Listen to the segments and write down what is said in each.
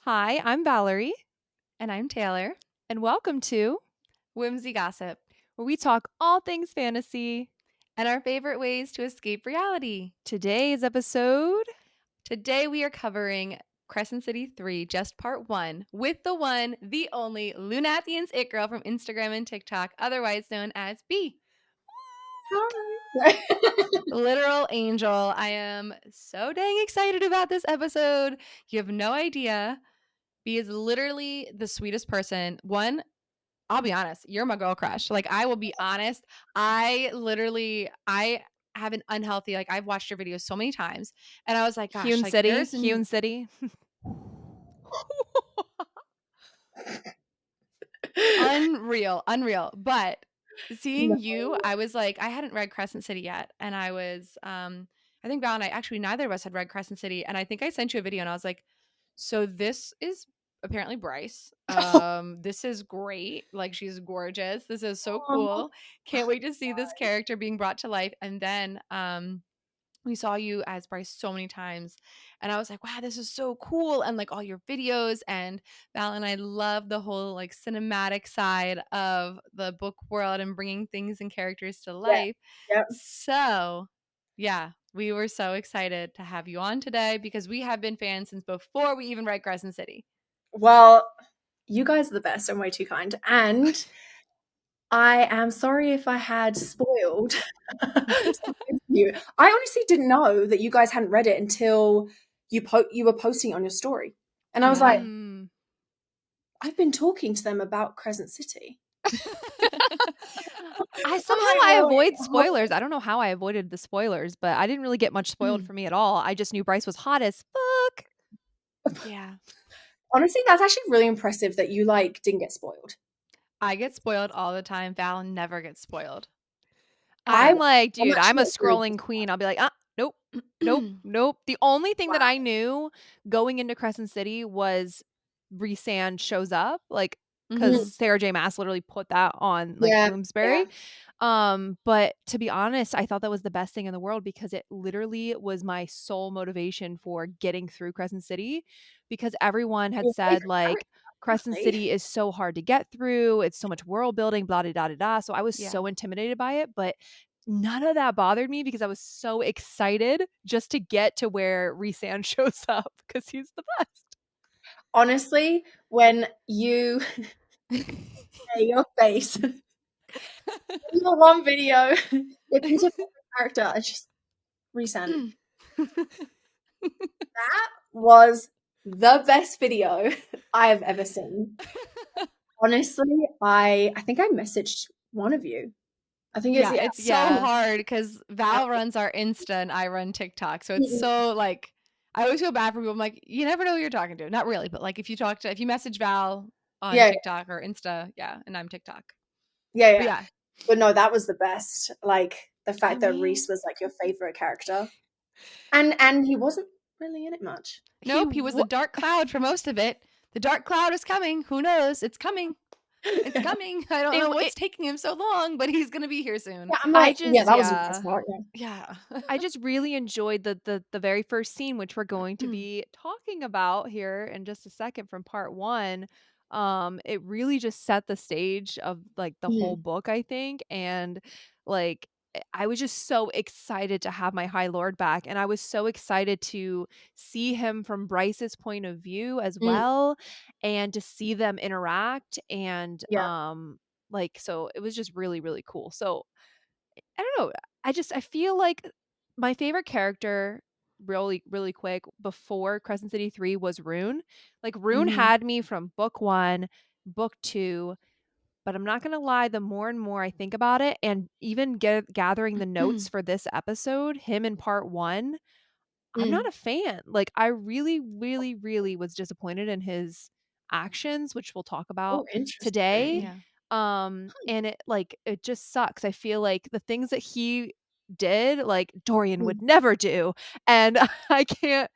Hi, I'm Valerie, And I'm Taylor. and welcome to Whimsy Gossip. where we talk all things fantasy. And our favorite ways to escape reality. Today's episode, Today we are covering Crescent City 3, just part 1, with the one, the only Lunathionsitgirl from Instagram and TikTok, otherwise known as B. Hi. Literal angel. I am so dang excited about this episode. You have no idea. B is literally the sweetest person. One, I'll be honest, you're my girl crush. Like, I will be honest. I have an unhealthy, like, I've watched your videos so many times, and I was like, gosh, Hewn like, City, Hewn City. unreal. But No. seeing you, I was like, I hadn't read Crescent City yet, and I think Val and I, actually neither of us had read Crescent City, and I think I sent you a video, and I was like, so this is apparently Bryce. This is great. Like, she's gorgeous. This is so Aw. cool. Can't wait to see this character being brought to life. And then we saw you as Bryce so many times, and I was like, wow, this is so cool. And like all your videos, and Val and I love the whole like cinematic side of the book world and bringing things and characters to Yeah. life. Yep. So yeah, we were so excited to have you on today because we have been fans since before we even read Crescent City. Well, you guys are the best. I'm way too kind. And I am sorry if I had spoiled you. I honestly didn't know that you guys hadn't read it until you were posting it on your story. And I was like, Yeah. I've been talking to them about Crescent City. I avoid spoilers. I don't know how I avoided the spoilers, but I didn't really get much spoiled for me at all. I just knew Bryce was hot as fuck. Yeah. Honestly, that's actually really impressive that you like didn't get spoiled. I get spoiled all the time. Val never gets spoiled. I'm like, I'm dude, I'm a actually really scrolling queen. I'll be like, nope, nope. The only thing that wow. I knew going into Crescent City was Rhysand shows up, like, because Mhm. Sarah J Maas literally put that on like Yeah. Bloomsbury. But to be honest, I thought that was the best thing in the world because it literally was my sole motivation for getting through Crescent City because everyone had Your said favorite like character, Crescent honestly. City is so hard to get through. It's so much world building, blah, da, da, da, da. So I was Yeah. so intimidated by it. But none of that bothered me because I was so excited just to get to where Rhysand shows up because he's the best. Honestly, when you your face in the one video, if you took a character, it's just resent. That was the best video I have ever seen. Honestly, I think I messaged one of you. I think Yeah, it's it's so hard because Val runs our Insta and I run TikTok. So it's so like, I always feel bad for people. I'm like, you never know who you're talking to. Not really, but like if you message Val on yeah, TikTok or Insta, yeah, and I'm TikTok. yeah. But yeah. But no, that was the best. Like the I fact that mean, Reese was like your favorite character, and he wasn't really in it much. nope, he was the dark cloud for most of it. The dark cloud is coming. Who knows? It's coming. It's coming. I don't know what's taking him so long, but he's gonna be here soon. Yeah, I'm I like, yeah, just that was the best part. Yeah. I just really enjoyed the very first scene, which we're going to be talking about here in just a second from part one. It really just set the stage of like the Yeah. whole book, I think, and like I was just so excited to have my High Lord back, and I was so excited to see him from Bryce's point of view as Mm, well, and to see them interact, and yeah. like so it was just really really cool. So I don't know. I feel like my favorite character really really quick before Crescent City 3 was Rune. Like Rune Mhm. had me from book 1, book 2, but I'm not going to lie, the more and more I think about it and even gathering the notes for this episode, him in part 1, I'm not Mm. a fan. Like I really really really was disappointed in his actions, which we'll talk Oh, about today. interesting. Yeah. And it like it just sucks. I feel like the things that he did, like Dorian Mm. would never do. And I can't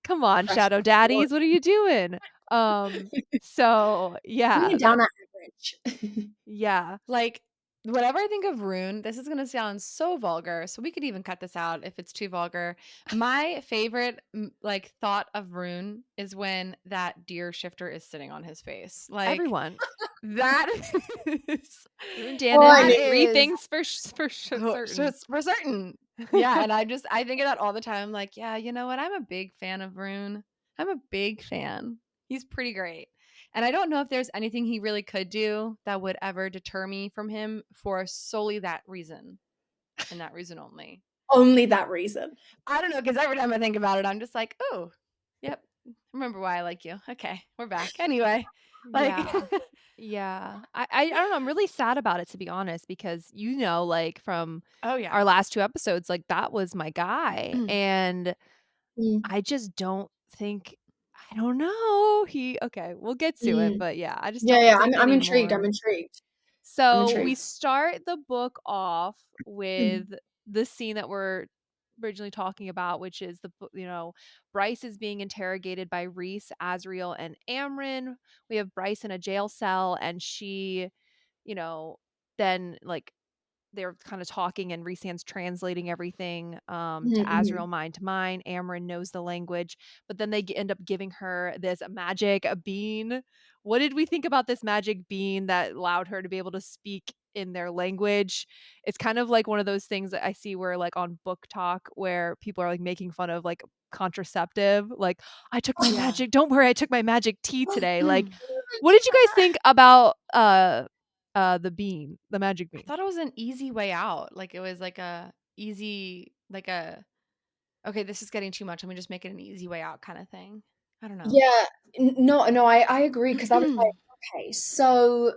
come on, Fresh Shadow off the board. Daddies, what are you doing? Um, so Bring yeah, it down at average. yeah. Like whenever I think of Rune, this is gonna sound so vulgar, so we could even cut this out if it's too vulgar. My favorite like thought of Rune is when that deer shifter is sitting on his face. Like Everyone. that is Even Oh, I Dannon, that knew. three is things for certain. just for certain. Yeah, and I think of that all the time. I'm like, yeah, you know what? I'm a big fan of Rune. I'm a big fan. He's pretty great. And I don't know if there's anything he really could do that would ever deter me from him for solely that reason and that reason only. Only that reason. I don't know, because every time I think about it, I'm just like, oh, yep. Remember why I like you. Okay, we're back. Anyway, like, Yeah. Yeah. I don't know, I'm really sad about it, to be honest, because, like, from oh, yeah. our last 2 episodes, like, that was my guy, and Mm, I just don't think I don't know, okay, we'll get to it, mm. but yeah, I just Yeah, don't yeah. think I'm intrigued. I'm anymore. intrigued. I'm So, we intrigued. start the book off Mm, with the scene that we're originally talking about, which is Bryce is being interrogated by Reese, Azriel, and Amryn. We have Bryce in a jail cell, and she, you know, then, like, they're kind of talking, and Rhysand's translating everything to mhm, mhm. Azriel mind to mind. Amryn knows the language, but then they end up giving her this magic bean. What did we think about this magic bean that allowed her to be able to speak in their language? It's kind of like one of those things that I see where, like, on Book Talk, where people are like making fun of like contraceptive, like, I took my Yeah. magic, don't worry, I took my magic tea today. Like, I what did you guys think about the bean, the magic bean? thought it was an easy way out. Like, it was like a easy, like a, okay, this is getting too much. Let me just make it an easy way out kind of thing. I don't know. Yeah. No, no, I agree because I was like, okay, so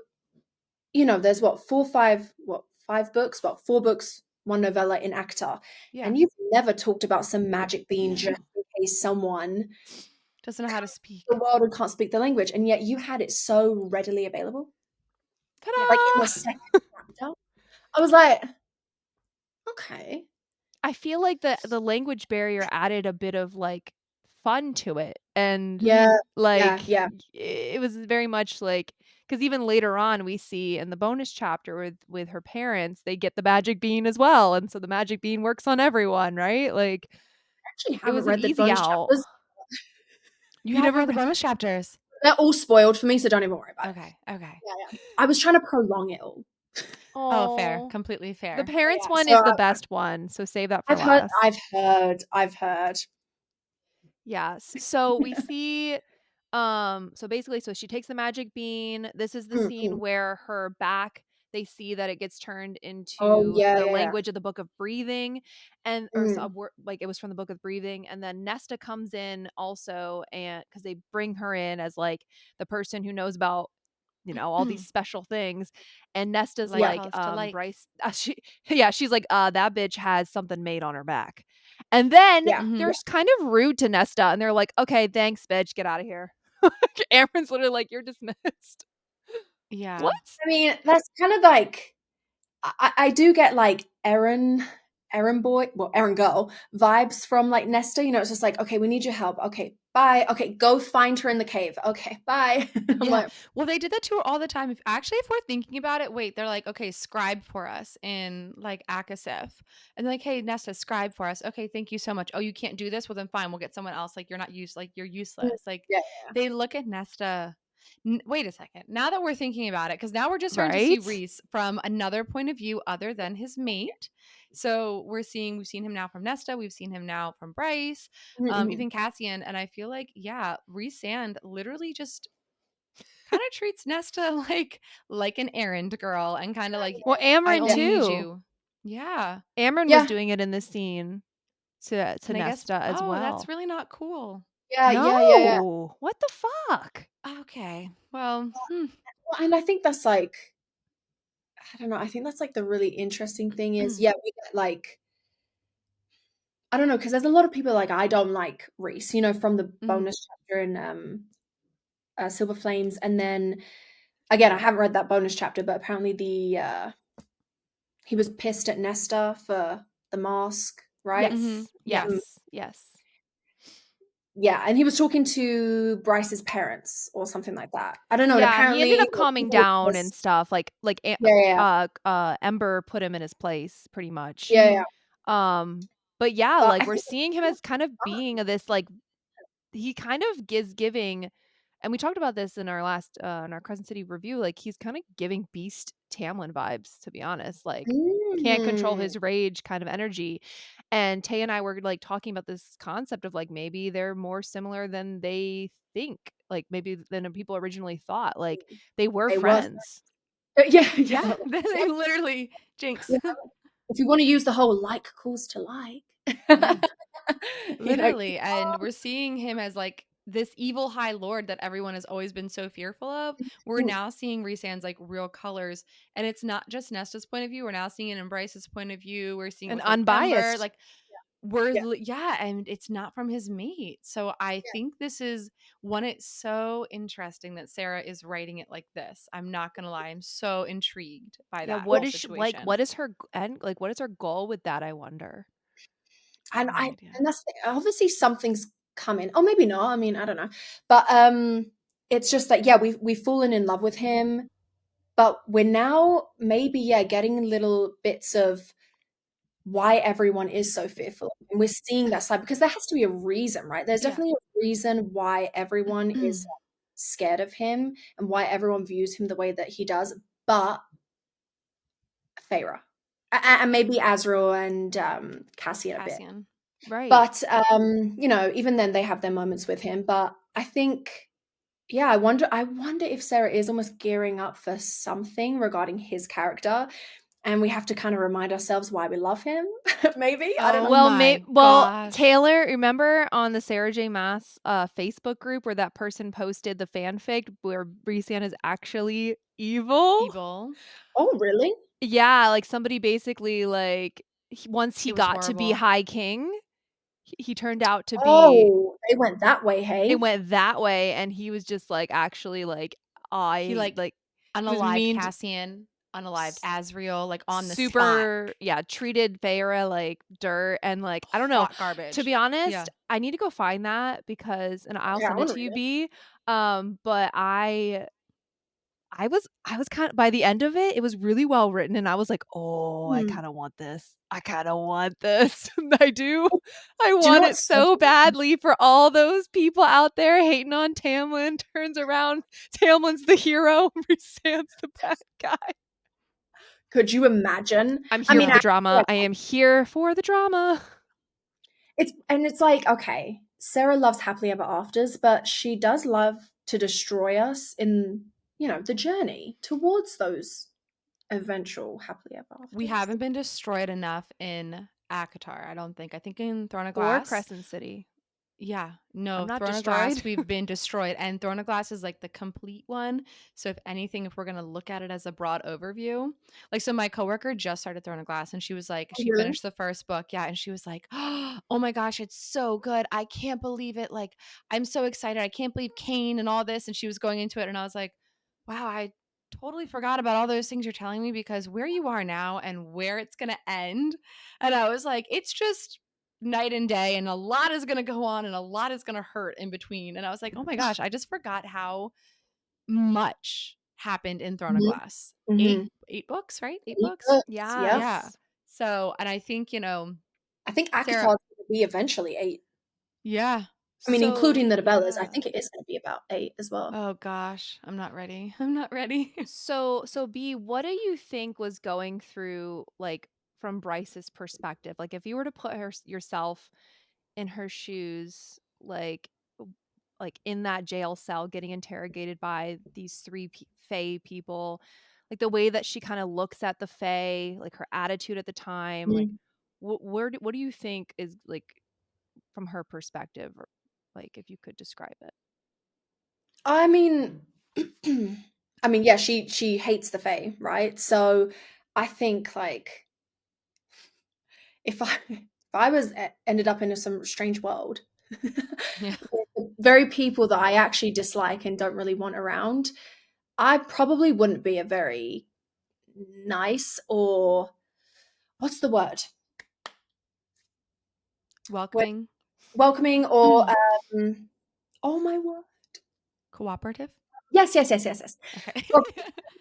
there's what, 5 books, four books, one novella in ACOTAR, Yeah. and you've never talked about some magic being just in case someone Doesn't know how to the speak. world and can't speak the language, and yet you had it so readily available, Yeah. like in the Ta-da! second chapter. I was like, okay, I feel like the language barrier added a bit of, like, fun to it, and, yeah, yeah, like, yeah. it was very much like, because even later on, we see in the bonus chapter with her parents, they get the magic bean as well, and so the magic bean works on everyone, right? Like, Actually it haven't was an read the easy bonus out. chapters. You You haven't never read the read bonus chapters. They're all spoiled for me, so don't even worry about it. Okay. Okay. Yeah, yeah. I was trying to prolong it all. Oh, fair. Oh, Completely the fair. parents Yeah, one so is the best one, so save that for I've heard, last. I've heard, I've heard. Yes. So we see so basically, so she takes the magic bean. This is the Mm, scene mm. where her back, they see that it gets turned Oh into yeah, the yeah, yeah. language of the book of breathing, and or so, Mm, like, it was from the book of breathing, and then Nesta comes in also, and because they bring her in as like the person who knows about all these special things, and Nesta's Light yeah, like, calls to light. Bryce, she yeah, she's like, that bitch has something made on her back. And then yeah, Mm-hmm. yeah. they're kind of rude to Nesta, and they're like, okay, thanks, bitch, get out of here. Aaron's literally like, you're dismissed. Yeah. What? I mean, that's kind of like I do get like Aaron boy, well, Aaron girl vibes from like Nesta. It's just like, okay, we need your help. Okay, bye. Okay, go find her in the cave. Okay, bye. I'm Yeah. like, Well, they did that to her all the time. If we're thinking about it, wait, they're like, okay, scribe for us in like Akasif. And they're like, hey, Nesta, scribe for us. Okay, thank you so much. Oh, you can't do this? Well, then fine, we'll get someone else. Like, you're mm, useless. Like, yeah, they look at Nesta. Wait a second. Now that we're thinking about it, because now we're just starting to see Right? Reese from another point of view other than his mate. So we've seen him now from Nesta, we've seen him now from Bryce, mhm, mhm. even Cassian, and I feel like, yeah, Reese Sand literally just kind of treats Nesta like an errand girl and kind of like, Well, I Amryn Yeah, only need too. you. Yeah. Amryn was yeah, doing it in this scene to And I guess, Nesta as oh, that's well. really not cool. yeah, yeah, yeah, yeah. No. What the fuck? Okay. Well, Well, and I think that's like, I don't know. I think that's like the really interesting thing is, yeah, we get like, I don't know, because there's a lot of people like I don't like Reese, from the mhm. bonus chapter in Silver Flames, and then again, I haven't read that bonus chapter, but apparently he was pissed at Nesta for the mask, right? Mhm. Yes. Yeah. Mm. Yes. Yes. Yeah, and he was talking to Bryce's parents or something like that. I don't know, and Yeah, he ended apparently up calming down and stuff, like Yeah, yeah, Ember put him in his place pretty much. yeah, yeah. But yeah, But like I we're think seeing him as kind of being this like he kind of is giving, and we talked about this in our last in our Crescent City review, like he's kind of giving Beast Tamlin vibes, to be honest. Like can't control Mm, his rage kind of energy. And Tay and I were like talking about this concept of like maybe they're more similar than they think. Like maybe than people originally thought. Like they were they were friends. yeah, Yeah, yeah. they literally jinx. Yeah, if you wanna use the whole like calls to like, Yeah, you know, literally. And we're seeing him as like this evil high lord that everyone has always been so fearful of. We're mm, now seeing Rhysand's like real colors. And it's not just Nesta's point of view. We're now seeing it in Bryce's point of view. We're seeing it And with like Ember. unbiased. Like yeah, yeah, and it's not from his mate. So I yeah. think this is one, it's so interesting that Sarah is writing it like this. I'm not gonna lie, I'm so intrigued by Yeah, that what whole is she like? situation. What is her end? Like, what is her goal with that? I wonder. And No idea. and that's the obviously something's coming. Oh, maybe not, I mean, I don't know. But, it's just that, yeah, we've fallen in love with him, but we're now maybe, yeah, getting little bits of why everyone is so fearful. And we're seeing that side because there has to be a reason, right? There's Yeah. definitely a reason why everyone is scared of him and why everyone views him the way that he does. But Feyre, and maybe Azrael and Cassian a bit. Cassian. Right. But even then they have their moments with him. But I think, yeah, I wonder if Sarah is almost gearing up for something regarding his character. And we have to kind of remind ourselves why we love him. Maybe. I don't know. Oh my gosh. Taylor, remember on the Sarah J Maas Facebook group where that person posted the fanfic where Brienne is actually evil? Evil. Oh, really? Yeah, like somebody basically like once he It was got to be horrible. High King, he turned out to be Oh, they went that way, it hey? went that way, and he was just like actually like He I like like he was unalived mean to Cassian, unalived s- Azriel, like on the spot. super yeah, treated Feyre like dirt and like I don't know. Hot To garbage. be honest, Yeah. I need to go find that because and I'll Yeah, I send it wanna to you, read it. B. But I was kind of by the end of it, it was really well written, and I was like, "Oh, I Hmm. kinda want this. I kinda want this." I do. I Do you know want it what's so so badly for all those people out there hating on Tamlin, turns around, Tamlin's the hero, Rhysand's the bad guy. could you imagine? I'm I here mean, for the actually, drama. I am here for the drama. it's like, okay, Sarah loves happily ever afters, but she does love to destroy us in, the journey towards those eventual happily ever We afters. haven't been destroyed enough in ACOTAR, I don't think. I think in Throne of Or Glass. Crescent City. Yeah, I'm no, not Throne of destroyed. Glass, we've been destroyed. And Throne of Glass is like the complete one. So, if anything, if we're going to look at it as a broad overview, like, so my coworker just started Throne of Glass and she was like, Oh, she really? finished the first book. Yeah. And she was like, oh my gosh, it's so good. I can't believe it. Like, I'm so excited. I can't believe Kane and all this. And she was going into it. And I was like, wow, I totally forgot about all those things you're telling me because where you are now and where it's going to end. And I was like, it's just night and day and a lot is going to go on and a lot is going to hurt in between. And I was like, oh my gosh, I just forgot how much happened in Throne of Mhm, Glass. eight mhm. eight books, right? Eight Eight books. books, yep. Yeah. Yes. So, and I think, I think Sarah, ACOTAR is gonna be eventually 8. yeah. I mean, So, including the novellas, I yeah. think it is gonna be about 8 as well. Oh gosh, I'm not ready. I'm not ready. So B, what do you think was going through like from Bryce's perspective? Like if you were to put yourself in her shoes, like in that jail cell getting interrogated by these three Fae people, like the way that she kind of looks at the Fae, like her attitude at the time, like Mm. what do you think is like from her perspective, or like if you could describe it? I mean yeah, she hates the Fae, right? So, I think, like, if I was ended up in some strange world Yeah. with the very people that I actually dislike and don't really want around, I probably wouldn't be a very nice or what's the word? Where Welcoming. welcoming or oh my word. Cooperative? Yes. Okay.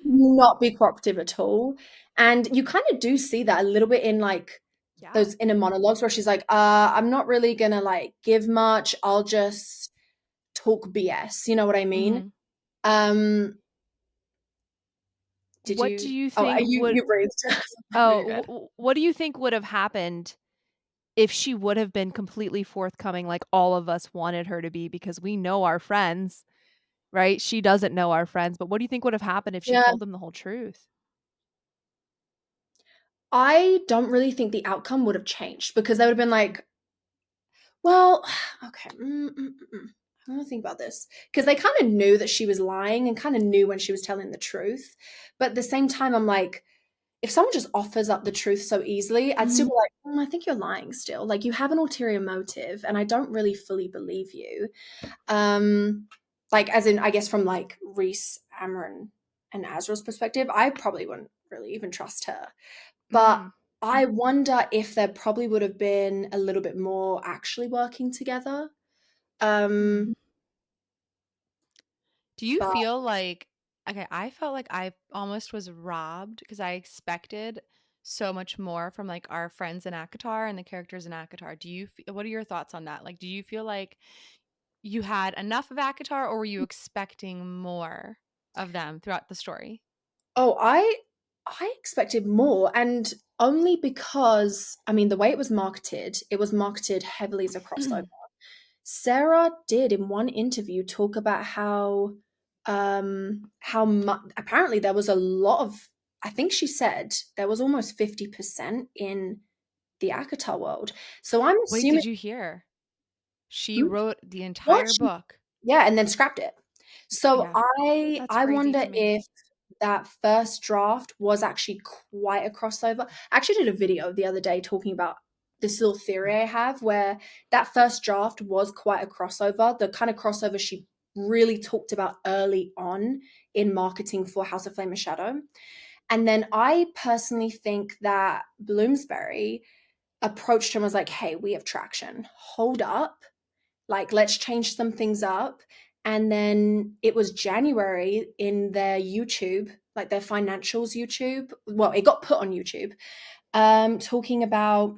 Not be cooperative at all. And you kind of do see that a little bit in like Yeah. those inner monologues where she's like, I'm not really gonna like give much. I'll just talk BS. You know what I mean? Mhm. Um, did What do you? you Oh, think would you breathed. No, you're Oh, good. what do you think would have happened if she would have been completely forthcoming like all of us wanted her to be because we know our friends, right? She doesn't know our friends, but what do you think would have happened if she Yeah, told them the whole truth? I don't really think the outcome would have changed because they would have been like, well, okay. I want to think about this because they kind of knew that she was lying and kind of knew when she was telling the truth. But at the same time, I'm like, if someone just offers up the truth so easily, I'd still be like, I think you're lying still. Like you have an ulterior motive, and I don't really fully believe you. Like as in, I guess from like Reese, Amron, and Azrael's perspective, I probably wouldn't really even trust her. But Mm. I wonder if there probably would have been a little bit more actually working together. Hmm. Um, Do you but feel like okay, I felt like I almost was robbed because I expected so much more from like our friends in ACOTAR and the characters in ACOTAR. What are your thoughts on that? Like, do you feel like you had enough of ACOTAR or were you expecting more of them throughout the story? oh, I expected more, and only because I mean the way it was marketed heavily as a crossover. Sarah did in one interview talk about how much apparently there was a lot of I think she said there was almost 50% in the Akatar world. So I'm Wait, assuming did you hear? She hmm? wrote the What? entire book. Yeah, and then scrapped it. So Yeah. That's I crazy wonder to me. if that first draft was actually quite a crossover. I actually did a video the other day talking about this little theory I have where that first draft was quite a crossover, the kind of crossover she really talked about early on in marketing for House of Flame and Shadow. And then I personally think that Bloomsbury approached him and was like, hey, we have traction. Hold up, like let's change some things up. And then it was January in their YouTube, like their financials YouTube, well it got put on YouTube, talking about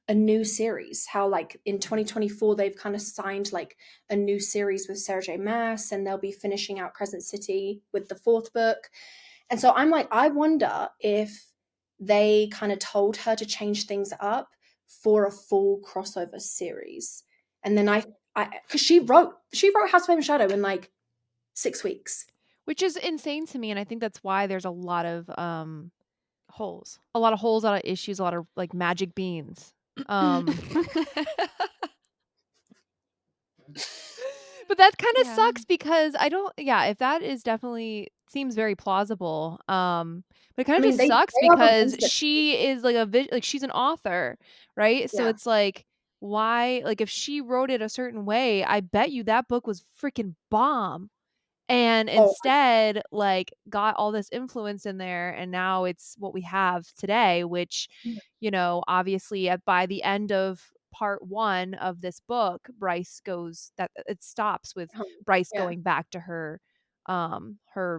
a new series, how like in 2024 they've kind of signed like a new series with Sarah J Maas and they'll be finishing out Crescent City with the fourth book. And so I'm like, I wonder if they kind of told her to change things up for a full crossover series. And then because she wrote House of Flame and Shadow in like 6 weeks. Which is insane to me, and I think that's why there's Holes. a lot of holes, a lot of issues, a lot of like magic beans. Um But that kinda Yeah. sucks because I don't yeah, if that is definitely seems very plausible, but it I kinda mean, just sucks they are the because ones that she is like like she's an author, right? So yeah. it's like, why like, if she wrote it a certain way, I bet you that book was freaking bomb. And Oh, instead, like, got all this influence in there, and now it's what we have today, which, obviously, by the end of part 1 of this book, Bryce goes that it stops with Bryce yeah. going back to her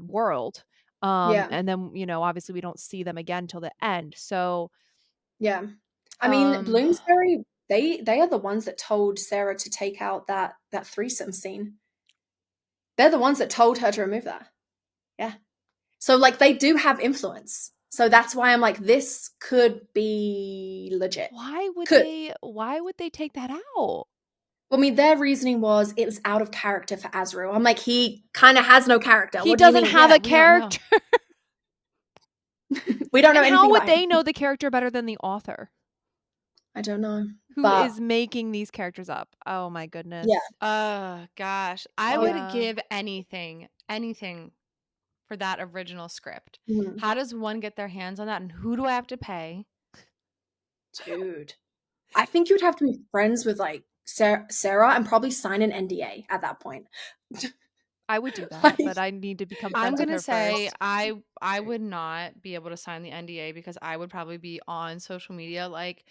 world, Yeah. and then, obviously, we don't see them again till the end, so, Yeah. I mean, um Bloomsbury, they are the ones that told Sarah to take out that threesome scene. They're the ones that told her to remove that. Yeah. So like they do have influence. So that's why I'm like, this could be legit. Could. why would they take that out? Well, I mean, their reasoning was it was out of character for Azrael. I'm like, he kind of has no character. He What do you doesn't mean? have Yeah, a we don't know. character. We don't know And anything how would about him. they know the character better than the author I don't know. who But is making these characters up? Oh my yeah. goodness. Gosh. I Oh, would Yeah. give anything for that original script. mhm. How does one get their hands on that and who do I have to pay? Dude. I think you'd have to be friends with like Sarah and probably sign an NDA at that point. I would do that, Like, but I need to become I'm friends with gonna her say first. I would not be able to sign the NDA because I would probably be on social media like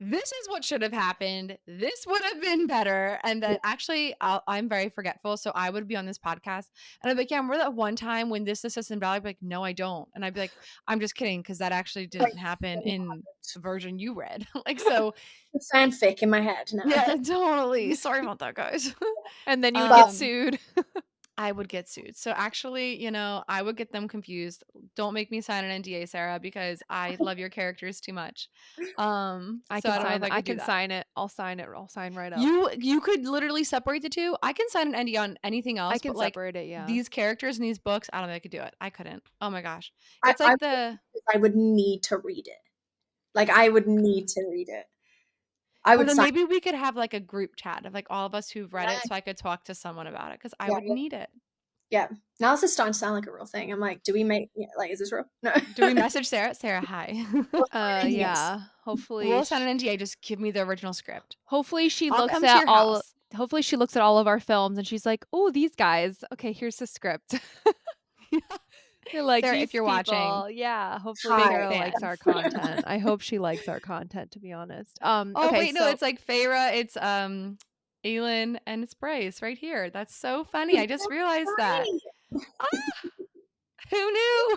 this is what should have happened. This would have been better. And then actually, I'm very forgetful. So I would be on this podcast and I'd be like, yeah, remember that one time when this, and blah, I'd be like, no, I don't. And I'd be like, I'm just kidding because that actually didn't happen in the version you read. Like, so. The fanfic in my head. No. Yeah, totally. Sorry about that, guys. And then you would get sued. I would get sued. So actually, I would get them confused. Don't make me sign an NDA, Sarah, because I love your characters too much. I So I can don't know sign if I I could do can that. sign it. I'll sign it. I'll sign right up. You could literally separate the two. I can sign an NDA on anything else, I can but like separate it, yeah. these characters in these books, I don't think I could do it. I couldn't. Oh my gosh. I It's like the I would need to read it. Like I would need to read it. I Well, would then sign. maybe we could have like a group chat of like all of us who've read Yeah. it so I could talk to someone about it because I Yeah. would need it. Yeah. Now this is starting to sound like a real thing. I'm like, do we make like is this real? No. Do we message Sarah? Sarah, hi. Yeah. Hopefully We'll send an NDA. Just give me the original script. hopefully she I'll looks come to at your all house. hopefully she looks at all of our films and she's like, "Oh, these guys. Okay, here's the script." You're like, Sarah, "These if you're people." watching, Yeah, hopefully Hi. Sarah big likes fan. our content. I hope she likes our content, to be honest. Oh Okay, wait, no, so it's like Feyre, it's Aelin, and it's Bryce right here. That's so funny. I just realized that. Ah, who knew?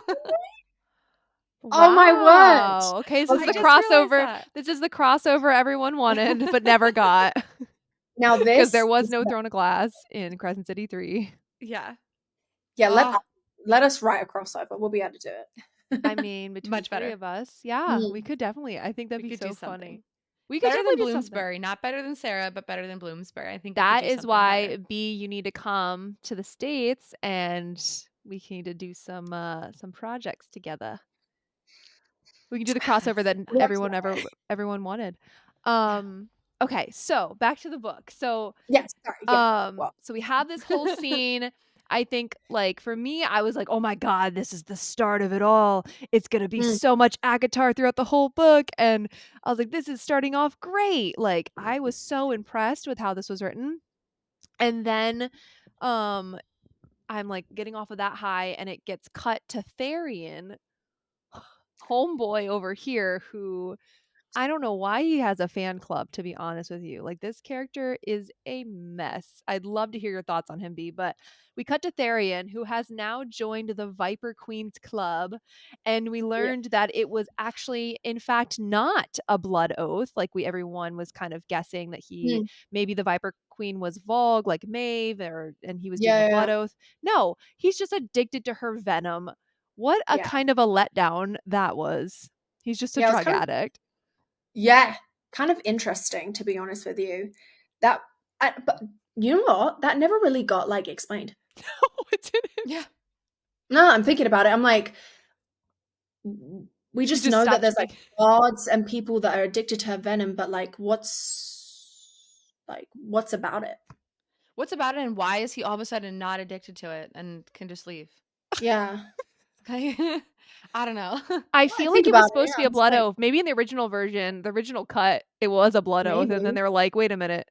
Oh my word. wow. Okay, this is I the just realized crossover. that. This is the crossover everyone wanted but never got. Now Because this there was is no Throne of Glass in Crescent City 3. Yeah. yeah, Oh, let us write a crossover. We'll be able to do it. I mean, between much the three better. of us, yeah, we Mm. could definitely. I think that'd We be could do so something. funny. We could Better definitely than do something. Bloomsbury. Not better than Sarah, but better than Bloomsbury. I think we could That do is something why better. B, you need to come to the States and we need to do some projects together. We can do the crossover that Yes. everyone wanted. Yeah. Okay, so back to the book. So Yes, sorry. Yeah. Well. so we have this whole scene. I think, like, for me, I was like, oh my God, this is the start of it all. It's going to be Mm. so much ACOTAR throughout the whole book. And I was like, this is starting off great. Like, I was so impressed with how this was written. And then um, I'm like getting off of that high and it gets cut to Therian, homeboy over here, who I don't know why he has a fan club, to be honest with you. Like, this character is a mess. I'd love to hear your thoughts on him, B. But we cut to Therian, who has now joined the Viper Queens Club. And we Yeah. learned that it was actually, in fact, not a blood oath. Like, everyone was kind of guessing that Mm. maybe the Viper Queen was Vogue, like Maeve, and he was doing a Yeah. blood oath. No, he's just addicted to her venom. What a Yeah. kind of a letdown that was. He's just a Yeah, it was drug addict. yeah, kind of interesting, to be honest with you. But you know what? That never really got like explained. No, it didn't. Yeah. No, I'm thinking about it. I'm like, we just know that stopped there's to like gods and people that are addicted to her venom, but like, what's about it? What's about it and why is he all of a sudden not addicted to it and can just leave? Yeah. Okay. I don't know. I Well, feel think like it was about it, supposed to be yeah, a it's blood like oath. Maybe in the original version, the original cut, it was a blood oath, and then maybe. they were like, "Wait a minute,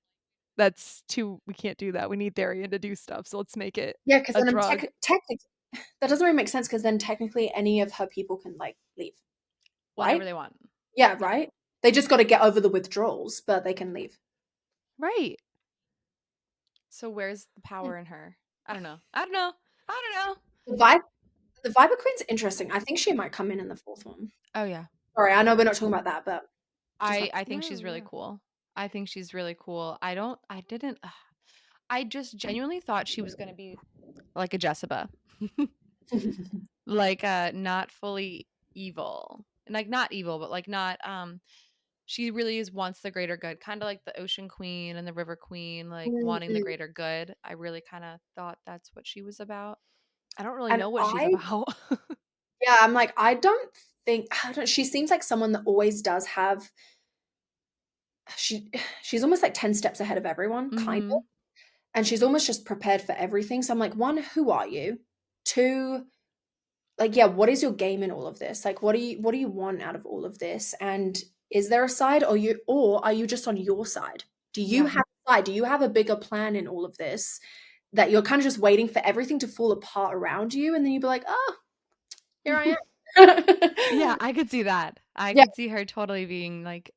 we can't do that. We need Therian to do stuff, so let's make it Yeah, because a then drug." technically that doesn't really make sense because then technically any of her people can like leave, Whenever right? they want. Yeah, right. They just got to get over the withdrawals, but they can leave. Right. So where's the power in her? I don't know. I don't know. I don't know. The Viper Queen's interesting. I think she might come in the fourth one. Oh yeah. Sorry, I know we're not talking about that, but I think she's No, really yeah. cool. I think she's really cool. I just genuinely thought she was going to be like a Jessica. Like not fully evil. Like not evil, but like not she really is wants the greater good, kind of like the Ocean Queen and the River Queen, like wanting the Mm. greater good. I really kind of thought that's what she was about. I don't really And know what she's about. yeah, I'm like, I don't think, she seems like someone that always does have, she's almost like 10 steps ahead of everyone, kind of. Mhm. And she's almost just prepared for everything. So I'm like, one, who are you? Two, like, yeah, what is your game in all of this? Like, what do you want out of all of this? And is there a side or are you just on your side? Do you Yeah. have a side? Do you have a bigger plan in all of this that you're kind of just waiting for everything to fall apart around you? And then you'd be like, oh, here I am. Yeah, I could see that. I Yeah. could see her totally being like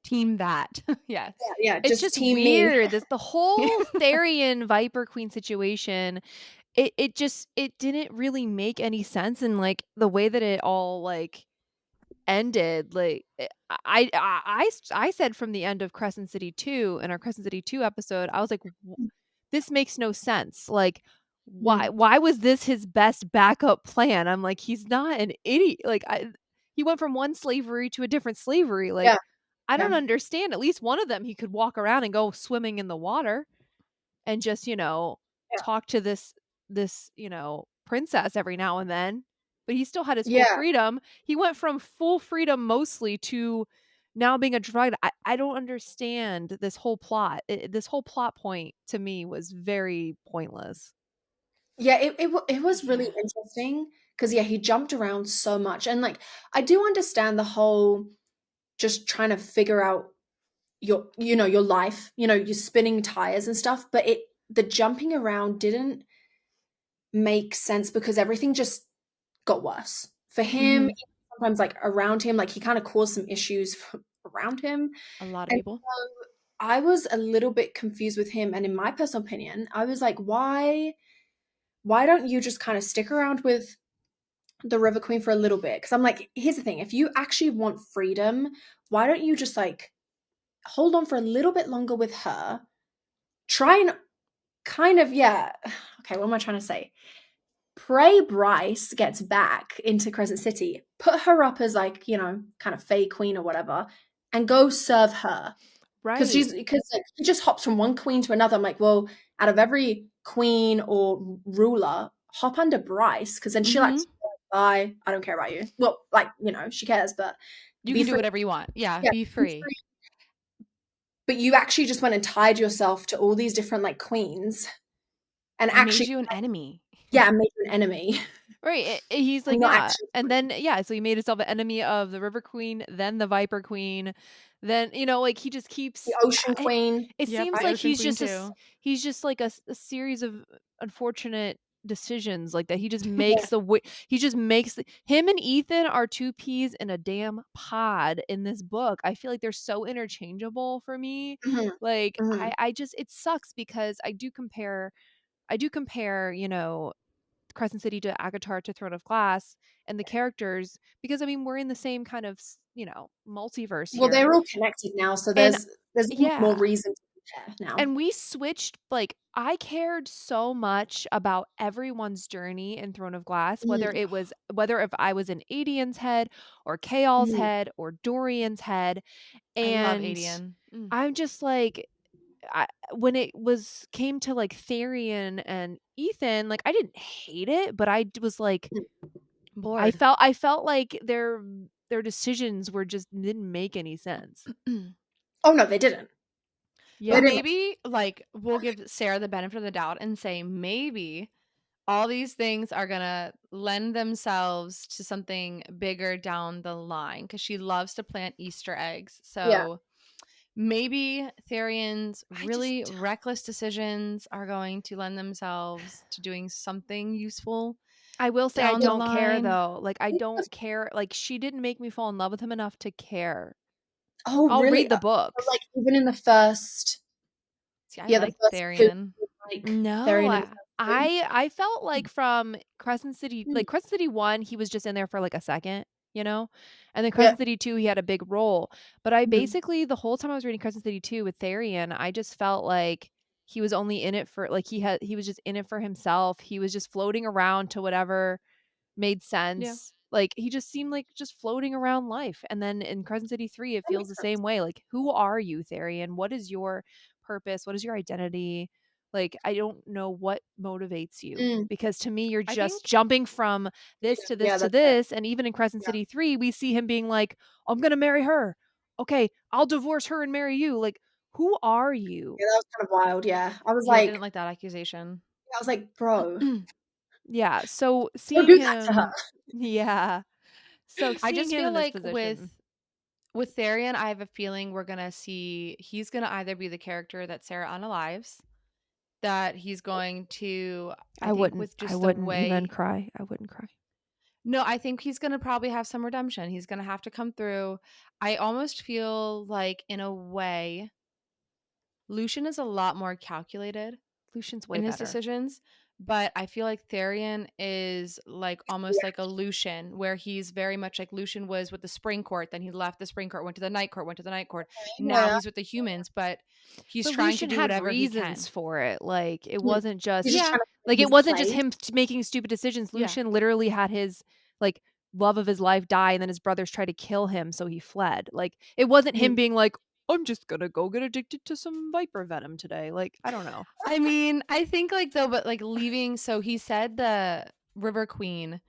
team that. Yes. Yeah, It's just just team me. weird. The whole Therian Viper Queen situation, it didn't really make any sense in, like, the way that it all, like, ended, like, I said from the end of Crescent City 2, in our Crescent City 2 episode, I was like, "W this makes no sense, like, Mm, why was this his best backup plan?" I'm like, "He's not an idiot." Like, he went from one slavery to a different slavery, like, yeah, I yeah, don't understand, at least one of them, he could walk around and go swimming in the water and just, yeah, talk to this, princess every now and then, but he still had his full yeah. freedom. He went from full freedom mostly to now being a drug. I don't understand this whole plot. This whole plot point to me was very pointless. Yeah, it was really Yeah. interesting because yeah, he jumped around so much, and like I do understand the whole just trying to figure out your life, you're spinning tires and stuff, but the jumping around didn't make sense because everything just got worse for him. Mhm. Even sometimes like around him, like he kind of caused some issues around him, A lot of and people. so I was a little bit confused with him. And in my personal opinion, I was like, why don't you just kind of stick around with the River Queen for a little bit? Because I'm like, here's the thing: if you actually want freedom, why don't you just like hold on for a little bit longer with her? Try and kind of, yeah. Okay, what am I trying to say? Pray Bryce gets back into Crescent City, put her up as like, kind of fey queen or whatever, and go serve her. Right. Because like, he just hops from one queen to another. I'm like, well, out of every queen or ruler, hop under Bryce, because then she'll Mhm. actually be like, bye, I don't care about you. Well, like, she cares, but You be can do free. whatever you want. Yeah, Yeah, be be free. free. But you actually just went and tied yourself to all these different like queens and And made actually, you an enemy. yeah, made you an enemy. Right, he's And like, not "Yeah," actually and free. then yeah, so he made himself an enemy of the River Queen, then the Viper Queen, then, like, he just The keeps Ocean I Queen, it Yep, seems the right? like Ocean Queen too. he's just like a series of unfortunate decisions, like, that he just Yeah. makes he just makes him and Ethan are 2 peas in a damn pod in this book. I feel like they're so interchangeable for me, Mhm, like, mhm. I just it sucks because I do compare, Crescent City to ACOTAR to Throne of Glass and the characters because I mean we're in the same kind of multiverse Well, here. they're all connected now, so And there's even more yeah, reason to compare now. and we switched like I cared so much about everyone's journey in Throne of Glass, Mhm, whether if I was in Adian's head or Chaol's mhm. head or Dorian's head. I love And Adian. Mm. I'm just like I when it was came to like Therian and Ethan, like I didn't hate it, but was like Bored. I felt like their decisions were just didn't make any sense. Oh, no, they didn't. They But Yeah. didn't. maybe, like, we'll give Sarah the benefit of the doubt and say maybe all these things are gonna lend themselves to something bigger down the line because she loves to plant Easter eggs. Yeah. So maybe Therian's I really just reckless decisions are going to lend themselves to doing something useful I will say I down the don't care line. though. Like I don't care. Like she didn't make me fall in love with him enough to care. Oh, I'll really? read the So, like, books. even in the first See, I yeah, the like first 2, Therian. like, No, Therian in the first 2? I felt like from Crescent City, Mm, like Crescent City 1, he was just in there for like a second, you know? And then yeah, Crescent City 2, he had a big role. But I mhm. basically the whole time I was reading Crescent City 2 with Therian, I just felt like he was only in it for like he was just in it for himself. He was just floating around to whatever made Yeah. sense. Like, he just seemed like just floating around life, and then in Crescent City 3, it That feels makes the sense. same way, like, who are you, Therian? What is your purpose? What is your identity? Like, I don't know what motivates you, Mm, because to me, you're I just think jumping from this to this yeah, to that's it. this, and even in Crescent Yeah. City 3, we see him being like, "I'm gonna marry her. Okay, I'll divorce her and marry you." Like, who are you? Yeah, that was kind of wild, yeah. yeah, I didn't like that accusation. I was like, "Bro, Yeah, so don't seeing do that to her." him yeah. So I seeing just him feel in this like position with Therian, I have a feeling we're gonna see he's gonna either be the character that Sarah unalives, that he's going to, I think with I just the wouldn't even way cry. I wouldn't cry. No, I think he's gonna probably have some redemption. He's gonna have to come through. I almost feel like, in a way, Lucian is a lot more calculated Lucian's way in his better. decisions, but I feel like Therian is like almost like a Lucian, where he's very much like Lucian was with the spring court, then he left the spring court, went to the night court, went to the night court. Now Yeah. he's with the humans, but he's But trying to Lucian do had whatever he reasons can. for it, like, it Mm. wasn't He's just just Yeah, trying to like, find it his wasn't just place. him making stupid decisions. yeah. Lucian literally had his, like, love of his life die, and then his brothers tried to kill him, so he fled. Like, it wasn't him Mm. being like, "I'm just gonna go get addicted to some viper venom today." Like, I don't know. I mean, I think like though, but like leaving. So he said the River Queen,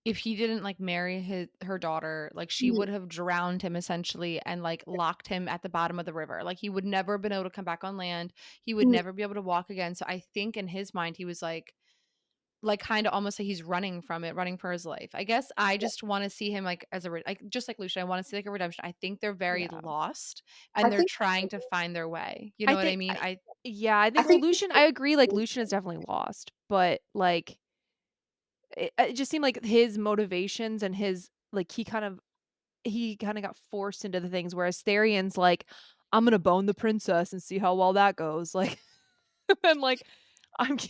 if he didn't like marry her daughter, like she Mm. would have drowned him essentially and like locked him at the bottom of the river. Like he would never have been able to come back on land. He would Mm. never be able to walk again. So I think in his mind he was like kind of almost like he's running from it, running for his life. I guess I just want to see him like as a like just like Lucia. I want to see like a redemption. I think they're very Yeah. lost I and they're think trying to find their way. You know I what I think mean? I yeah, I I think well, think Lucian I agree, like, Lucian is definitely lost, but, like, it just seemed like his motivations and his like, he kinda got forced into the things, whereas Therian's like, "I'm gonna bone the princess and see how well that goes," like, and, like,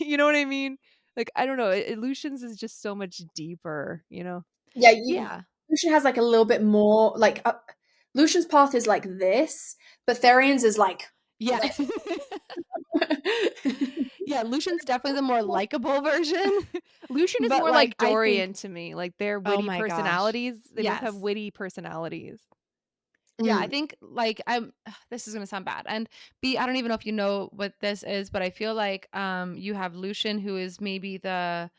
you know what I mean? Like, I don't know, Lucian's is just so much deeper, you know? yeah, Yeah. Lucian has like a little bit more like Lucian's path is like this, but Therian's is like Yeah. Yeah, Lucian's definitely the more likable version, Lucian is but, more like like, I think Dorian to me, like, their oh witty my gosh. personalities, they both have Yes. witty personalities. Yeah, I Mm. think, like, this is gonna sound bad, and B, I don't even know if you know what this is, but I feel like, you have Lucian, who is maybe the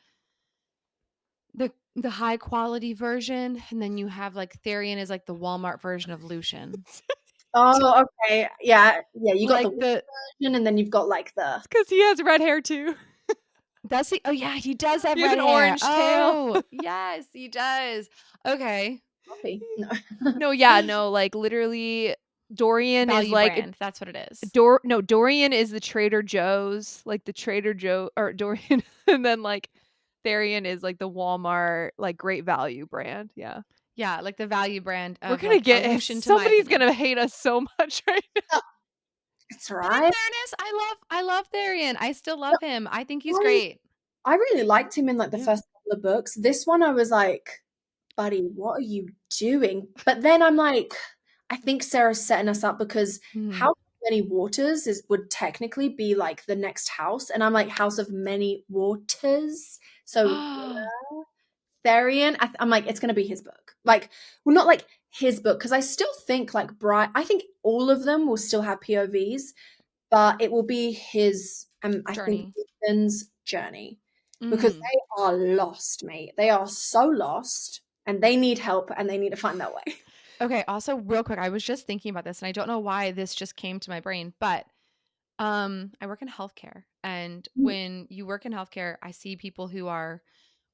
high quality version, and then you have, like, Therian is, like, the Walmart version of Lucian. Oh, okay. Yeah, yeah, you got the Like, weird the version and then you've got like the Because he has red hair too. does he? Oh, yeah, he does have He has red an hair. orange tail. Oh, yes, he does. Okay. coffee. No. No, yeah, no, like, literally, Dorian is Value like brand, that's what it is. Dorian is the Trader Joe's, like, the Trader Joe or Dorian, and then, like, Therian is, like, the Walmart, like, Great Value brand, yeah. Yeah, like the value brand We're of, gonna like, a get Lucian to my somebody's opinion. gonna hate us so much right now. It's But in right. fairness, I love Therian. I still love him. I think he's I great. I really liked him in like the Yeah. first couple of books. This one I was like, buddy, what are you doing? But then I'm like, I think Sarah's setting us up because Mhm. House of Many Waters is would technically be like the next house. And I'm like, House of Many Waters. So Therian, I'm like, it's gonna be his book. Like, well, not like his book, because I still think like I think all of them will still have POVs, but it will be his I think Journey. Ethan's journey. Because Mhm. they are lost, mate. They are so lost and they need help and they need to find their way. Okay, also real quick, I was just thinking about this and I don't know why this just came to my brain, but I work in healthcare, and Mm, when you work in healthcare, I see people who are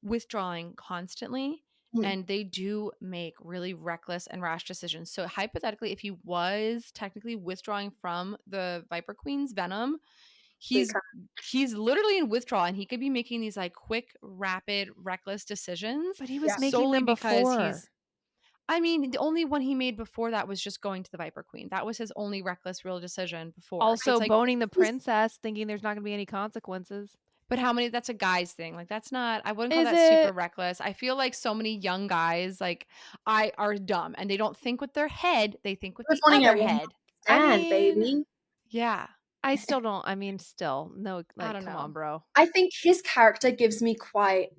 withdrawing constantly, mm, and they do make really reckless and rash decisions. So hypothetically, if he was technically withdrawing from the Viper Queen's venom, big he's he's literally in withdrawal, and he could be making these like quick, rapid, reckless decisions But he was yeah. making solely them because before. he's I mean, the only one he made before that was just going to the Viper Queen. That was his only reckless real decision before. So it's Also, like, boning the He's princess, thinking there's not gonna be any consequences. but how many that's a guy's thing. Like that's not I wouldn't call Is that super it? reckless. I feel like so many young guys like I are dumb and they don't think with their head, they think with just the wanting a other one head. night I stand, mean, baby. Yeah. I still don't I mean, still, no, I like, don't come on, know. bro. I think his character gives me quite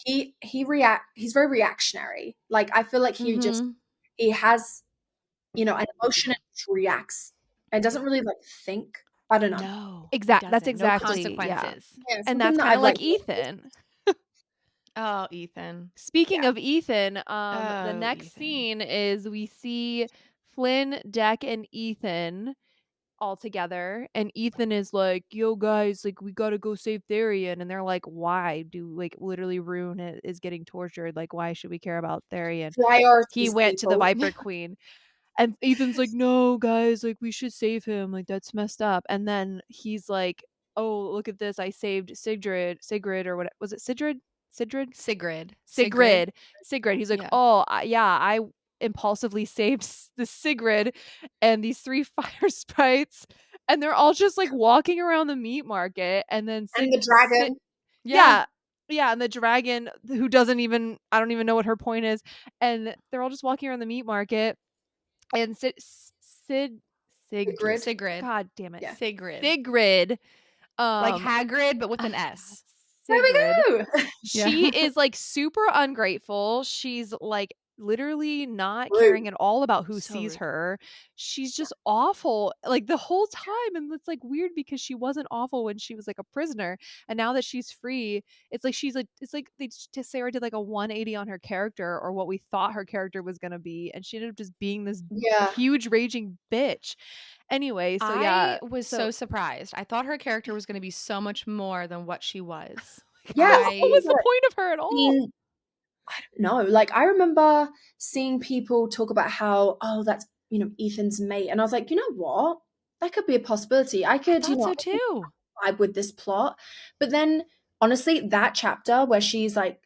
he's very reactionary. Like I feel like Mhm. he has, an emotion and just reacts and doesn't really like think. I don't know. No, he That's doesn't. No exactly yeah. consequences. Yeah, And something that's that kinda I've like like Ethan. Oh, Ethan. Speaking yeah. of Ethan, the Oh, next Ethan. scene is we see Flynn, Deck, and Ethan all together, and Ethan is like, "Yo, guys, like, we gotta go save Therian," and they're like, "Why? Do like, literally Rune is getting tortured, like, why should we care about Therian? He Priorities, went to the people. Viper Queen." And Ethan's like, "No, guys, like, we should save him, like, that's messed up," and then he's like, "Oh, look at this, I saved Sigrid," or what was it Sigrid? Sigrid? Sigrid. Sigrid. He's like, Yeah. "Oh, I impulsively saved the Sigrid and these 3 fire sprites," and they're all just, like, walking around the meat market, and then And the dragon. yeah. Yeah, and the dragon who doesn't even I don't even know what her point is, and they're all just walking around the meat market, and Sigrid. Sigrid. God damn it. Yeah. Sigrid, Like um, Hagrid, but with oh an my god, S. There Sigrid. we go. Yeah. She is, like, super ungrateful. She's, like, literally not Rude. caring at all about who So sees rude. her. She's just awful, like, the whole time, and it's, like, weird because she wasn't awful when she was, like, a prisoner, and now that she's free, it's like she's, like it's like they just Sarah did, like, a 180 on her character or what we thought her character was gonna be, and she ended up just being this Yeah. huge raging bitch. Anyway, so yeah, I was so so surprised. I thought her character was going to be so much more than what she was. Yeah. what was the Like, point of her at all? being I don't know. Like, I remember seeing people talk about how, oh, that's, Ethan's mate. And I was like, you know what? That could be a possibility. I I could, thought so too. vibe with this plot. But then, honestly, that chapter where she's like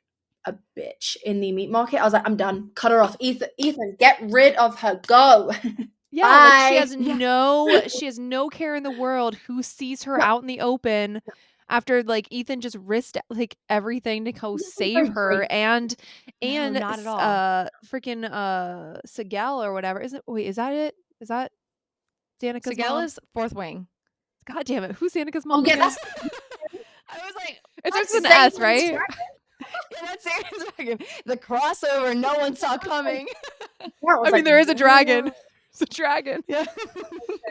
a bitch in the meat market, I was like, I'm done. Cut her off. Ethan, get rid of her. Go. Yeah, like Bye. Yeah. she has no care in the world who sees her No, out in the open after like Ethan just risked like everything to go she's not save very her great. No, not at all. freaking Sigel or whatever. Is that it? Is that Danica's mom? Sigela's fourth wing. God damn it. Who's Danica's Oh, mom yeah, again? that's I was like, It starts the with an S, same right? yeah, that's it. The crossover no one saw coming. Yeah, I was I mean like, there is a dragon. what? It's a dragon. Yeah.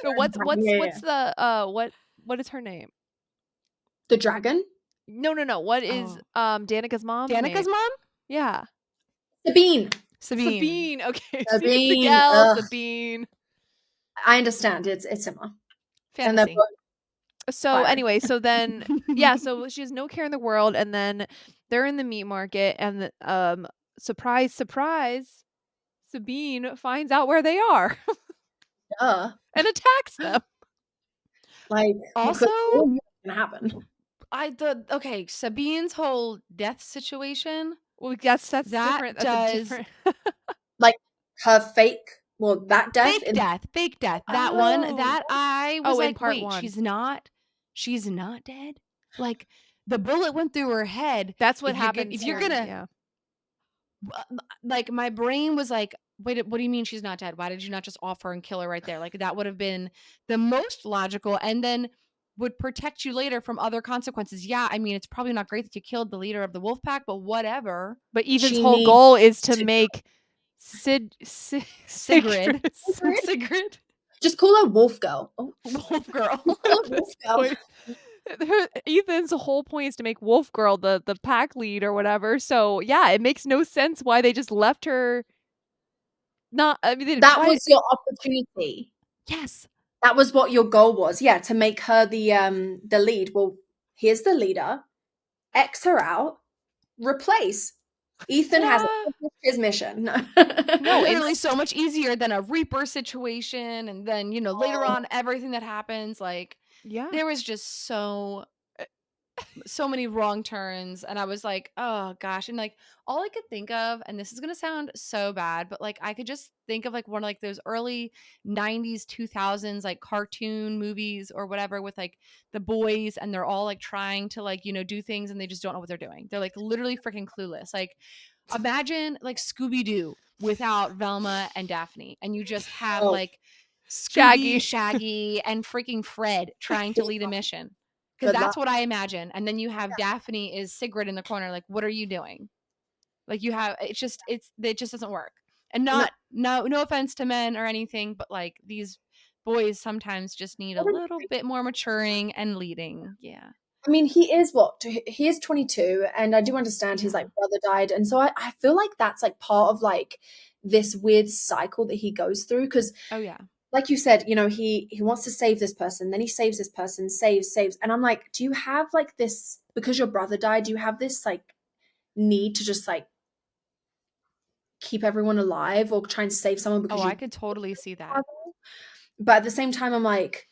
No, Yeah. what's the what is her name? The dragon? No. What is Oh. Danica's mom's Danica's name? mom? Yeah. Sabine. Sabine. Okay. See, Sabine. Sigel, Ugh. Sabine. I understand. It's similar. And they're Fantasy. both So fire. anyway, so then yeah, so she has no care in the world, and then they're in the meat market, and surprise, surprise, Sabine finds out where they are Duh. and attacks them. Like, Also, because all knew was gonna happen. okay, Sabine's whole death situation, Well, that's that different. That's a does different. Like her fake, well, that death fake in death, fake death. That one, Oh. that I was Oh, in like, part wait, one. she's not dead? Like the bullet went through her head. That's what If you're happens. if you're here, gonna yeah. like my brain was like, wait, what do you mean she's not dead? Why did you not just offer and kill her right there? Like that would have been the most logical and then would protect you later from other consequences. Yeah, I mean, it's probably not great that you killed the leader of the wolf pack, but whatever. But Ethan's she whole needs goal is to to make Sigrid. Sigrid? Sigrid. just call her Wolf Girl. Oh, Wolf girl. call her Wolf Girl. Wait. Ethan's whole point is to make Wolf Girl the pack lead or whatever. So yeah, it makes no sense why they just left her. Not, I mean, That why? was your opportunity. Yes. That was what your goal was. Yeah, to make her the lead. Well, here's the leader. X her out. Replace. Ethan has Yeah. accomplished his mission. No, No, Literally so much easier than a Reaper situation. And then, later Oh. on, everything that happens, like, Yeah. there was just so many wrong turns, and I was like, oh gosh. And like all I could think of, and this is gonna sound so bad, but like I could just think of like one of like those early 90s 2000s like cartoon movies or whatever with like the boys, and they're all like trying to like do things, and they just don't know what they're doing. They're like literally freaking clueless. Like imagine like Scooby-Doo without Velma and Daphne, and you just have Oh, like Scooby, Shaggy. Shaggy, and freaking Fred trying to lead a mission. Because good luck. that's what I imagine. And then you have Daphne is Sigrid in the corner, like, what are you doing? Like you have it just doesn't work. And no offense to men or anything, but like these boys sometimes just need a little bit more maturing and leading. Yeah. I mean, he is 22, and I do understand his Yeah. like brother died, and so I feel like that's like part of like this weird cycle that he goes through because, Oh yeah. like you said, he wants to save this person, then he saves this person, saves, and I'm like, do you have like this because your brother died? Do you have this like need to just like keep everyone alive or try and save someone because Oh, you? I could totally see that. But at the same time, I'm like,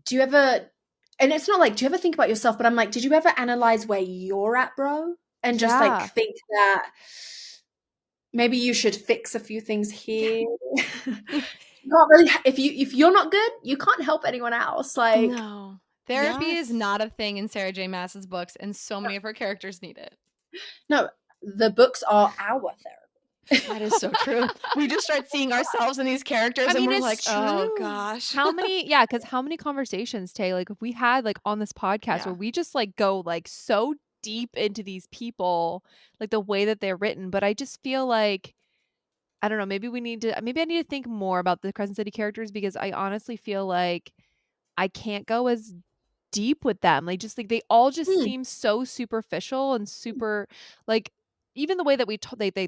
do you ever and it's not like, do you ever think about yourself? But I'm like, did you ever analyze where you're at, bro? And just like Yeah. think that maybe you should fix a few things here. Not really. If you're not good, you can't help anyone else. Like, No. Therapy is Yes. not a thing in Sarah J Maas's books, and so many of her characters need it. no, the books are our therapy. That is so true. We just start seeing ourselves in these characters, I and mean, we're it's like, true. oh gosh. How many because how many conversations, Tay, like, if we had, like, on this podcast Yeah. where we just, like, go, like, so deep into these people, like, the way that they're written, but I just feel like I don't know, maybe I need to think more about the Crescent City characters because I honestly feel like I can't go as deep with them. Like, just, like, they all just Hmm. seem so superficial and super like, even the way that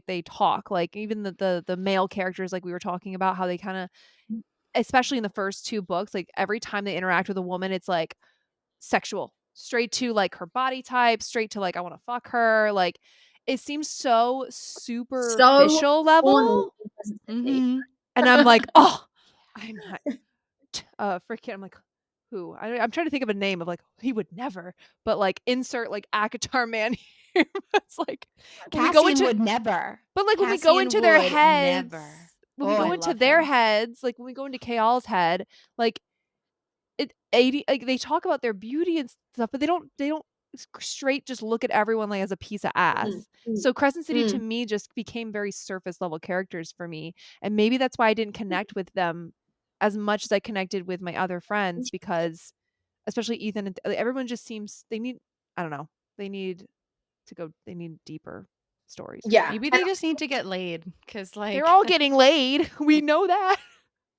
they talk, like, even the male characters, like we were talking about, how they kinda especially in the first 2 books, like, every time they interact with a woman, it's, like, sexual. Straight to, like, her body type, straight to, like, I wanna fuck her, like, it seems so So superficial horny level, in Crescent City. Mm-hmm. and I'm like, "Oh, I'm not" freaking I'm like, "Who?" I'm trying to think of a name of, like, he would never, but, like, insert, like, ACOTAR man here. It's like, when we go Cassian into would never. but, like, when we go Cassian into their would heads never. when we Oh, go I into love their him. heads, like, when we go into Kayal's head, like, it 80 like, they talk about their beauty and stuff, but they don't straight just look at everyone, like, as a piece of Mm, ass. mm, So Crescent City to mm. me just became very surface level characters for me, and maybe that's why I didn't connect with them as much as I connected with my other friends because especially Ethan and like, everyone just seems they need I don't know. They need deeper stories. Yeah, Maybe and they just need to get laid, because They're like, all getting laid. We know that.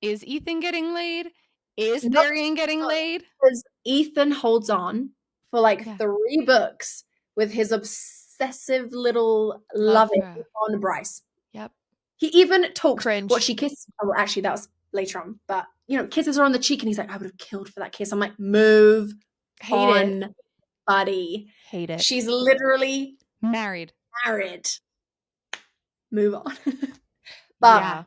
is Ethan getting laid? Is no, Therian getting laid? because Ethan holds on for like Yeah. 3 books with his obsessive little Love loving for. on Bryce. Yep. He even talked what Cringe. she kissed. Oh, actually, that was later on. But kisses her on the cheek, and he's like, "I would have killed for that kiss." I'm like, "Move Hate it. on, buddy. Hate it. She's literally Married. married. Move on." But Yeah.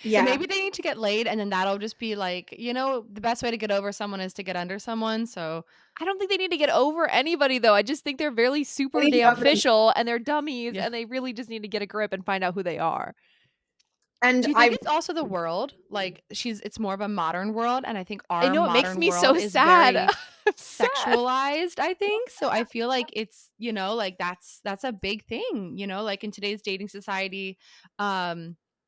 So yeah, maybe they need to get laid, and then that'll just be like, the best way to get over someone is to get under someone. So I don't think they need to get over anybody though. I just think they're really I super need to damn open them. official and they're dummies yeah. and they really just need to get a grip and find out who they are. And Do you think I it's also the world? Like it's more of a modern world, and I think I our know it makes modern me world so is sad. very I'm sad. sexualized, I think. So I feel like it's, like that's a big thing, like in today's dating society.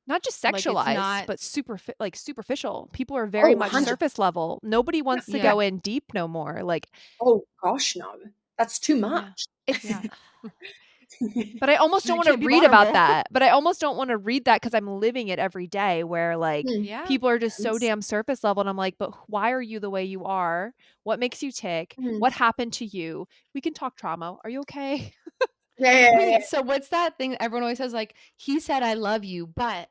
Not just Like it's sexualized, not. but like superficial. People are very oh, much 100. surface level. Nobody wants to Yeah. go in deep no more. Like Oh gosh, no. That's too Yeah. much. it's Yeah. but I almost don't You want to can't be read about vulnerable. that. But I almost don't want to read that because I'm living it every day where like Hmm. Yeah. people are just so Yes. damn surface level. And I'm like, but why are you the way you are? What makes you tick? Hmm. What happened to you? We can talk trauma. Are you okay? Yeah, yeah, yeah, yeah. Wait, so what's that thing that everyone always says, like, he said I love you, but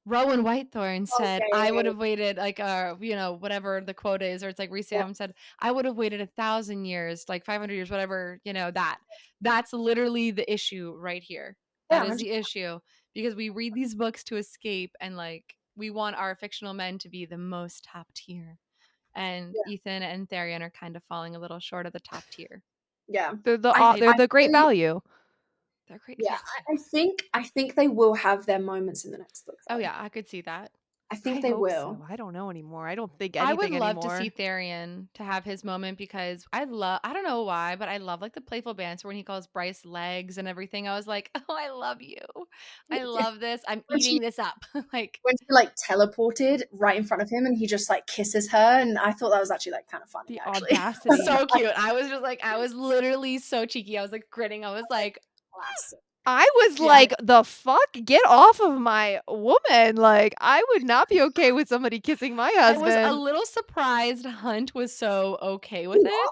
Rowan Whitethorn Oh, said yeah, yeah, I yeah, would have waited like whatever the quote is, or it's like Reese yeah. Adams said, I would have waited 1,000 years, like 500 years, whatever, that's literally the issue right here. That Yeah, is 100. the issue, because we read these books to escape, and like we want our fictional men to be the most top tier. And Yeah, Ethan and Therian are kind of falling a little short of the top tier. yeah. I They're the great Really, value. They're great yeah. value. I think they will have their moments in the next book, Oh though. yeah, I could see that. I I think they hope will. so. I don't know anymore. I don't think I would anything love to see anymore. Therian to have his moment, because I don't know why, but I love like the playful banter when he calls Bryce legs and everything. I was like, oh, I love you. I love this. I'm When she eating this up. Like, when she like teleported right in front of him and he just like kisses her, and I thought that was actually like kind of funny, The actually. audacity. so cute. I was literally so cheeky. I was like grinning. I was like, Classic. I was yeah. like, the fuck? Get off of my woman. Like, I would not be okay with somebody kissing my I was a husband. little surprised Hunt was so okay with it.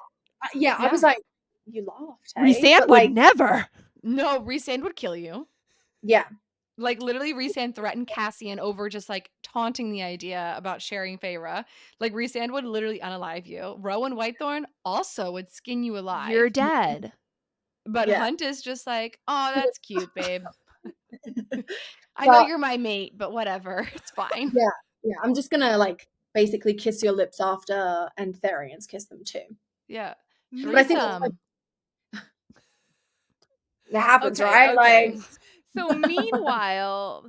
Yeah, I was Yeah. like, you laughed, hey? Rhysand But would like, never. No, Rhysand would kill you. yeah, Like literally, Rhysand threatened Cassian over just like taunting the idea about sharing Feyre. Like Rhysand would literally unalive you. Rowan Whitethorn also would skin you You're alive. dead. But yeah. Hunt is just like, oh, that's cute, babe. I know But you're my mate, but whatever. It's fine. yeah, yeah. I'm just gonna like basically kiss your lips after, and Therian's kiss them too. Yeah. But I think that's Threesome. it happens, Okay, right? okay. Like, So meanwhile,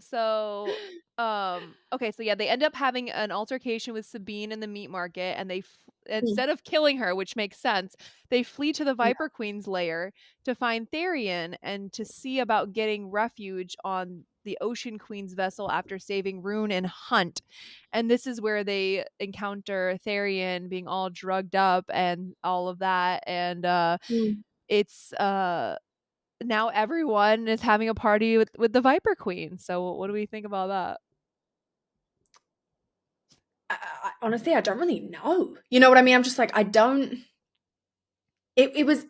okay, so yeah, they end up having an altercation with Sabine in the meat market, and mm, instead of killing her, which makes sense, they flee to the yeah. Viper Queen's lair to find Therian and to see about getting refuge on the Ocean Queen's vessel after saving Rune and Hunt. And this is where they encounter Therian being all drugged up and all of that, and Mm. it's now everyone is having a party with the Viper Queen. So what do we think about that? Honestly, I don't really know. You know what I mean? I'm just like, I don't. It was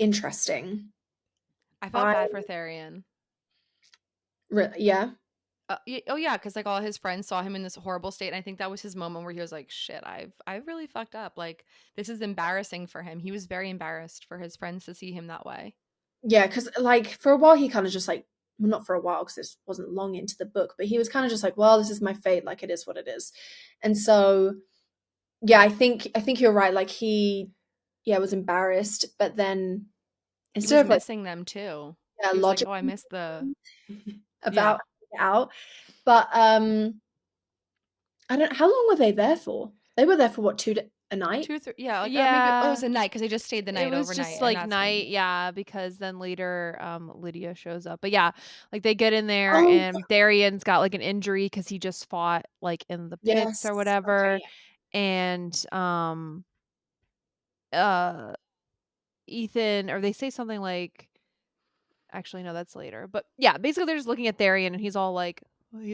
interesting. I felt I bad for Therian. yeah. Oh yeah, because like all his friends saw him in this horrible state, and I think that was his moment where he was like, "Shit, I've really fucked up. Like this is embarrassing for him." He was very embarrassed for his friends to see him that way. Yeah, because like for a while he kind of just like, well, not for a while because this wasn't long into the book, but he was kind of just like, well, this is my fate, like it is what it is. And so yeah, I think you're right. Like he yeah, was embarrassed, but then He was instead of like missing them too. yeah, He was like, logic "Oh, I missed the yeah about it out. But I don't how long were they there for? They were there for what, a night? 2 3 yeah like maybe it Yeah. was a night because they just stayed the It night was overnight, just and like that's when night, yeah, because then later Lydia shows up. But yeah, like they get in there Oh, and Tharian's got like an injury because he just fought like in the pits yes. or Okay, whatever. yeah. And uh Ethan, or they say something like, actually no, that's later. But yeah, basically they're just looking at Tharian and he's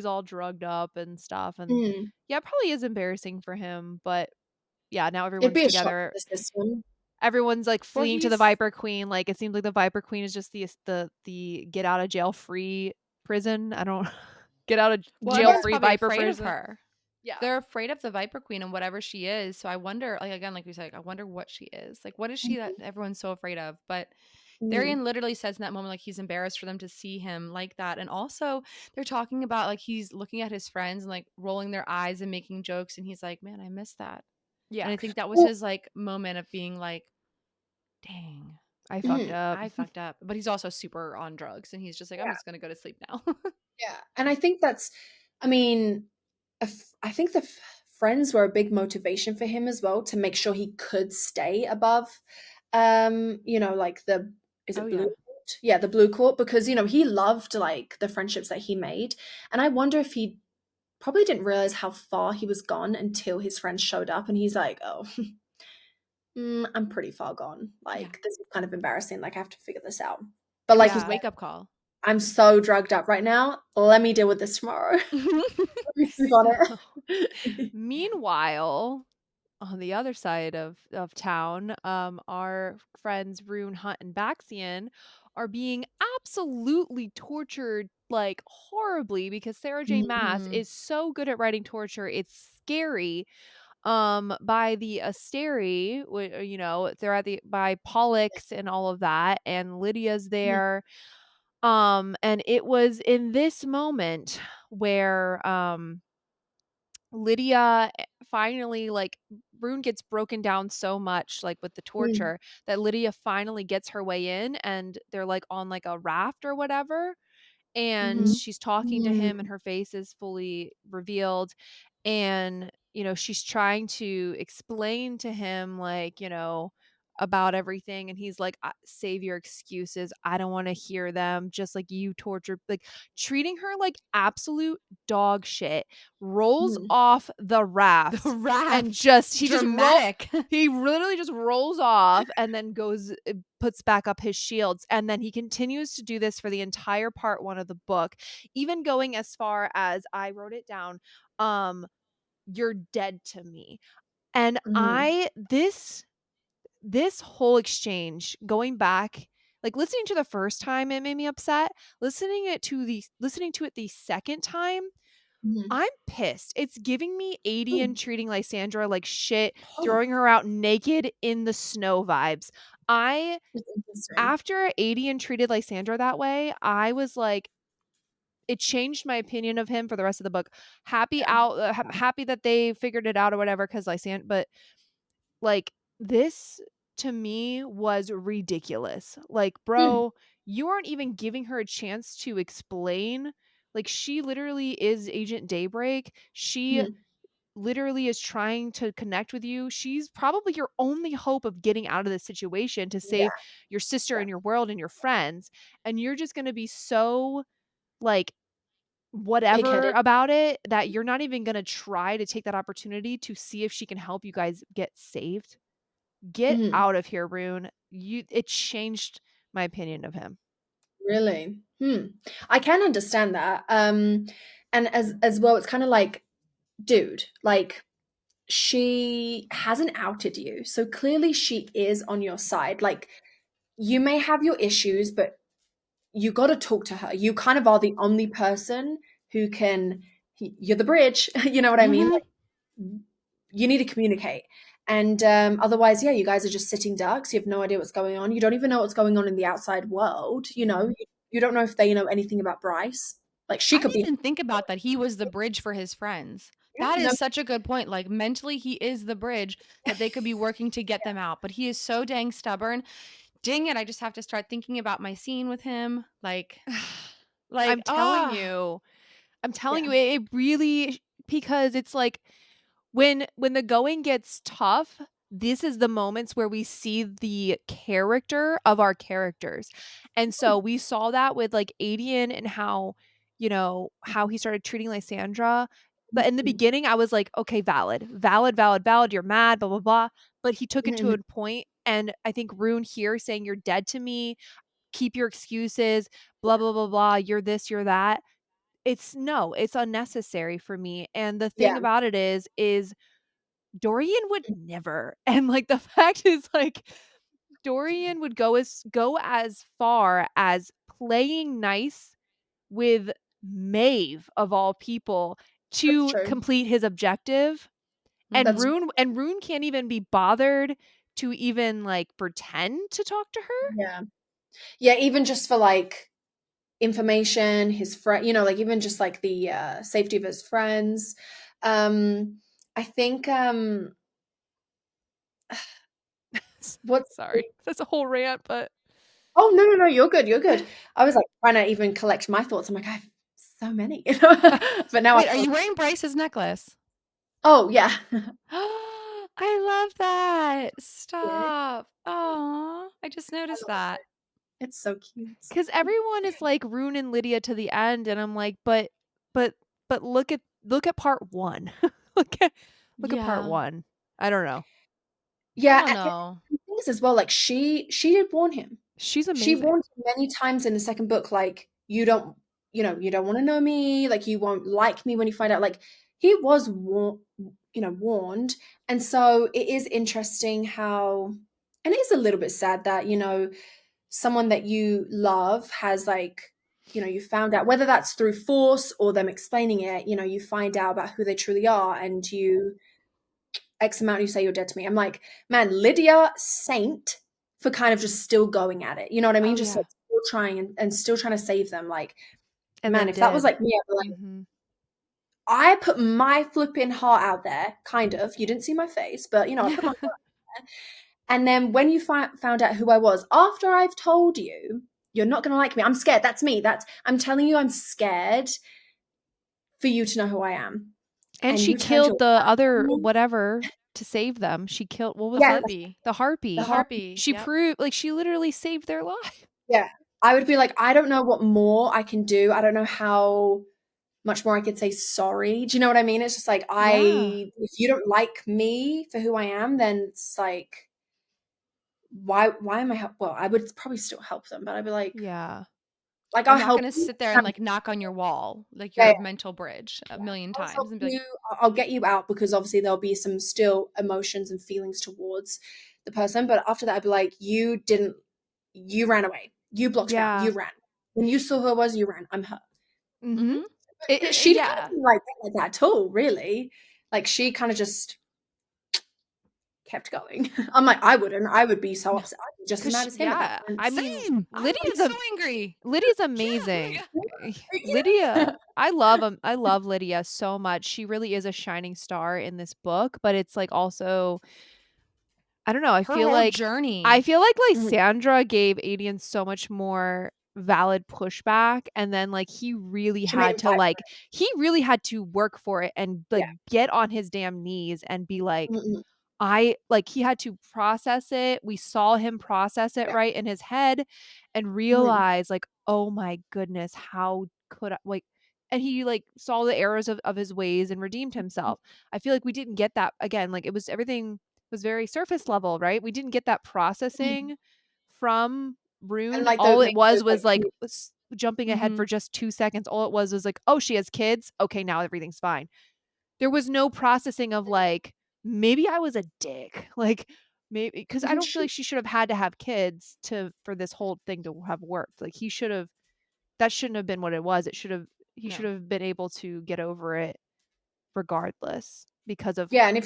all drugged up and stuff. And Mm. yeah, it probably is embarrassing for him, but yeah, now It'd everyone's be a shock to together. the system. Everyone's like well fleeing to the he's Viper Queen. Like it seems like the Viper Queen is just the get out of jail free prison. I don't get out of well jail everyone's free probably Viper afraid of prison. her. Yeah. They're afraid of the Viper Queen and whatever she is. So I wonder, like again, like we said, like, I wonder what she is. Like, what is she that Mhm. everyone's so afraid of? But Mm. Darian literally says in that moment, like he's embarrassed for them to see him like that. And also, they're talking about like he's looking at his friends and like rolling their eyes and making jokes. And he's like, man, I miss that. And Yeah. I think that was Well, his like moment of being like, dang, I fucked mhm, up. I fucked up. But he's also super on drugs. And he's just like, I'm yeah, just going to go to sleep now. yeah, and I think that's I mean, I think the friends were a big motivation for him as well to make sure he could stay above, like the is Oh, it Blue yeah. Court? Yeah, the Blue Court, because, he loved, like, the friendships that he made, and I wonder if he probably didn't realize how far he was gone until his friends showed up, and he's like, "Oh, I'm pretty far gone. Yeah. Like, this is kind of embarrassing. Like, I have to figure this out." But It was like you his said, wake up call. I'm so drugged up right now. Let me deal with this tomorrow. Let me sleep on So it. meanwhile, on the other side of town, our friends Rune, Hunt, and Baxian are being absolutely tortured like horribly because Sarah J Maas Mhm. is so good at writing torture. It's scary. By the Asteri, they're at the by Pollux and all of that, and Lydia's Mhm, there. And it was in this moment where Lydia finally, like, Rune gets broken down so much, like, with the mm, torture, that Lydia finally gets her way in, and they're, like, on, like, a raft or whatever, and mhm, she's talking to him, and mm, her face is fully revealed, and, she's trying to explain to him, like, about everything, and he's like, Save your excuses, I don't wanna hear them, just like you tortured," like, treating her like absolute dog shit, rolls mhm. off the The raft, and raft. just Dramatic. he literally just rolls off and then puts back up his shields, and then he continues to do this for the entire part 1 of the book, even going as far as, I wrote it down, um, "You're dead to me." And Mhm, this whole exchange, going back, like, listening to the first time, it made me upset. Listening to it the second time, mhm. I'm pissed. It's giving me Oh, Adian treating Lysandra like shit, oh, throwing her out naked in the snow vibes. I that's interesting. After Adian treated Lysandra that way, I was like, it changed my opinion of him for the rest of the book. Yeah, Happy that they figured it out or whatever, because Lysandra, but like, This to me was ridiculous. Like, Mm, bro, you aren't even giving her a chance to explain. Like, she literally is Agent Daybreak. She mhm. literally is trying to connect with you. She's probably your only hope of getting out of this situation to Yeah, save your sister yeah. and your world and your friends. And you're just going to be so like whatever Pig-headed. about it that you're not even going to try to take that opportunity to see if she can help you guys get saved. Get Mhm. out of here, Rune. It changed my opinion of him. Really? Hmm. I can understand that. And as well, it's kind of like, dude, like she hasn't outed you, so clearly she is on your side. Like you may have your issues, but you got to talk to her. You kind of are the only person who can. You're the bridge. You know what I mean? Mhm. Like, you need to communicate. And otherwise, yeah, you guys are just sitting ducks. You have no idea what's going on. You don't even know what's going on in the outside world. You don't know if they know anything about Bryce. Like she I could didn't be. even think about that he was the bridge for his friends. Yeah, That no, is such a good point. Like mentally, he is the bridge that they could be working to get them out. But he is so dang stubborn. Dang it! I just have to start thinking about my scene with him. I'm telling ah, you. I'm telling yeah, you, it really because it's like when the going gets tough, this is the moments where we see the character of our characters. And so we saw that with like Adian and how, how he started treating Lysandra. But in the mhm, beginning, I was like, okay, valid, you're mad, blah, blah, blah. But he took it to mhm, a point, and I think Rune here saying, you're dead to me, keep your excuses, blah, blah, blah, blah, you're this, you're that. It's no, it's unnecessary for me. And the thing yeah, about it is Dorian would never. And like the fact is like Dorian would go as far as playing nice with Maeve of all people that's to true. complete his objective. And That's mhm. Rune can't even be bothered to even like pretend to talk to her. yeah, yeah. Even just for like information, his friend, like even just like the safety of his friends. I think what's Sorry. That's a whole rant, but oh no, no, no, you're good, you're good. I was like trying to even collect my thoughts. I'm like, I have so many, but now I Wait, are feel you wearing Bryce's necklace? oh yeah. I love that. Yeah, Stop. Oh, I just I noticed love it. that. It's so cute. because everyone is like Rune and Lydia to the end, and I'm like, but, but look at part one. look at look at part Yeah. one. I don't know. I Yeah, don't and know. the thing is as well, like she did warn him. She's She amazing. warned him many times in the second book, like, you don't want to know me, like you won't like me when you find out. Like he was warned. And so it is interesting how, and it is a little bit sad that, someone that you love has like, you found out whether that's through force or them explaining it, you find out about who they truly are and you X amount, you say you're dead to me. I'm like, man, Lydia, saint for kind of just still going at it. You know what I mean? Oh Just yeah. like still trying and still trying to save them. Like, And man, then if that was did. like me, I'd be like, Mhm. I put my flipping heart out there, kind of. You didn't see my face, but I put my heart. And then when you found out who I was, after I've told you, you're not going to like me. I'm scared. That's me. I'm telling you, I'm scared for you to know who I am. And And she you turned killed your the back on other me. whatever to save them. She killed what was The Yeah, it? harpy. The the The harpy. heart. harpy. She Yep. proved like she literally saved their life. Yeah. I would be like, I don't know what more I can do. I don't know how much more I could say sorry. Do you know what I mean? It's just like Yeah. if you don't like me for who I am, then it's like why am I well, I would probably still help them, but I'd be Yeah. like I'm I'll not help gonna you. sit there and like knock on your wall, like Yeah, your yeah, mental bridge a yeah. million I'll help times and be like, you. I'll get you out because obviously there'll be some still emotions and feelings towards the person, but after that I'd be like you ran away. You blocked me out. Yeah. You ran. When you saw who I was, you ran. I'm her. Mhm. mm-hmm. But she kind of Yeah. didn't like that at all, really. Like she kind of just kept going. I'm like, I wouldn't. I would be so No. upset. I'd be just as 'Cause mad sh as him at that yeah. point. I mean, Same. I would be so angry. Lydia's Yeah. amazing. Lydia, Yeah. I love Lydia so much. She really is a shining star in this book, but it's like also I don't know, I Her feel whole like journey. Mhm. Lysandra gave Adian so much more valid pushback, and then, like, She made him fight for it. he really had to work for it and, Yeah. like, get on his damn knees and be like, Mhm. he had to process it. We saw him process it, Yeah. right, in his head and Mhm. realize, like, "Oh my goodness, how could I," like, and he, like, saw the errors of his ways and redeemed Mhm. himself. I feel like we didn't get that again, like, everything was very surface level, right? We didn't get that Mhm. processing from And, Rune. like, All it making those, like, was, like, commu jumping ahead for Mhm. just 2 seconds. All it was like, "Oh, she has kids? Okay, now everything's fine." There was no processing of, like, "Maybe I was a dick." Like, maybe because I don't feel like she should have had to have kids to for this whole thing to have worked. Like, he should have that shouldn't have been what it was. He should No. have been able to get over it regardless because of Yeah, and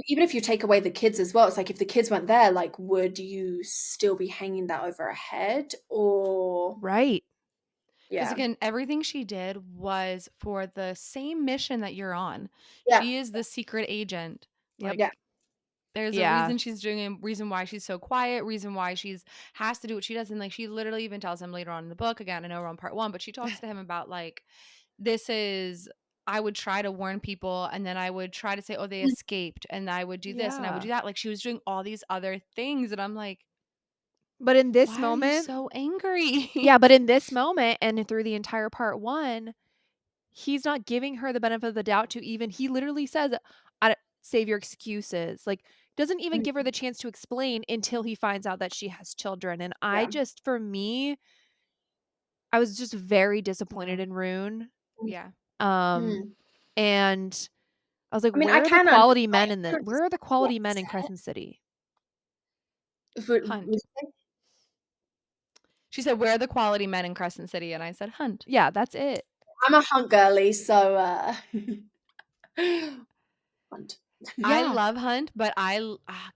even if you take away the kids as well, it's like if the kids weren't there, like, would you still be hanging that over her head? Or right. Because yeah. again, everything she did was for the same mission that you're on. Yeah. She is the secret agent. Yep. Like Yeah. there's a Yeah. reason she's doing it, reason why she's so quiet, reason why she's has to do what she does. And like she literally even tells him later on in the book, again, I know we're on part one, but she talks to him about like this is I would try to warn people and then I would try to say, oh, they Mm. escaped, and I would do this and I would do Yeah. that. Like she was doing all these other things. And I'm like, But in this why are you moment so angry? yeah, but in this moment and through the entire part 1, he's not giving her the benefit of the doubt to even he literally says, "I don't save your excuses." Like, doesn't even give her Mhm. the chance to explain until he finds out that she has children, and I Yeah. just for me, I was just very disappointed No. in Rune, Yeah. um, Mm. and I was like, I mean, I "Where are the can quality I men in the can where are the understand the quality men in upset. Crescent City?" Hunt. She said, "Where are the quality men in Crescent City?" And I said, "Hunt." Yeah, that's it. I'm a hunt girly, so, hunt. I Yeah. love Hunt, but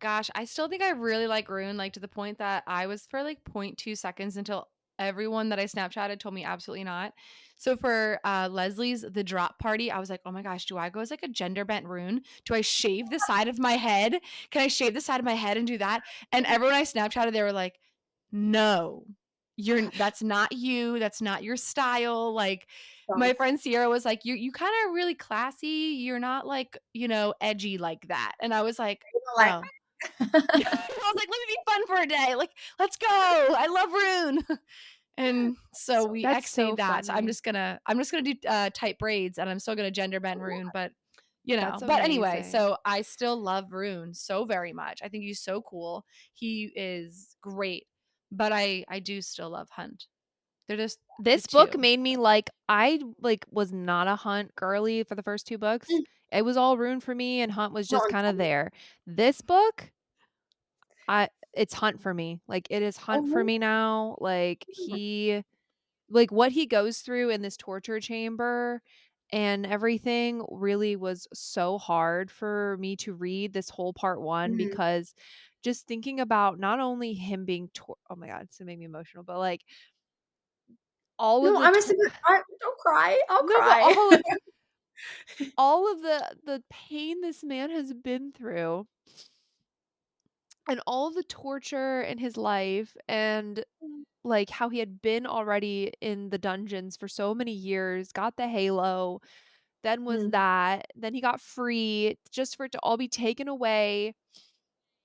gosh, I still think I really like Rune, like to the point that I was for like 0.2 seconds until everyone that I Snapchatted told me absolutely not. So for Leslie's the drop party, I was like, oh my gosh, do I go as like a gender bent Rune? Do I shave the side of my head? Can I shave the side of my head and do that? And everyone I Snapchatted, they were like, no, that's not you. That's not your style. Like my Done. friend Sierra was like, you kind of really classy. You're not like, edgy like that. And I was like, Like oh. I was like, let me be fun for a day. Like, let's go. I love Rune. And so we That's so X-stayed that. So funny. I'm just gonna do tight braids, and I'm still gonna gender bend Rune, but That's But anyway, amazing. so I still love Rune so very much. I think he's so cool. He is great, but I do still love Hunt. They're just the This book two. made me was not a Hunt girly for the first 2 books. Mm, It was all Rune for me, and Hunt was not just kinda uncommon. there. This book, it's Hunt for me. Like, it is Oh, Hunt for really? me now. Like, what he goes through in this torture chamber and everything really was so hard for me to read this whole part 1 Mhm. because just thinking about not only him being oh my god, it's gonna make me emotional, but, like, all of No, the I'm a single I don't cry, I'll no, but cry. all of the pain this man has been through and all of the torture in his life and, like, how he had been already in the dungeons for so many years, got the halo, then was Mm, that, then he got free just for it to all be taken away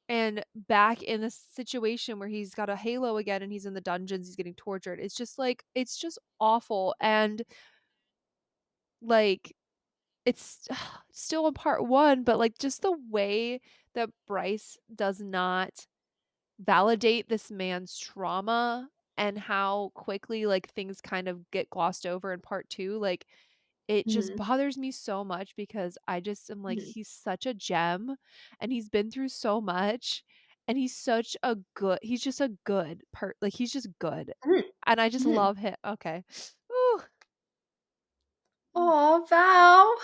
and back in a situation where he's got a halo again and he's in the dungeons, he's getting tortured. It's just awful and, like, it's still in part 1, but, like, just the way that Bryce does not validate this man's trauma and how quickly, like, things kind of get glossed over in part 2, like, it just mhm, bothers me so much because I just am like, mhm, he's such a gem, and he's been through so much, and he's just a good like, he's just good, mhm, and I just mhm. love him. Okay. Ooh, Aw, Val.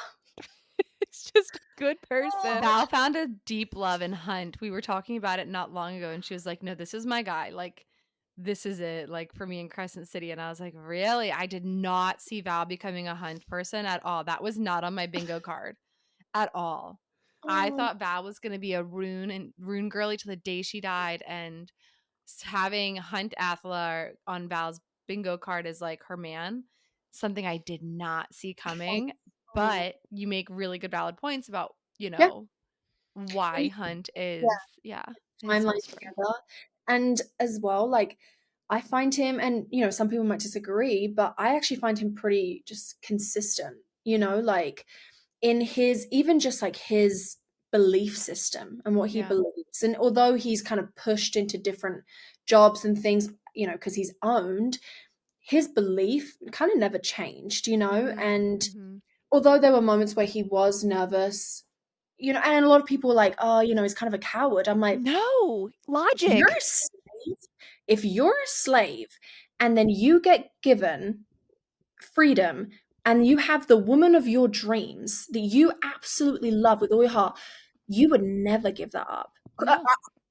he's just a good Oh. person. Val found a deep love in Hunt. We were talking about it not long ago, and she was like, "No, this is my guy. Like, this is it. Like for me in Crescent City." And I was like, "Really? I did not see Val becoming a Hunt person at all. That was not on my bingo card at all." I thought Val was going to be a rune girly to the day she died, and having Hunt Athlar on Val's bingo card as like her man, something I did not see coming. Oh. But you make really good valid points about, Yeah. why And Hunt yeah, is, his whole timeline story. together. And as well, like I find him, and some people might disagree, but I actually find him pretty just consistent, like in his, even just like his belief system and what he Yeah. believes. And although he's kind of pushed into different jobs and things, because he's owned, his belief kind of never changed, and Mhm. although there were moments where he was nervous, and a lot of people were like, oh, he's kind of a coward. I'm like, No, if you're a logic. slave, if you're a slave and then you get given freedom and you have the woman of your dreams that you absolutely love with all your heart, you would never give that up. No.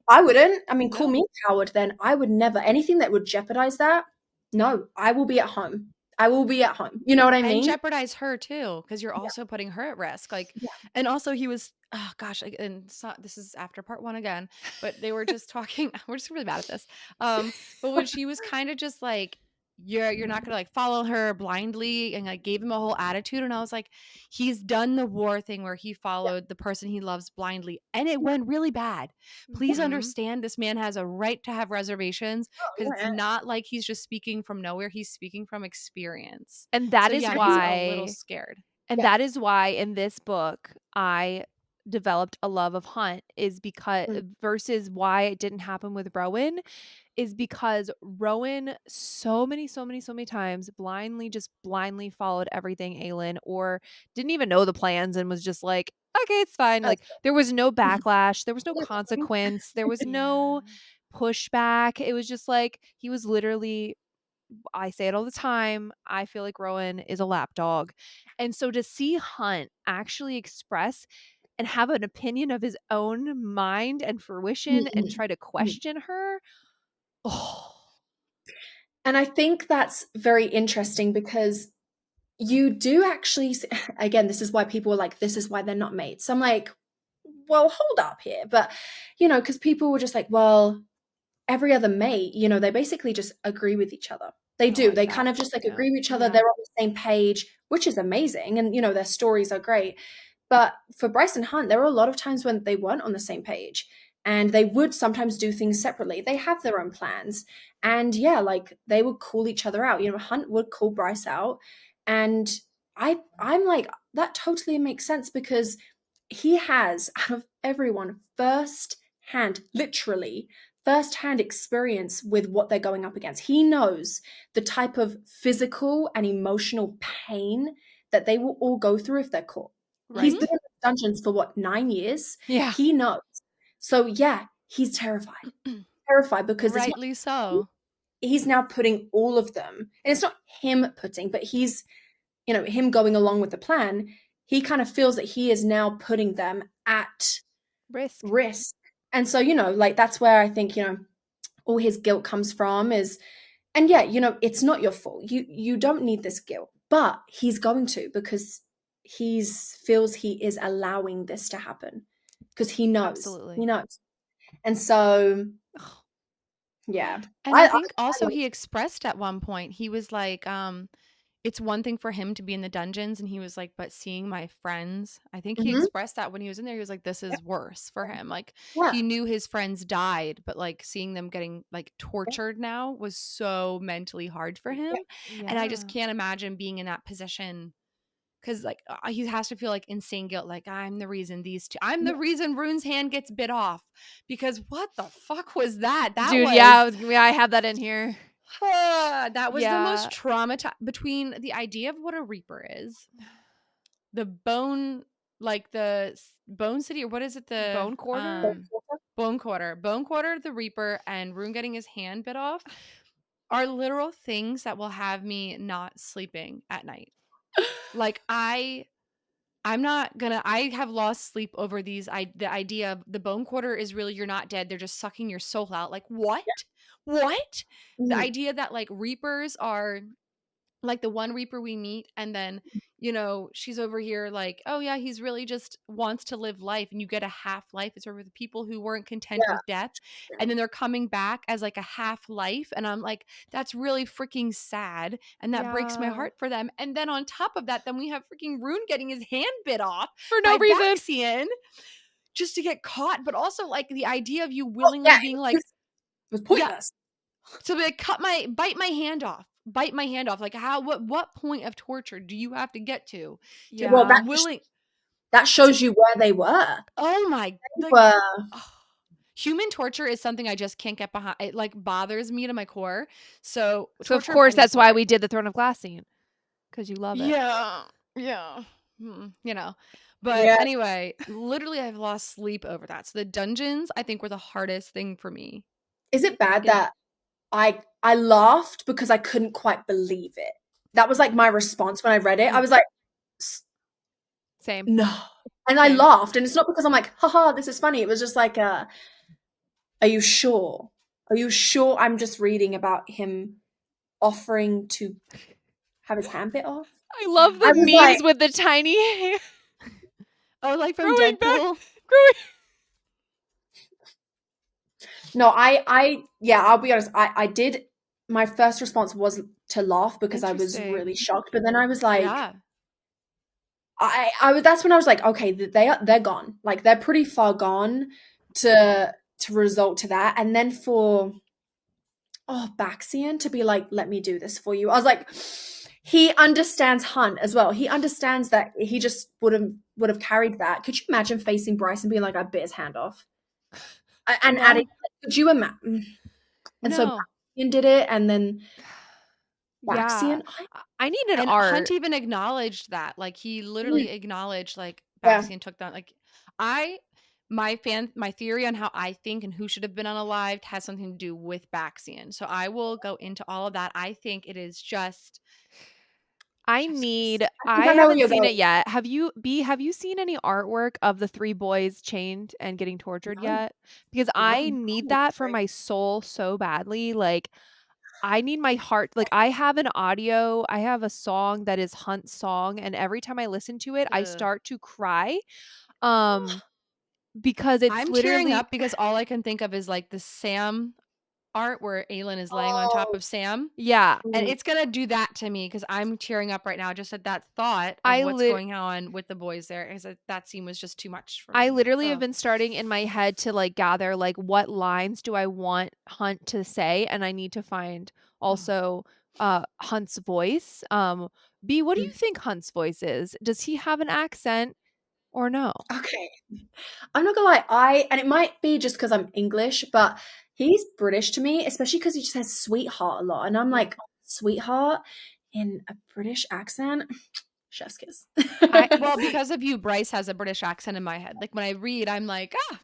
I wouldn't. I mean, call No. me a coward then. I would never. Anything that would jeopardize that, no, I will be at home. I will be at home. You know what I And mean? jeopardize her too, because you're Yeah. also putting her at risk. Like, Yeah. and also he was, oh gosh, and so, this is after part one again, but they were just talking. We're just really bad at this. But when she was kind of just like, you're not gonna like follow her blindly, and like gave him a whole attitude, and I was like, he's done the war thing where he followed the person he loves blindly, and it went really bad. Please Mhm. understand, this man has a right to have reservations, because Oh, it's yeah. not like he's just speaking from nowhere. He's speaking from experience. And So that is yeah, he's a little why scared. Yeah. in this book I developed a love of Hunt, is because Mm, versus why it didn't happen with Rowan, is because Rowan so many times blindly followed everything Aelin, or didn't even know the plans and was just like, "Okay, it's fine." that's Like, there was no backlash, there was no good. consequence, there was Yeah. no pushback. It was just like he was literally, I say it all the time, I feel like Rowan is a lapdog. And so to see Hunt actually express and have an opinion of his own mind and fruition and Mm-mm. try to Mm. question her, oh, And I think that's very interesting because you do actually, again, this is why people are like, this is why they're not mates. I'm like, well, hold up here. But, because people were just like, well, every other mate, they basically just agree with each other. They I do. like They kind that. of just like Yeah. agree with each other. yeah, They're on the same page, which is amazing. And, their stories are great. But for Bryce and Hunt, there were a lot of times when they weren't on the same page and they would sometimes do things separately. They have their own plans. And yeah, like they would call each other out. Hunt would call Bryce out. And I'm like, that totally makes sense because he has, out of everyone, literally first hand experience with what they're going up against. He knows the type of physical and emotional pain that they will all go through if they're caught. He's Mhm. right? been in the dungeons for what, 9 years? Yeah. He knows. So yeah, he's terrified. Terrified because it's not Rightly so. he's now putting all of them, and it's not him putting, but he's, him going along with the plan. He kind of feels that he is now putting them at Risk. risk. And so, like that's where I think, all his guilt comes from is, and yeah, it's not your fault. You don't need this guilt, but he's going to because he's feels he is allowing this to happen because he knows. He Absolutely. knows. And so, Ugh. yeah. And I think also he expressed at one point, he was like, it's one thing for him to be in the dungeons, and he was like, but seeing my friends, I think he Mhm. expressed that when he was in there, he was like, this is worse for him. Like, Yeah. he knew his friends died, but like seeing them getting like Yeah. tortured now was so mentally hard for him. Yeah. And I just Yeah. can't imagine being in that position, because like he has to feel like insane guilt, like I'm the reason Rune's hand gets bit off, because what the fuck was that? That Dude, yeah, was I have that in here. that was the most Yeah. traumatized, between the idea of what a reaper is, the bone, like bone city, or what is it, the Bone quarter? bone quarter, the reaper, and Rune getting his hand bit off are literal things that will have me not sleeping at night. Like, I'm not gonna. I have lost sleep over the idea of the bone quarter is really, you're not dead. They're just sucking your soul out. Like, what? What? The Mhm. idea that like reapers are like the one reaper we meet, and then you know, she's over here like, oh yeah, he's really just wants to live life, and you get a half life. It's over the people who weren't content Yeah. with death, and then they're coming back as like a half life, and I'm like, that's really freaking sad, and that breaks my Yeah. heart for them. And then on top of that, then we have freaking Rune getting his hand bit off For no by reason. Baxian just to get caught, but also like the idea of you Oh, willingly yeah, being it like, was yeah, pointless. so they bite my hand off. Bite my hand off. Like how what point of torture do you have to get to Well, be Yeah. willing that to shows you where they were. oh my They like were oh. Human torture is something I just can't get behind. It like bothers me to my core. So So of torture of course any that's why sort. we did the Throne of Glass scene, because you love it. Yeah. Yeah. You know. But yeah. anyway, literally I've lost sleep over that. So the dungeons I think were the hardest thing for me. Is it bad In that I laughed because I couldn't quite believe it? That was like my response when I read it. I was like, Same. no. And I Same. laughed. And it's not because I'm like, haha, this is funny. It was just like, are you sure? Are you sure I'm just reading about him offering to have his hand bit off? I love I the was like, memes with the tiny hair oh, like from growing back, Deadpool. growing. no, yeah, I'll be honest. I did, my first response was to laugh because I was really Interesting. shocked. But then I was like, Yeah. that's when I was like, okay, they're gone. Like they're pretty far gone to result to that. And then for Baxian to be like, let me do this for you. I was like, he understands Hunt as well. He understands that he just would have carried that. Could you imagine facing Bryce and being like, I bit his hand off? And adding, No. could you imagine? And so No. Baxian did it, and then Yeah. Baxian, I need an And Hunt art. even acknowledged that. Like he literally acknowledged like yeah. Baxian took down like I my theory on how I think and who should have been unalived has something to do with Baxian. So I will go into all of that. I think it is just I chef's kiss. I I think I know where haven't you're seen going. it yet. Have you seen any artwork of the 3 boys chained and getting tortured No, yet? Because no, I need no, that for sorry. my soul so badly, like, I need my heart like, I have a song that is Hunt's song, and every time I listen to it, I Ugh. start to cry, um, because it's I'm tearing literally up because all I can think of is like the Sam art where Aelin is laying on top Oh, of Sam. yeah. And mm, it's gonna do that to me because I'm tearing up right now just at that thought of I what's lit going on with the boys there. Because that scene was just too much for I me. literally have Oh, been starting in my head to like gather like what lines do I want Hunt to say, and I need to find oh. also Hunt's voice. B, what do you mm. think Hunt's voice is? Does he have an accent or no? Okay. I'm not gonna lie, and it might be just because I'm English, but he's British to me, especially because he just says sweetheart a lot. And I'm Yeah. like, sweetheart in a British accent? Chef's kiss. Well, because of you, Bryce has a British accent in my head. Like when I read, I'm like, ah,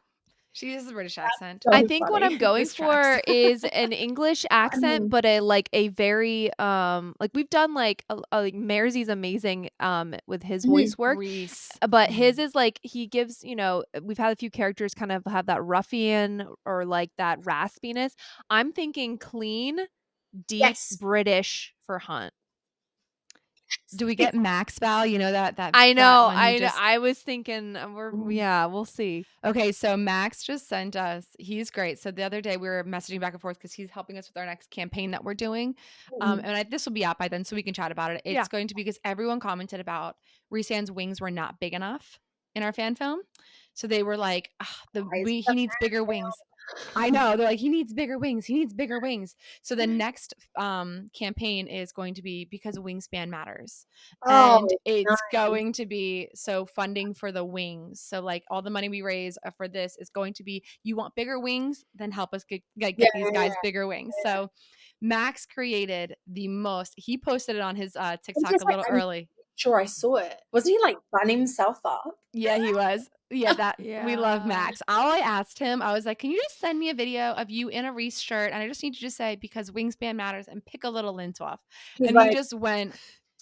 she has a British accent. I So think what funny. I'm going This tracks. for is an English I accent, mean, but a like a very like we've done like like Marzi's amazing with his mhm. voice work. Reese. But his is like he gives, we've had a few characters kind of have that ruffian or like that raspiness. I'm thinking clean, deep Yes. British for Hunt. Do we get Max Val? You know I that know. one who just I was thinking Mhm. yeah, we'll see. okay, so Max just sent us. He's great. So the other day we were messaging back and forth because he's helping us with our next campaign that we're doing. Mhm. This will be out by then, so we can chat about it. Yeah. It's going to be because everyone commented about Rhysand's wings were not big enough in our fan film, so they were like, ah, Guys, he needs bigger wings. I know. They're like, he needs bigger wings. He needs bigger wings. So the next campaign is going to be because wingspan matters. And Oh, it's nice. going to be so funding for the wings. So like all the money we raise for this is going to be you want bigger wings, then help us Yeah, get these yeah, guys bigger wings. So Max created the most. He posted it on his I'm TikTok a just like, little I'm early. sure I saw it. Wasn't he like bunning himself up? Yeah, he was. Yeah, that we love Yeah. Max. All I asked him, I was like, "Can you just send me a video of you in a Reese shirt?" And I just need you to say because wingspan matters and pick a little lint off. He's And he like, just went.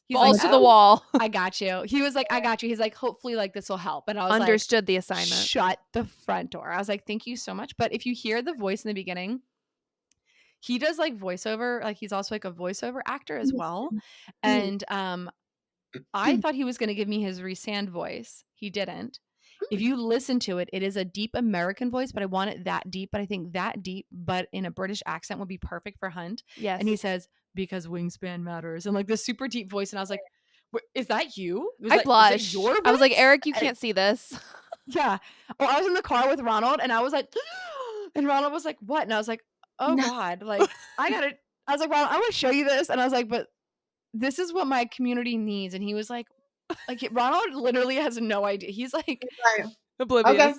He's like, Balls to the "Oh, legit. wall. I got you." He was like, "I got you." He's like, "Hopefully, like this will help." And I was like, Understood the assignment. "Shut the front door." I was like, "Thank you so much." But if you hear the voice in the beginning, he does like voiceover. Like he's also like a voiceover actor as well. Mhm. And I thought he was going to give me his Resand voice. He didn't. If you listen to it, it is a deep American voice, but I want it that deep. But I think that deep, but in a British accent would be perfect for Hunt. Yes. And he says, because wingspan matters. And like this super deep voice. And I was like, is that you? I Is that blushed. your voice? I was like, Eric, you And- can't see this. yeah. Well, I was in the car with Ronald and I was like, and Ronald was like, what? And I was like, oh No. God, like I got it. I was like, Ronald, I want to show you this. And I was like, but this is what my community needs. And he was like Ronald literally has no idea. He's like Oblivious.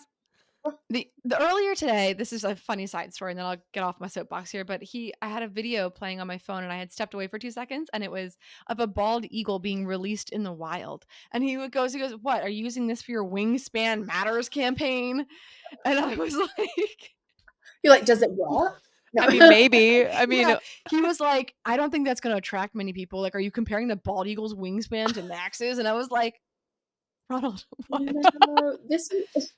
Okay. the earlier today, this is a funny side story, and then I'll get off my soapbox here. But I had a video playing on my phone, and I had stepped away for 2 seconds, and it was of a bald eagle being released in the wild. And he goes, "What? Are you using this for your Wingspan Matters campaign?" And I was like, You're like, does it work? No. I mean, maybe. I mean, yeah. He was like, I don't think that's going to attract many people. Like, are you comparing the bald eagle's wingspan to Max's? And I was like, Ronald, what? No, this is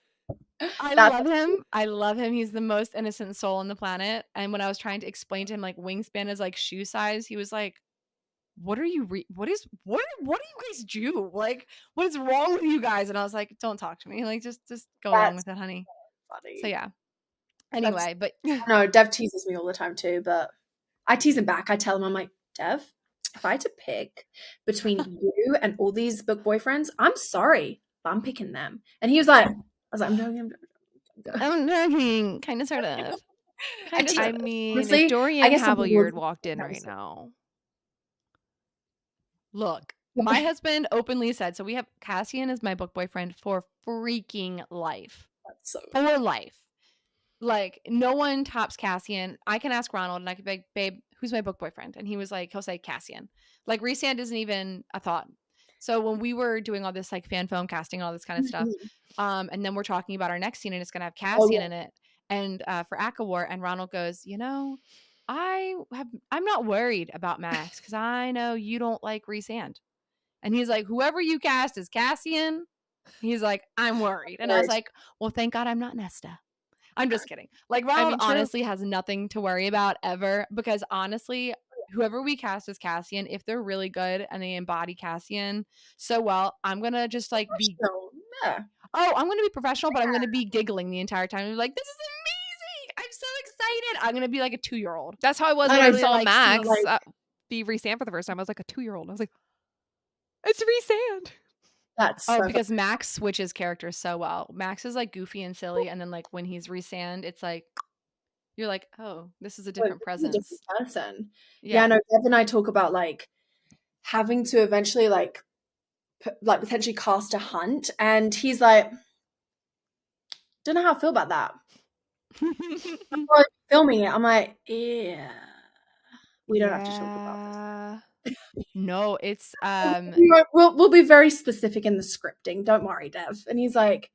I that's love him. I love him. He's the most innocent soul on the planet. And when I was trying to explain to him like wingspan is like shoe size, he was like, "What are you? What do you guys do? Like, what is wrong with you guys?" And I was like, "Don't talk to me. Like, just go along with it, honey." funny. So yeah. Anyway, but No, Dev teases me all the time too, but I tease him back. I tell him, I'm like, Dev, if I had to pick between you and all these book boyfriends, I'm sorry, but I'm picking them. And he was like, I was like, I'm joking. I'm joking, kind of, sort of. I mean, Honestly, if Dorian guess some people Havilyard would- walked in that right was- now. Look, my husband openly said, so we have Cassian as my book boyfriend for freaking life. So For life. Like, no one tops Cassian. I can ask Ronald and I could be like, babe, who's my book boyfriend? And he was like, he'll say Cassian. Like, Resand isn't even a thought. So when we were doing all this like fan film casting and all this kind of stuff, and then we're talking about our next scene and it's gonna have Cassian in it, and for ACOTAR, and Ronald goes, I'm not worried about Max because I know you don't like Resand. And he's like, whoever you cast as Cassian, he's like, I'm worried. And I was like, well, thank God I'm not Nesta. I'm just kidding. Like, Ronald honestly has nothing to worry about ever, because honestly, whoever we cast as Cassian, if they're really good and they embody Cassian so well, I'm going to just like be, I'm going to be professional, but I'm going to be giggling the entire time. I'm like, this is amazing. I'm so excited. I'm going to be like a 2-year-old. That's how I was when I saw Max be Resand for the first time. I was like a 2-year-old. I was like, it's Resand. That's because Max switches characters so well. Max is like goofy and silly, and then like when he's Resand, it's like you're like, oh, this is a different presence. A different person. Yeah, no, Dev and I talk about like having to eventually like potentially cast a Hunt, and he's like, don't know how I feel about that. Filming it, I'm like, yeah, we don't have to talk about this. No, it's we'll be very specific in the scripting. Don't worry, Dev. And he's like,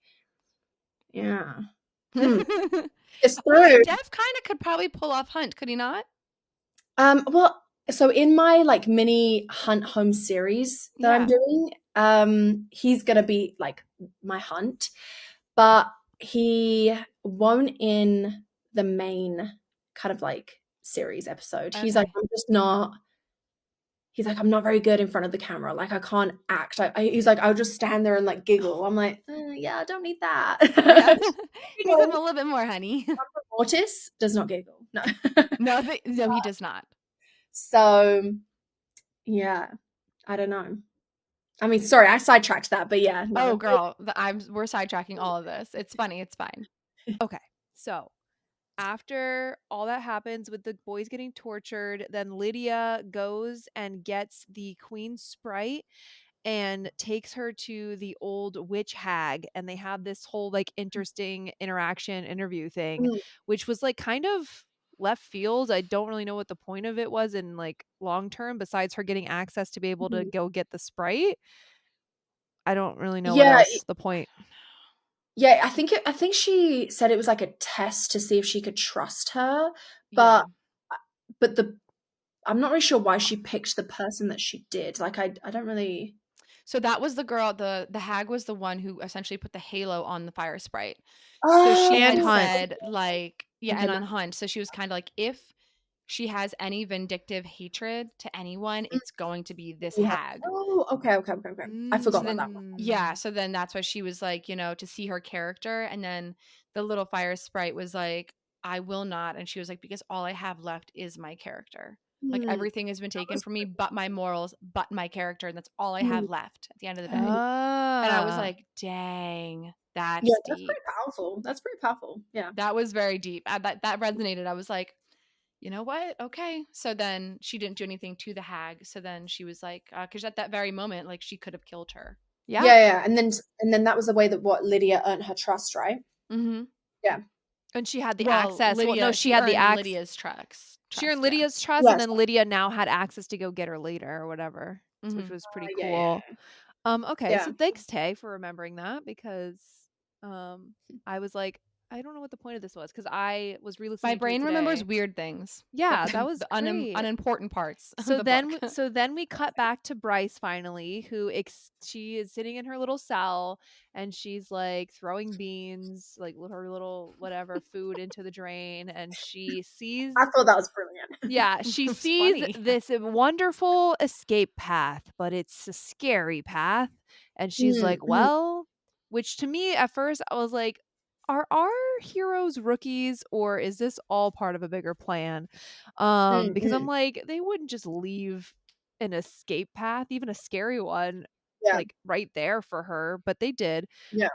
yeah. It's true. Dev kind of could probably pull off Hunt, could he not? Well, so in my like mini Hunt home series that I'm doing, he's gonna be like my Hunt, but he won't in the main kind of like series episode. He's like, He's like, I'm not very good in front of the camera. Like, I can't act. He's like, I'll just stand there and like giggle. I'm like, yeah, I don't need that. He's a little bit more, honey. Mortis does not giggle. No. No, he does not. So, yeah, I don't know. I mean, sorry, I sidetracked that, but yeah. No. Oh, girl, we're sidetracking all of this. It's funny. It's fine. Okay, so after all that happens with the boys getting tortured, then Lydia goes and gets the Queen Sprite and takes her to the old witch hag, and they have this whole like interesting interaction interview thing, which was like kind of left field. I don't really know what the point of it was in like long term, besides her getting access to be able to go get the Sprite. I don't really know what else the point. Yeah, I think she said it was like a test to see if she could trust her, but I'm not really sure why she picked the person that she did. Like I don't really. So that was the girl. The hag was the one who essentially put the halo on the fire sprite. Oh, so she had Hunt. said like, and on Hunt. So she was kind of like, if she has any vindictive hatred to anyone, it's going to be this Yeah. hag. Oh, okay. I forgot So about then, that one. yeah, so then that's why she was like, to see her character. And then the little fire sprite was like, I will not. And she was like, because all I have left is my character. Like Mm, everything has been that taken was from me, but my morals, but my character. And that's all I mm, have left at the end of the day. mm. And I was Ah. like, dang, Yeah, that's that's deep. pretty powerful. That's pretty powerful. Yeah. That was very deep. That resonated. I was like, you know what? Okay. So then she didn't do anything to the hag. So then she was like, because at that very moment, like she could have killed her. Yeah. Yeah. And then that was the way that Lydia earned her trust, right? Mm-hmm. Yeah. And she had the Well, access. Well, no, Lydia, she she had the earned access. Lydia's trust. She earned Yeah. Lydia's trust, and Yes. then Lydia now had access to go get her later or whatever, which Mm-hmm. was pretty Yeah. cool. Okay, Yeah. so thanks, Tay, for remembering that because I was like, I don't know what the point of this was because I was My re-listening to it brain remembers today. weird things. Yeah, Like that was the great. unimportant parts of So the book. then we cut back to Bryce finally, who she is sitting in her little cell and she's like throwing beans, like her little whatever food into the drain, and she sees I thought that was brilliant. yeah, she It was sees funny. this wonderful escape path, but it's a scary path. And she's like, Mm. well, which to me at first I was like, are our heroes rookies or is this all part of a bigger plan? Because I'm Mm. like, they wouldn't just leave an escape path, even a scary one, Yeah. like right there for her, but they did. Yeah.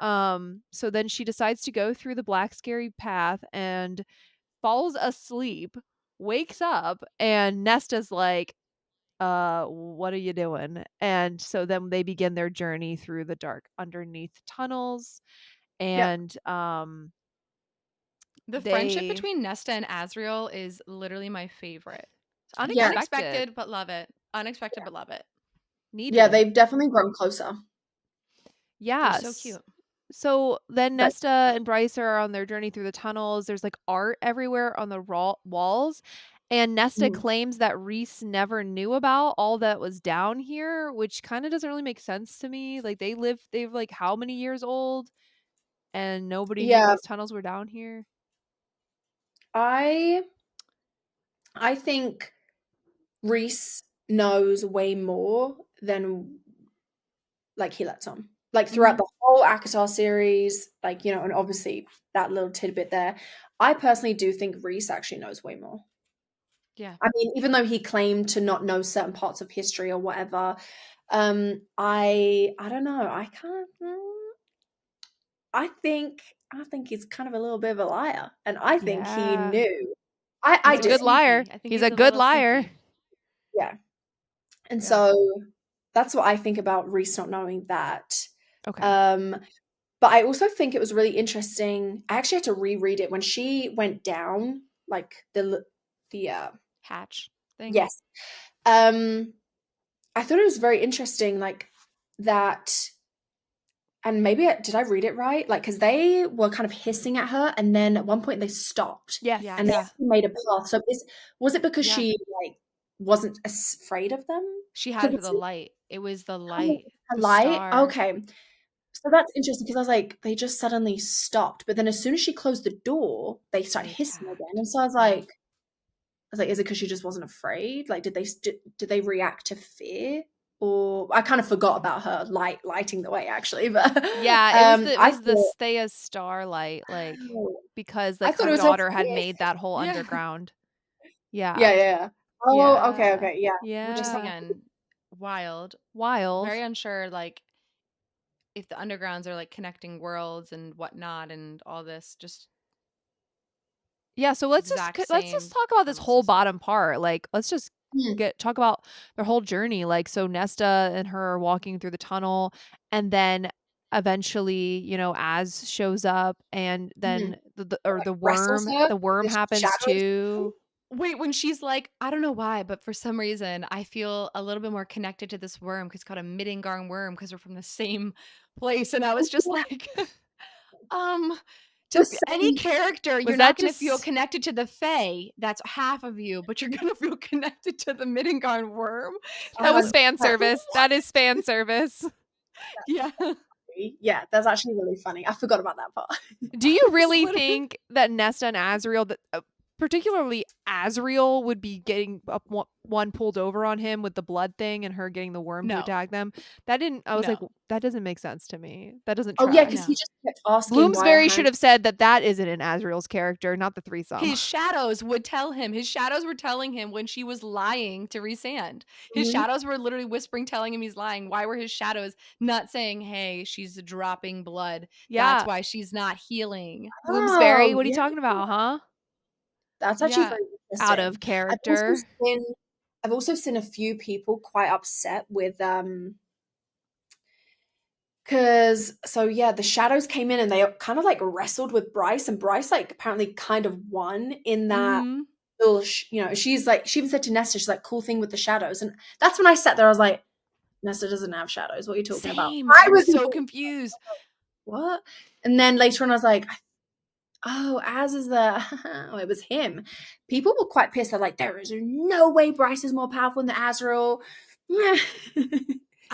So then she decides to go through the black scary path and falls asleep, wakes up, and Nesta's like, what are you doing? And so then they begin their journey through the dark underneath tunnels. Yep. And The friendship they between Nesta and Azriel is literally my favorite. Yeah. unexpected, But love it. Unexpected, but love it. needed Yeah. it. They've definitely grown closer. They're so Yes. cute. So then But Nesta and Bryce are on their journey through the tunnels. There's like art everywhere on the walls. And Nesta mm, claims that Reese never knew about all that was down here, which kind of doesn't really make sense to me. Like they've like how many years old and nobody knew yeah, these tunnels were down here? I think Reese knows way more than like he lets on. Like throughout Mm-hmm. the whole ACOTAR series, like, and obviously that little tidbit there. I personally do think Reese actually knows way more. Yeah. I mean, even though he claimed to not know certain parts of history or whatever, I don't know. I think he's kind of a little bit of a liar, and I think he Yeah. knew. I He's a do. good liar. Sneaky. I think He's he's a a good little liar. sneaky. Yeah. And Yeah. so that's what I think about Reese not knowing that. Okay. But I also think it was really interesting. I actually had to reread it when she went down, like the Hatch thing. yes. I thought it was very interesting, like that. And maybe did I read it right? Like, because they were kind of hissing at her, and then at one point they stopped, Yes. Yes. and they Yeah. actually made a path. So was it because Yeah. she like wasn't afraid of them? She had Because the light. It was the a light. The light. star. Okay, so that's interesting because I was like, they just suddenly stopped, but then as soon as she closed the door, they started They hissing again, attacked. and so Yeah. I was like, is it because she just wasn't afraid? Like, did they react to fear? Or I kind of forgot about her lighting the way actually, but Yeah, it I was the thought stay as starlight, like because I like thought her it was her daughter had fear. made that whole Yeah. underground. Yeah, Yeah. yeah. Oh, okay, Yeah. okay, yeah. Which is Yeah. again wild. Wild. Very unsure, like if the undergrounds are like connecting worlds and whatnot, and all this. Just Yeah, so exact let's just same talk about this common whole system. bottom part. Like, let's just Mm, talk about their whole journey. Like, so Nesta and her are walking through the tunnel, and then eventually, Az shows up, and mm. then the Wrestles her the with worm the happens shadows. too. Wait, when she's like, I don't know why, but for some reason, I feel a little bit more connected to this worm because it's called a Middengarn worm because we're from the same place. And I was just like, um, The to any same. character, Was you're that not going to feel just connected to the Fae. That's half of you, but you're going to feel connected to the Middengarn worm. And that I was was like, fan That- service? That is fan service. yeah. yeah, that's actually really funny. I forgot about that part. Do you It's really literally- think that Nesta and Azriel that particularly Azriel would be getting up one pulled over on him with the blood thing and her getting the worm to No. attack them. That didn't. I was like, No. that doesn't make sense to me. That doesn't Oh yeah, track. because No. he just kept asking why her Bloomsbury should hand. have said that isn't in Azriel's character, not the threesome. His shadows would tell him. His shadows were telling him when she was lying to Rhysand. His Mhm. shadows were literally whispering, telling him he's lying. Why were his shadows not saying, hey, she's dropping blood? That's Yeah, why she's not healing. Bloomsbury. Oh What are you yeah, talking about, huh? that's actually Yeah. very Out of interesting. I've also character. seen I've also seen a few people quite upset with because so yeah, the shadows came in and they kind of like wrestled with Bryce, and Bryce like apparently kind of won in that Mm-hmm. little she's like, she even said to Nesta, she's like, cool thing with the shadows. And that's when I sat there, I was like, Nesta doesn't have shadows, what are you talking about? Same. I I was was so thinking, confused. what? And then later on I was like, oh, Az is the oh, it was him. People were quite pissed. They're like, there is no way Bryce is more powerful than Azrael.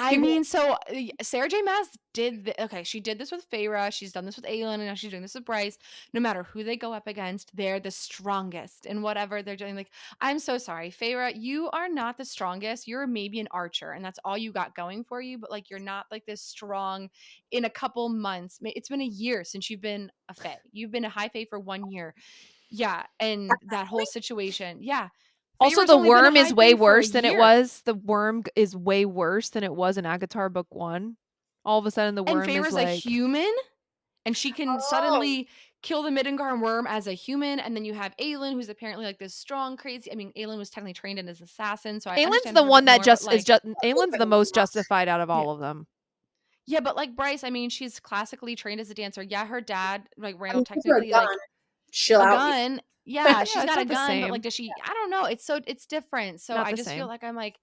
I People, mean, so Sarah J Maas did okay, she did this with Feyre, she's done this with Aelin, and now she's doing this with Bryce. No matter who they go up against, they're the strongest in whatever they're doing. Like, I'm so sorry, Feyre, you are not the strongest. You're maybe an archer, and that's all you got going for you, but like you're not like this strong in a couple months. It's been a year since you've been a Fae. You've been a high Fae for 1 year. Yeah, and that whole situation. Yeah. Also, Feyre's the only been a worm high is way Fae for a worse than it year. was. The worm is way worse than it was in ACOTAR book 1. All of a sudden, the And worm is Feyre's a like human? And she can oh, suddenly kill the Midgard worm as a human. And then you have Aelin, who's apparently like this strong, crazy. I mean, Aelin was technically trained in as an assassin, so I Aylin's understand the her a one bit that more. But just is like, just a little Aylin's bit the more most than justified out of yeah, all of them. yeah. But like Bryce, I mean, she's classically trained as a dancer. Yeah, her dad, like I Randall, mean, give her a technically gun, like she'll a out you. gun. Yeah, Yeah, she's it's got a not the gun, but like, same. does she? I don't know. It's different. So Not I the just feel same. like I'm like,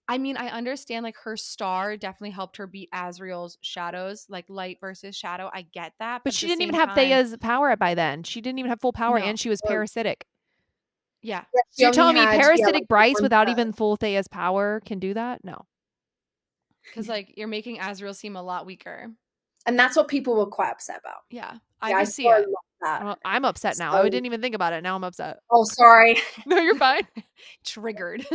I mean, I understand like her star definitely helped her beat Azriel's shadows, like light versus shadow. I get that, But but at she the didn't even same have time, Thea's power by then. She didn't even have full power, no. and she was Well, parasitic. Yeah. yeah, So she you're only telling me had, yeah, like parasitic Bryce one without third. even full Thea's power can do that? No. Because like you're making Azriel seem a lot weaker. And that's what people were quite upset about. Yeah, I Yeah, I could saw see a it. lot of that. I'm upset now. I So, didn't even think about it. Now I'm upset. oh, sorry. No, you're fine. Triggered.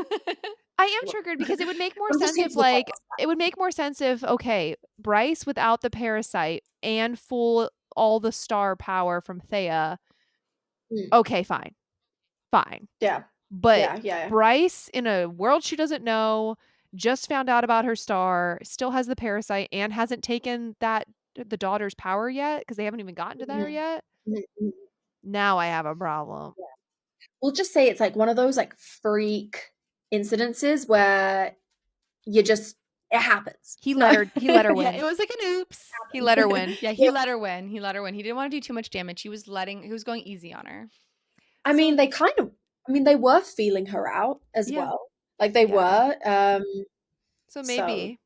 I am triggered because it would make more Some just sense if, people were quite like, it would make more sense if, okay, Bryce without the parasite and full all the star power from Thea. upset. Okay, fine. Fine. Yeah, But yeah, yeah. Bryce in a world she doesn't know, just found out about her star, still has the parasite and hasn't taken the daughter's power yet because they haven't even gotten to there Mhm, yet. mhm, mhm. Now I have a problem. We'll just say it's like one of those like freak incidences where you just, it happens. He No. let her he let her Yeah, it win. was like an oops. He let her win. Yeah, he Yeah, let her win. He let her win. He didn't want to do too much damage. He was going easy on her. I mean, So they kind of, I mean, they were feeling her out as yeah, well. Like they yeah. were. So So maybe.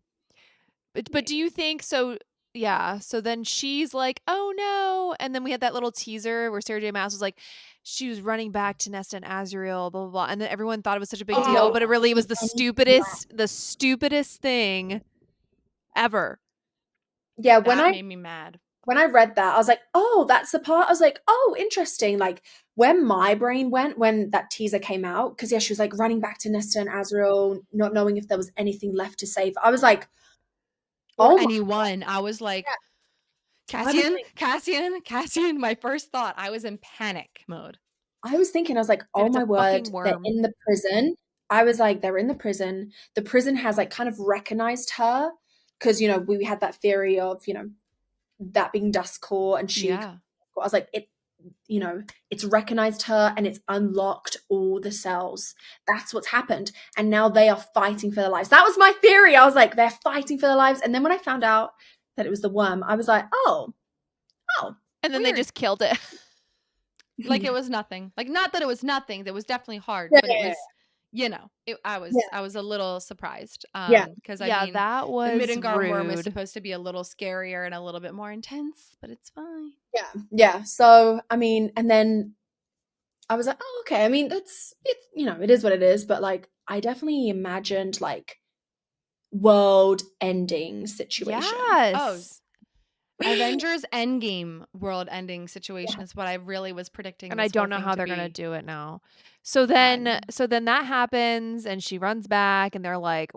But do maybe. you think so? Yeah. So then she's like, "Oh no!" And then we had that little teaser where Sarah J. Maas was like, she was running back to Nesta and Azriel, blah blah blah, and then everyone thought it was such a big Did deal, not but it Oh, really was see any of that. the stupidest thing ever. Yeah, that made me mad. when I read that, I was like, oh, that's the part. I was like, oh, interesting. Like where my brain went when that teaser came out, because yeah, she was like running back to Nesta and Azrael, not knowing if there was anything left to save. I was like, Or oh my, anyone. I was like, I was Cassian, like, Cassian, Cassian. My first thought, I was in panic mode. I was like, And oh it's a my word, fucking they're worm. in the prison. I was like, they're in the prison. The prison has like kind of recognized her because, we had that theory of, that being Dustcore and she, Yeah. I was like, it's recognized her and it's unlocked all the cells. That's what's happened. And now they are fighting for their lives. That was my theory. I was like, they're fighting for their lives. And then when I found out that it was the worm, I was like, oh, And then they Weird. just killed it. Like yeah. it was nothing. Like not that it was nothing. That was definitely hard, Yeah, but it was, I yeah, was a little surprised. yeah, Because I Yeah, mean, that the was Midgard worm is rude. supposed to be a little scarier and a little bit more intense, but it's fine. yeah, yeah. So, I mean, and then I was like, oh, okay. I mean, it is what it is. But like, I definitely imagined like world ending situation. Oh, Yes. Avengers Endgame world-ending situation is what I really was predicting And I this whole don't know thing how to they're gonna be. do it now. So then that happens, and she runs back, and they're like,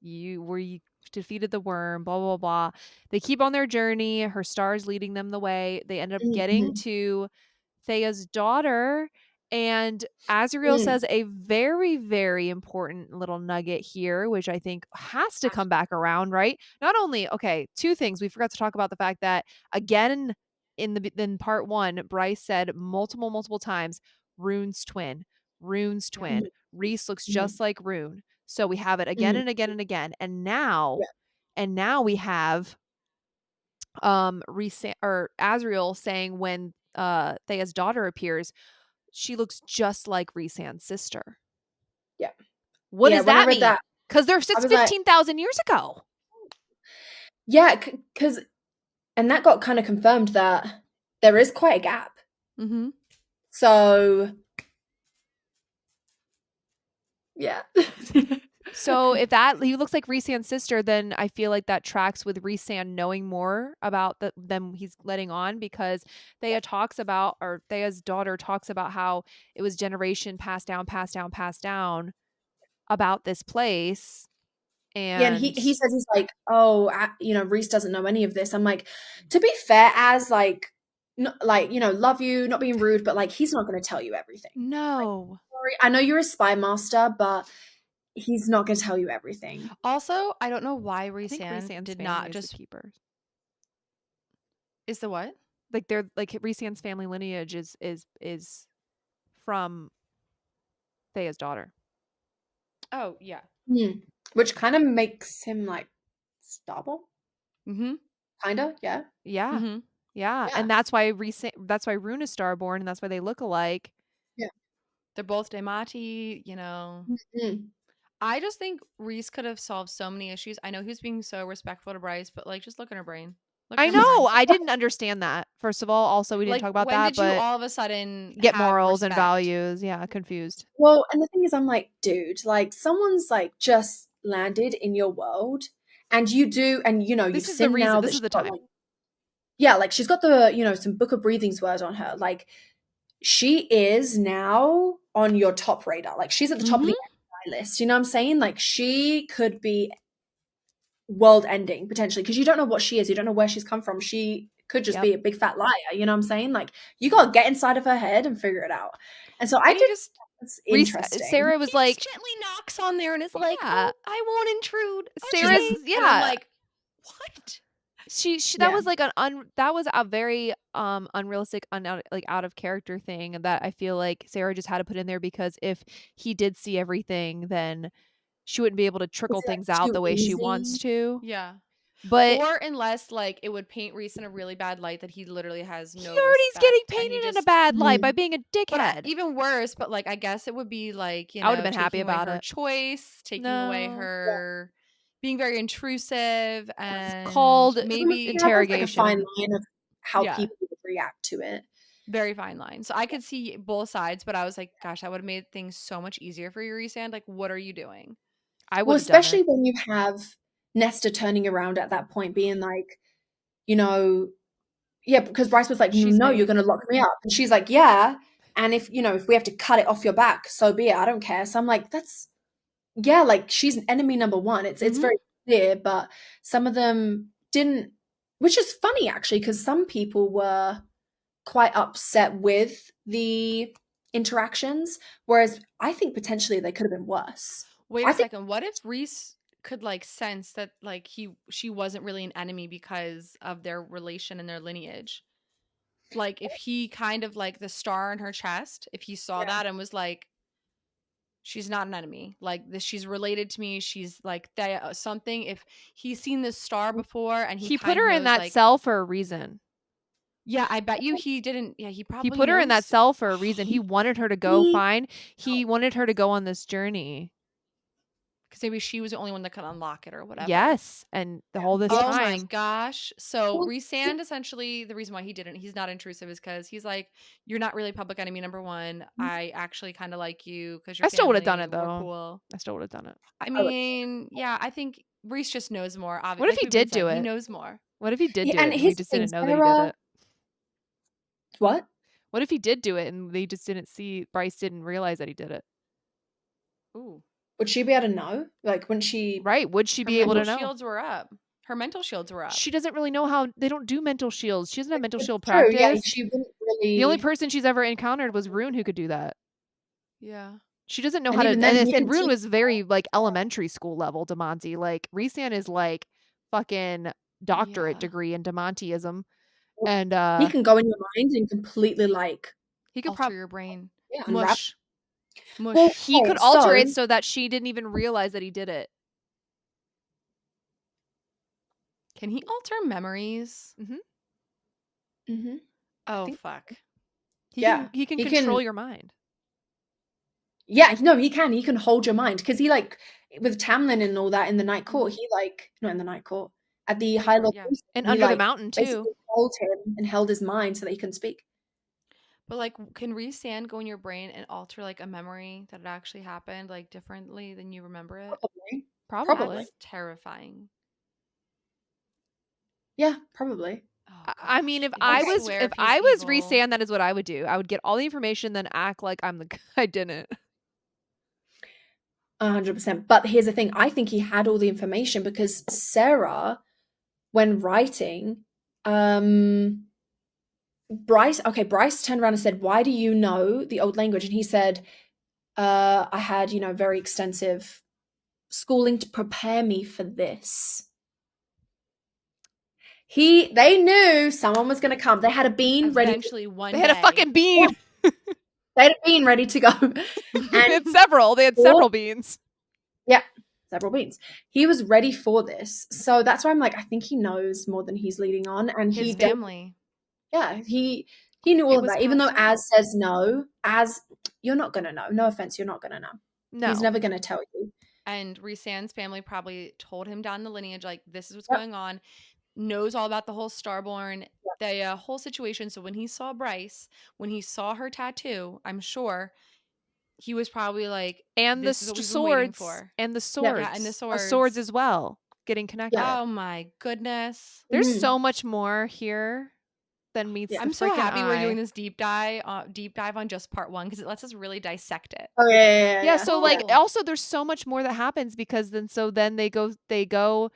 you defeated the worm, blah blah blah." They keep on their journey. Her star's leading them the way. They end up getting Mhm. to Thea's daughter, and Azriel Mm. says a very, very important little nugget here, which I think has to come back around, right? Not only, okay, two things. We forgot to talk about the fact that again in part one, Bryce said multiple times, Rune's twin, Rune's Yeah. twin. Reese looks Mhm. just like Rune. So we have it again Mhm. and again and again. Yeah. And now we have or Azriel saying when Thea's daughter appears, she looks just like Rhysand's sister. Yeah. What Yeah, does when I that read mean? that, Because I it's was like, 15,000 years ago. yeah, because and that got kind of confirmed that there is quite a gap. Mm-hmm. So, yeah. So if that he looks like Rhysand's sister, then I feel like that tracks with Rhysand knowing more about them he's letting on, because Thea's daughter talks about how it was generation passed down, passed down about this place. Yeah, and And he says, he's like, "Oh, Reese doesn't know any of this." I'm like, to be fair, as like, like, love you, not being rude, but like, he's not going to tell you everything. Like, No. sorry, I know you're a spy master, but he's not going to tell you everything. Also, I don't know why I think Rhysand Rhysand's did family not is the just keepers. is the what? Like they're like Rhysand's family lineage is from Thea's daughter. Oh, yeah. Hmm. Which kind of makes him like stubble, Mm-hmm. kind of, yeah, Yeah. Mm-hmm. Yeah. yeah, And that's why Rune is starborn, and that's why they look alike. yeah. They're both Daimati, you know. Mhm. I just think Reese could have solved so many issues. I know he was being so respectful to Bryce, but like just look in her brain. Look in I her know. memory. I didn't understand that. First of all, also we didn't Like talk about when that, did you but all of a sudden get have morals and respect? values. Yeah, confused. Well, and the thing is, I'm like, dude, like someone's like just landed in your world, and you do, and you've This is the seen reason. now This that is she's the got time. like, yeah, like she's got the, some Book of Breathings word on her. Like she is now on your top radar. Like she's at the top of the Mm-hmm. FBI list. You know what I'm saying? Like she could be world ending potentially, because you don't know what she is. You don't know where she's come from. She could just Yep. be a big fat liar. You know what I'm saying? Like you got to get inside of her head and figure it out. And so I And he did. just That's interesting. Sarah was he just like, gently knocks on there and is like, yeah. "Oh, I won't intrude. Yeah. Okay." Sarah's And I'm yeah. like, "What?" She that Yeah. was like that was a very unrealistic out of character thing that I feel like Sarah just had to put in there, because if he did see everything, then she wouldn't be able to trickle Was it like things out too the way she wants easy? to. Yeah. But Or unless like it would paint Reese in a really bad light that he literally has he no already is getting respect and he painted in a just bad light by Mhm. being a dickhead. even worse, but like I guess it would be like, I would have been happy taking away about her it. choice, taking away No. Yeah. her being very intrusive It's and called maybe Yeah, there's like a fine interrogation. line of how yeah, people would react to it. very fine line. So I could see both sides, but I was like, gosh, that would have made things so much easier for you, Resand. Like, what are you doing? I Well, would have done especially it. when you have Nesta turning around at that point, being like, you know, yeah, because Bryce was like, She's "No, you're me. going to lock me up," and she's like, "Yeah." And if we have to cut it off your back, so be it. I don't care. So I'm like, that's yeah, like she's enemy number one. It's Mm-hmm. very clear, but some of them didn't, which is funny actually, because some people were quite upset with the interactions, whereas I think potentially they could have been worse. Wait a I think second. What if Reese could like sense that like she wasn't really an enemy because of their relation and their lineage? Like if he kind of like the star in her chest, if he saw yeah. that and was like, she's not an enemy. Like this, she's related to me. She's like that something. If he's seen this star before and he He put kind of her in knows that like, cell for a reason. yeah, I bet you he didn't. Yeah, he He probably put her in that knows. cell for a reason. He wanted her to go He find. He wanted her to go on this journey. Because maybe she was the only one that could unlock it or whatever. Yes, and the whole this Oh my time, gosh. So well, Resand essentially the reason why he's not intrusive is because he's like, you're not really public enemy number one. I actually kind of like you because your I still would have done family, it we're though. cool. I still would have done it. I I would. mean, yeah, I think Reese just knows more. Obviously, What if he did do He it? knows more. What if he did Yeah, do and it and we here's the just thing, didn't know that he did Sarah. it? What? What if he did do it and they just didn't see, Bryce didn't realize that he did it? Ooh. Would she be able to know? Like, when she... Right. Would she Her be able mental to know? shields were up. Her mental shields were up. She doesn't really know how, they don't do mental shields. She doesn't have mental It's shield true, yeah, practice. she wouldn't The only really... person she's ever encountered was Rune who could do that. Yeah. She doesn't know And how to, even then, he and didn't Rune teach was very like elementary school level Demonte. Like Rhysand is like fucking doctorate Yeah. degree in Demonteism. her. And He can go in your mind and completely, like, he could Alter your brain. yeah, unravel. Mush. Well, Mush. he could okay, alter it so... so that she didn't even realize that he did it. Can he alter memories? Mhm. Oh, think- fuck. He Yeah, can he control can... your mind. Yeah, no, he can. He can hold your mind because he, like, with Tamlin and all that in the Night Court, Mhm. he, like, not in the Night Court, at the Night High Court, Lord yeah. Priest, And he, under the like, mountain too. basically held him and held his mind so that he couldn't speak. But like, can Rhysand go in your brain and alter like a memory that it actually happened like differently than you remember it? Probably. Probably. That's terrifying. Yeah, probably. Oh I mean, gosh. if I he's was evil, Rhysand, that is what I would do. I would get all the information, then act like I'm the guy I didn't. 100%. But here's the thing. I think he had all the information because Sarah, when writing, Bryce turned around and said, "Why do you know the old language?" And he said, "I had, very extensive schooling to prepare me for this." They knew someone was going to come. They had a bean ready. eventually one They day. had a fucking bean. They had a bean ready to go. They had several. They had Or- several beans. Yeah, several beans. He was ready for this. So that's why I'm like, I think he knows more than he's leading on. And His he family. Yeah, he knew all It of was that. Even though passed on. Az says no, you're not gonna know. No offense, you're not gonna know. No. He's never gonna tell you. And Rhysand's family probably told him down the lineage, like, this is what's Yep. going on, knows all about the whole Starborn, the whole situation. So when he saw Bryce, when he saw her tattoo, I'm sure he was probably like, And this is what we've been waiting for. And the Yep. swords. Yeah, and the Swords swords. as well. Getting connected. Yeah. Oh my goodness. There's Mhm. so much more here than meets Yeah. the I'm so freaking happy we're doing eye. this deep dive on just part 1 because it lets us really dissect it. Oh yeah. Yeah, so like Cool. also there's so much more that happens because then they go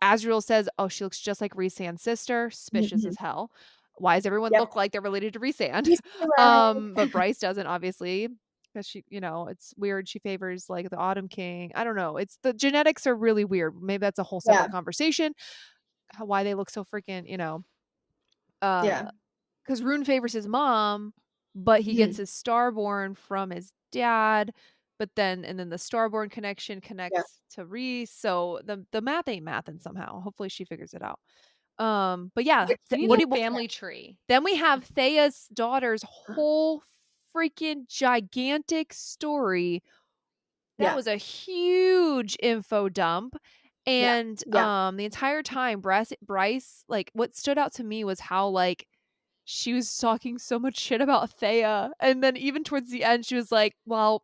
Azriel says, "Oh, she looks just like Rhysand's sister." Suspicious Mhm. as hell. Why does everyone Yep. look like they're related to Rhysand? He's around. But Bryce doesn't obviously because she, it's weird. She favors like the Autumn King. I don't know. It's the genetics are really weird. Maybe that's a whole separate Yeah. conversation. Why they look so freaking, Yeah. because Rune favors his mom, but he gets Mhm. his Starborn from his dad. But then the Starborn connection Yeah. connects to Reese. So the math ain't mathing somehow. Hopefully she figures it out. But yeah, Which We need what a do you, family tree. then we have Thea's daughter's whole freaking gigantic story. That Yeah. was a huge info dump. Yeah. And Yeah. the entire time Bryce, like what stood out to me was how like she was talking so much shit about Thea. And then even towards the end, she was like, well,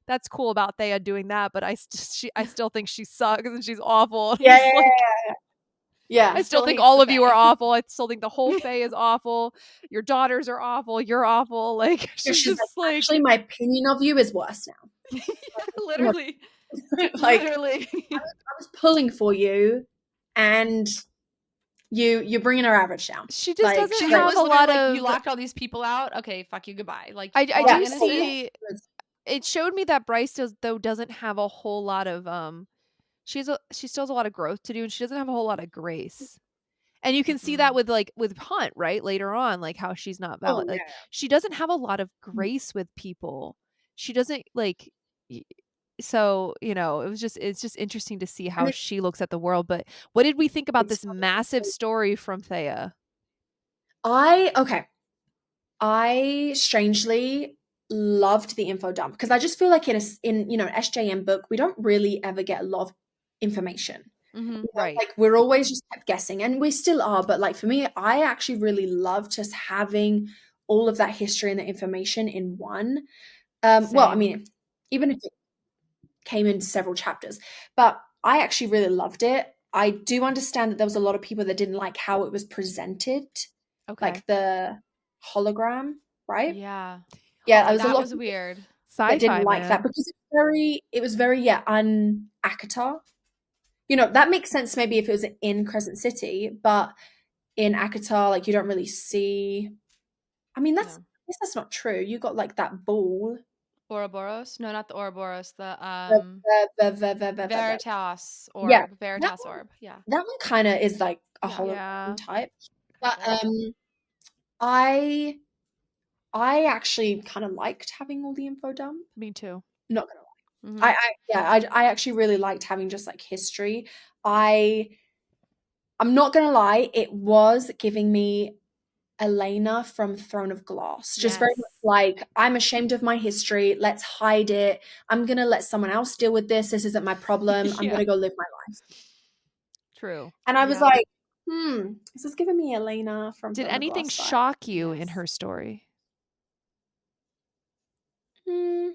that's cool about Thea doing that, but I still think she sucks and she's awful. And I'm Yeah. just like, Yeah. I still think hates all the of you are Fae. awful. I still think the whole Fae is awful. Your daughters are awful. You're awful. Like Yeah. she's She's just like, like, actually, my opinion of you is worse now. Yeah, literally. Like, Literally. I was pulling for you, and you're bringing our average down. she just Like, doesn't she's It have was a literally lot like, of. you locked all these people out. Okay, fuck you, goodbye. Like, I all do the innocent. see. It showed me that Bryce doesn't have a whole lot of she still has a lot of growth to do, and she doesn't have a whole lot of grace. And you can see that with Hunt, right? Later on, like how she's not valid. Oh, Like yeah. she doesn't have a lot of grace with people. She doesn't like so, it's just interesting to see how And she looks at the world. But what did we think about it's this massive story from Thea? I strangely loved the info dump because I just feel like in an SJM book we don't really ever get a lot of information. Right. Like we're always just kept guessing, and we still are. But like for me, I actually really love just having all of that history and the information in one. Well, I Same. mean, even if it came in several chapters, but I actually really loved it. I do understand that there was a lot of people that didn't like how it was presented, Okay. like the hologram, right? Yeah. Yeah, there was a That lot of was people weird. that didn't Sci-fi, like that man. because it was very un-ACOTAR. You know, that makes sense maybe if it was in Crescent City, but in ACOTAR, like you don't really see. I mean, I No. guess that's not true. You got like that ball. Ouroboros? No, not the Ouroboros. The The Veritas Yeah, orb. that Veritas one orb. Yeah. that one kinda is like a Yeah. hologram Yeah, type. But, Kind of. I I actually kinda liked having all the info dump, me too. not gonna lie. Mm-hmm. I actually really liked having just, like, history. I I'm not gonna lie, it was giving me Elena from Throne of Glass, just very Yes. much like, "I'm ashamed of my history, let's hide it. I'm gonna let someone else deal with this isn't my problem, I'm Yeah, gonna go live my life." true. And I was Yep. like, this is giving me Elena from Did Throne of anything Glass vibe. shock you in Yes. her story? Hmm.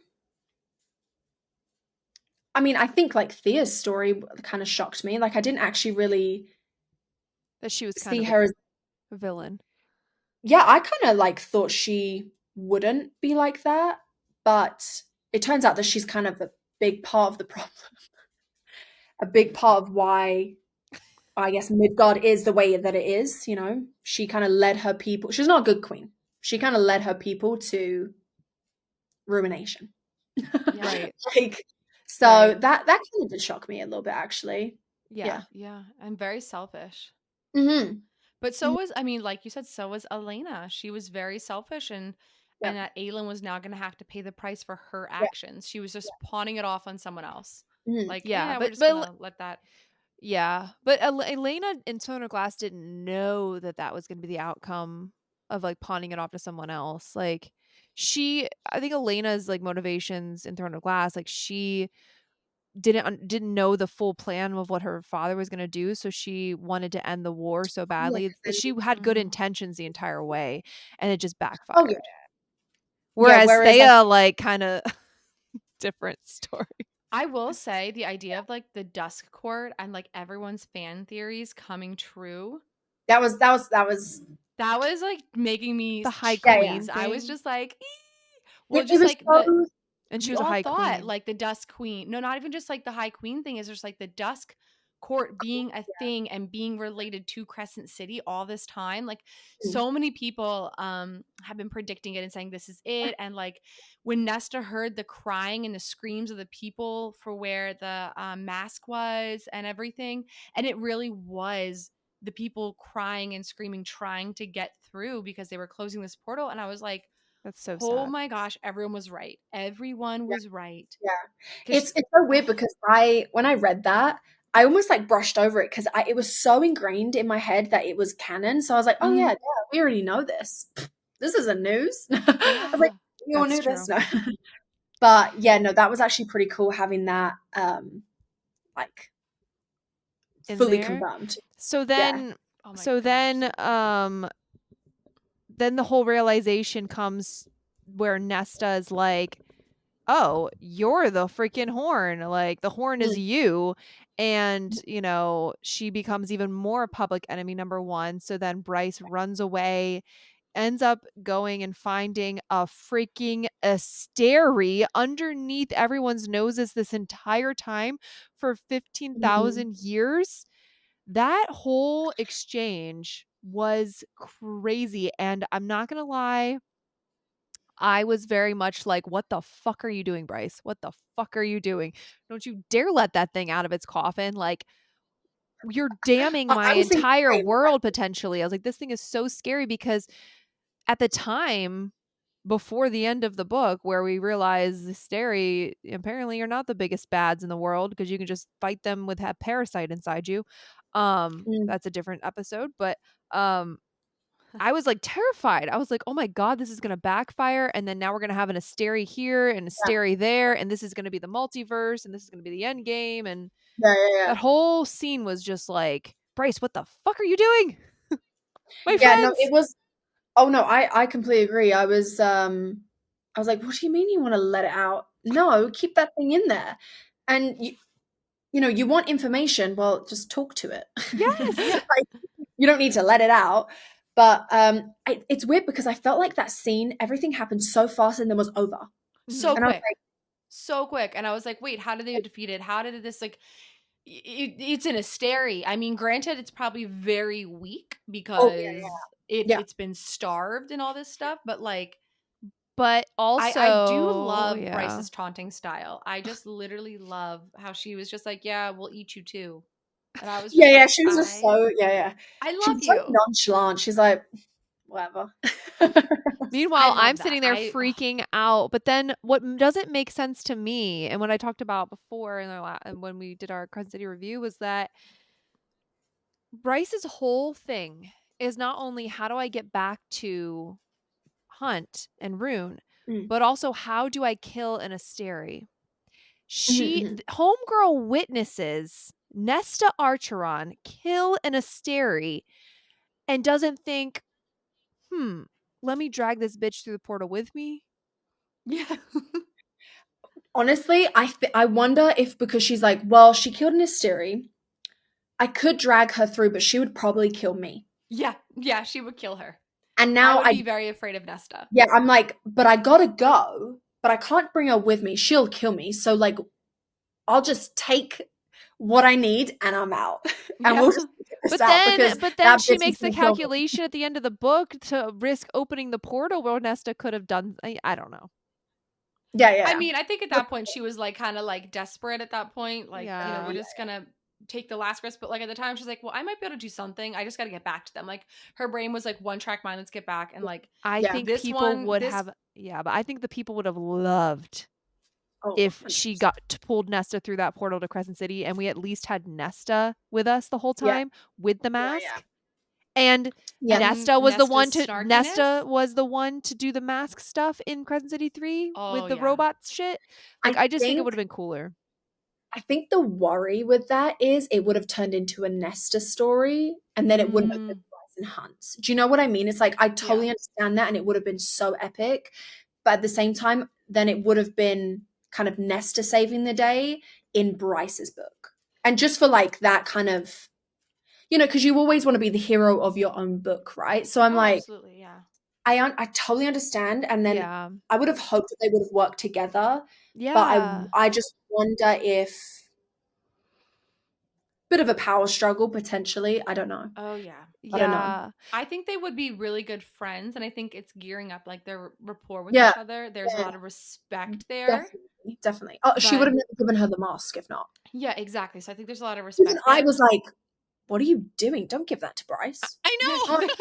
I mean, I think like Thea's story kind of shocked me. Like I didn't actually really That she was kind see of her as a villain. yeah, I kind of like thought she wouldn't be like that, but it turns out that she's kind of a big part of the problem, a big part of why I guess Midgard is the way that it is, you know. She kind of led her people. She's not a good queen. She kind of led her people to ruination. Yeah. Right, Like so right. that kind of did shock me a little bit actually. Yeah. Yeah. Yeah. And very selfish. Mhm. But so Mhm. was, I mean, like you said, so was Elena. She was very selfish, Yeah. and that Aelin was now going to have to pay the price for her Yeah. actions. She was just pawning it off on someone else. Mhm. Like, Yeah, yeah, we're but just but gonna let that. yeah, but Elena in Tone of Glass didn't know that that was gonna be the outcome of, like, pawning it off to someone else, like, I think Elena's, like, motivations in Throne of Glass, like, she didn't know the full plan of what her father was gonna do, so she wanted to end the war so Yeah, badly. 'cause then She had good Mhm. intentions the entire way, and it just oh, yeah. backfired. Yeah, Whereas whereas I Thea, like, kinda different story. I will say the idea of like the Dusk Court and like everyone's fan theories coming true. that was That was like making me The High yeah, yeah. cheese. Queen I was thing, just like, well, It just was like so and she we was a all High thought Queen. like the Dusk Queen. No, not even just like the High Queen thing, is just like the Dusk Court being a thing and being related to Crescent City all this time. Like mm, so many people have been predicting it and saying this is it. And like when Nesta heard the crying and the screams of the people for where the mask was and everything, and it really was the people crying and screaming trying to get through because they were closing this portal. And I was like, That's so oh sad. my gosh, everyone was right. Everyone yeah, was right. yeah. Because, It's so weird because when I read that, I almost like brushed over it because it was so ingrained in my head that it was canon. So I was like, oh yeah, mm, yeah, we already know this. This isn't news. I was like, yeah. we all That's knew this. true. No. But yeah, no, that was actually pretty cool having that like In fully there. confirmed. So Yeah. then Oh my so gosh, then, so cool. then the whole realization comes where Nesta is like, "Oh, you're the freaking horn. Like, the horn is Mm, you." And, she becomes even more public enemy number 1. So then Bryce runs away, ends up going and finding a freaking Asteri underneath everyone's noses this entire time for mhm. 15,000 years. That whole exchange was crazy, and I'm not gonna lie, I was very much like, "What the fuck are you doing, Bryce? What the fuck are you doing? Don't you dare let that thing out of its coffin, like, you're damning my I was thinking entire the same, like, world potentially." I was like, "This thing is so scary," because at the time, before the end of the book, where we realize the Steri apparently are not the biggest bads in the world because you can just fight them with a parasite inside you. mm, That's a different episode, but um, I was like terrified. I was like, "Oh my god, this is gonna backfire," and then now we're gonna have an Asteri here and yeah, Asteri there, and this is gonna be the multiverse, and this is gonna be the end game, and yeah, yeah, yeah. that whole scene was just like, "Bryce, what the fuck are you doing, my Yeah, no, friends?" it was oh no, I completely agree. I was like, "What do you mean you wanna let it out? No, keep that thing in there." And you want information, well, just talk to it. Yes. Yeah. Like, you don't need to let it out. But it's weird because I felt like that scene, everything happened so fast and then was over. So And I was quick. So quick. And I was like, wait, how did they defeat it? How did this like it's in a stary. I mean, granted, it's probably very weak oh, because yeah, it's been starved and all this stuff, but like But I do also, love yeah. Bryce's taunting style. I just literally love how she was just like, "Yeah, we'll eat you too," and I was yeah, just yeah. like, She was just so, yeah. I She love was so you." nonchalant. She's like, whatever. I Meanwhile, I'm love that. sitting there freaking out. But then what doesn't make sense to me, and what I talked about before and when we did our Crescent City review, was that Bryce's whole thing is not only how do I get back to Hunt and Rune, Mm. but also how do I kill an Asteri? Mhm. Homegirl witnesses Nesta Archeron kill an Asteri and doesn't think, let me drag this bitch through the portal with me. Yeah. Honestly, I wonder if because she's like, well, she killed an Asteri, I could drag her through, but she would probably kill me. Yeah. Yeah, she would kill her. And I now would be very afraid of Nesta. yeah, I'm like, but I gotta go, but I can't bring her with me. She'll kill me. So like, I'll just take what I need and I'm out, and Yeah. we'll just figure this out because But then that she bitch is makes the gonna kill me. calculation at the end of the book to risk opening the portal where Nesta could have done. I don't know. Yeah, I yeah, mean, I think at that point she was like kind of like desperate at that point. Like, Yeah. we're just gonna take the last risk. But like at the time, she's like, well, I might be able to do something. I just got to get back to them. Like her brain was like one track mind. Let's get back. And like I yeah. think this people one, would this, have, yeah, but I think the people would have loved Oh, if she 100%. got pulled Nesta through that portal to Crescent City and we at least had Nesta with us the whole Yeah, time with the yeah, mask. And yeah, and Nesta's Nesta snarkiness. was the one to do the mask stuff in Crescent City 3 Oh with the yeah. robots shit. Like I I just think it think would have been cooler. I think the worry with that is it would have turned into a Nesta story, and then it wouldn't have been Mm, Bryce and Hunt. Do you know what I mean? It's like I yeah. totally understand that, and it would have been so epic, but at the same time, then it would have been kind of Nesta saving the day in Bryce's book, and just for like that kind of because you always want to be the hero of your own book, right? So I'm Oh, like, absolutely. Yeah. I totally understand, and then Yeah. I would have hoped that they would have worked together, but Yeah. I just wonder if bit of a power struggle potentially. I don't know. Oh yeah. I don't know. Yeah. I think they would be really good friends, and I think it's gearing up like their rapport with Yeah, each other. There's a yeah, lot of respect there, definitely, definitely. Oh, she would but have never given her the mask if not. yeah, exactly. So I think there's a lot of Even respect I there. was like, "What are you doing? Don't give that to Bryce. I Yeah. know. I What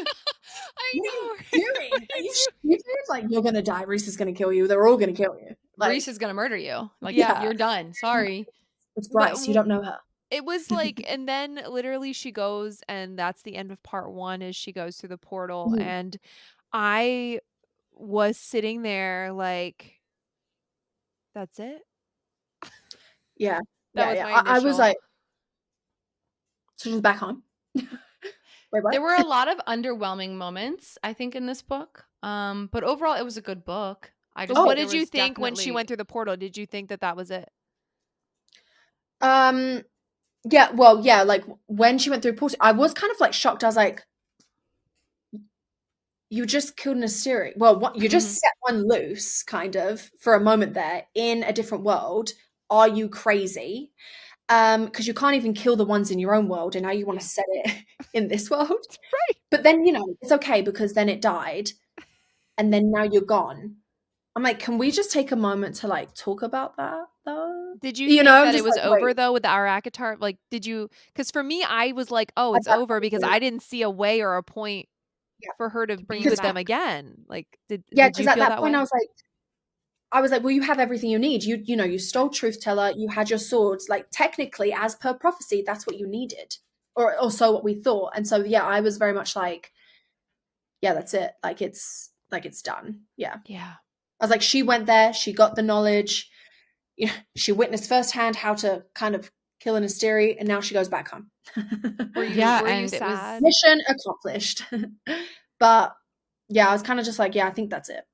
are you know. doing? Are Me you too. stupid? Like you're gonna die. Reese is gonna kill you. They're all gonna kill you. Reese Like is gonna murder you. Like Yeah. you're done. Sorry. it's But Bryce. You don't know her." it was like, and then literally she goes, and that's the end of part 1 is she goes through the portal, Mhm. and I was sitting there like, that's it? Yeah, That yeah, was yeah. my I was initial. like, so she's back home. Wait, There what? were a lot of underwhelming moments, I think, in this book. But overall, it was a good book. I But just Oh, what think there did you was think when she definitely went through the portal? Did you think that that was it? um, yeah. Well, yeah. Like when she went through portal, I was kind of like shocked. I was like, you just killed an Asteri. Well, what, you just Mhm. set one loose, kind of, for a moment there in a different world. Are you crazy? Because you can't even kill the ones in your own world, and now you want Yeah. to set it in this world. Right. But then it's okay because then it died, and then now you're gone. I'm like, can we just take a moment to like talk about that though? Did you think I'm that it just was like, wait. over though with our ACOTAR? Like, did you? Because for me, I was like, oh, At it's that over point, because yeah, I didn't see a way or a point yeah, for her to To bring be him because with them back. again. Like, yeah, did because you at feel that that point way? I was like, well, you have everything you need. You stole Truth Teller. You had your swords. Like technically, as per prophecy, that's what you needed, or so what we thought. And so yeah, I was very much like, yeah, that's it. Like it's done. Yeah, Yeah. I was like, she went there. She got the knowledge. She witnessed firsthand how to kind of kill an Asteri, and now she goes back home. Yeah, Were you and it was sad? Mission accomplished. But yeah, I was kind of just like, yeah, I think that's it.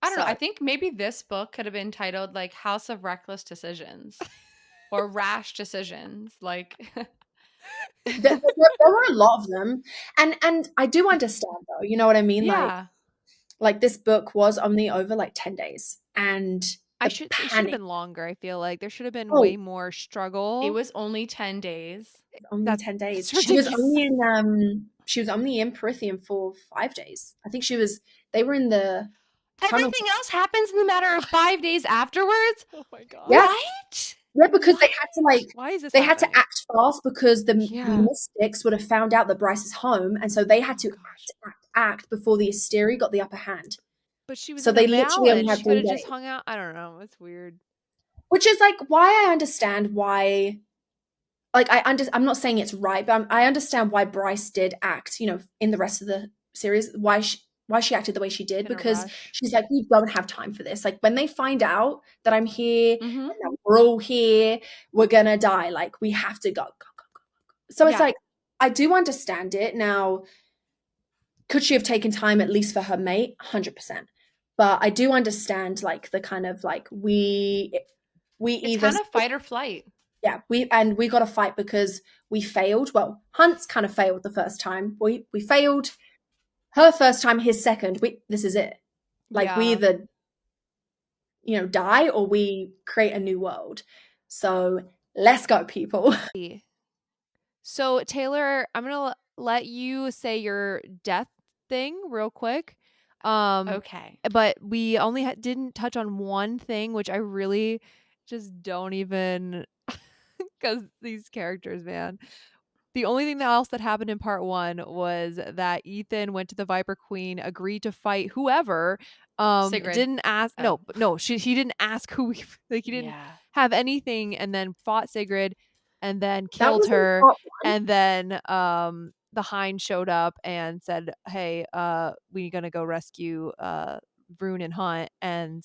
I don't know. I So think maybe this book could have been titled like House of Reckless Decisions. or rash decisions. Like, There were a lot of them, and I do understand though. You know what I mean? yeah, Like this book was only over like 10 days, and the It should have panic. been longer, I feel like. There should have been Oh, way more it struggle. was only 10 days. only That's 10 days. it's ridiculous. She was only in Prithium for 5 days. I think they were in the tunnel. Everything else happens in the matter of 5 days afterwards. Oh my god. Yeah. What? Yeah, because What? Why is this they had to happening? act fast because the Yeah. mystics would have found out that Bryce is home, and so they had to Gosh. act before the Asteri got the upper hand. But she was So in a they literally only valley. had She could 3 have just days. hung out. I don't know. It's weird. Which is like why I understand why, like I'm not saying it's right, but I understand why Bryce did act, in the rest of the series, why she acted the way she did, In a because rush. she's like, we don't have time for this. Like when they find out that I'm here Mm-hmm. and that we're all here, we're gonna die. Like we have to go, go, go, go. So it's Yeah. like I do understand it. Now, could she have taken time at least for her mate? 100%. But I do understand like the kind of like we It's either, kind of fight or flight. yeah, we got to fight because we failed. Well, Hunt's kind of failed the first time. We failed her first time, his second. This is it. Like we Yeah. either die or we create a new world. So let's go, people. So, Taylor, I'm going to let you say your death thing real quick. Okay. But we only didn't touch on one thing, which I really just don't even because these characters, man. The only thing else that happened in part 1 was that Ethan went to the Viper Queen, agreed to fight whoever, Sigrid. didn't ask Oh. no, he didn't ask who like, he didn't Yeah. have anything, and then fought Sigrid, and then That killed was in her, part one. and then, the Hind showed up and said, "Hey, we gonna go rescue, Rune and Hunt," and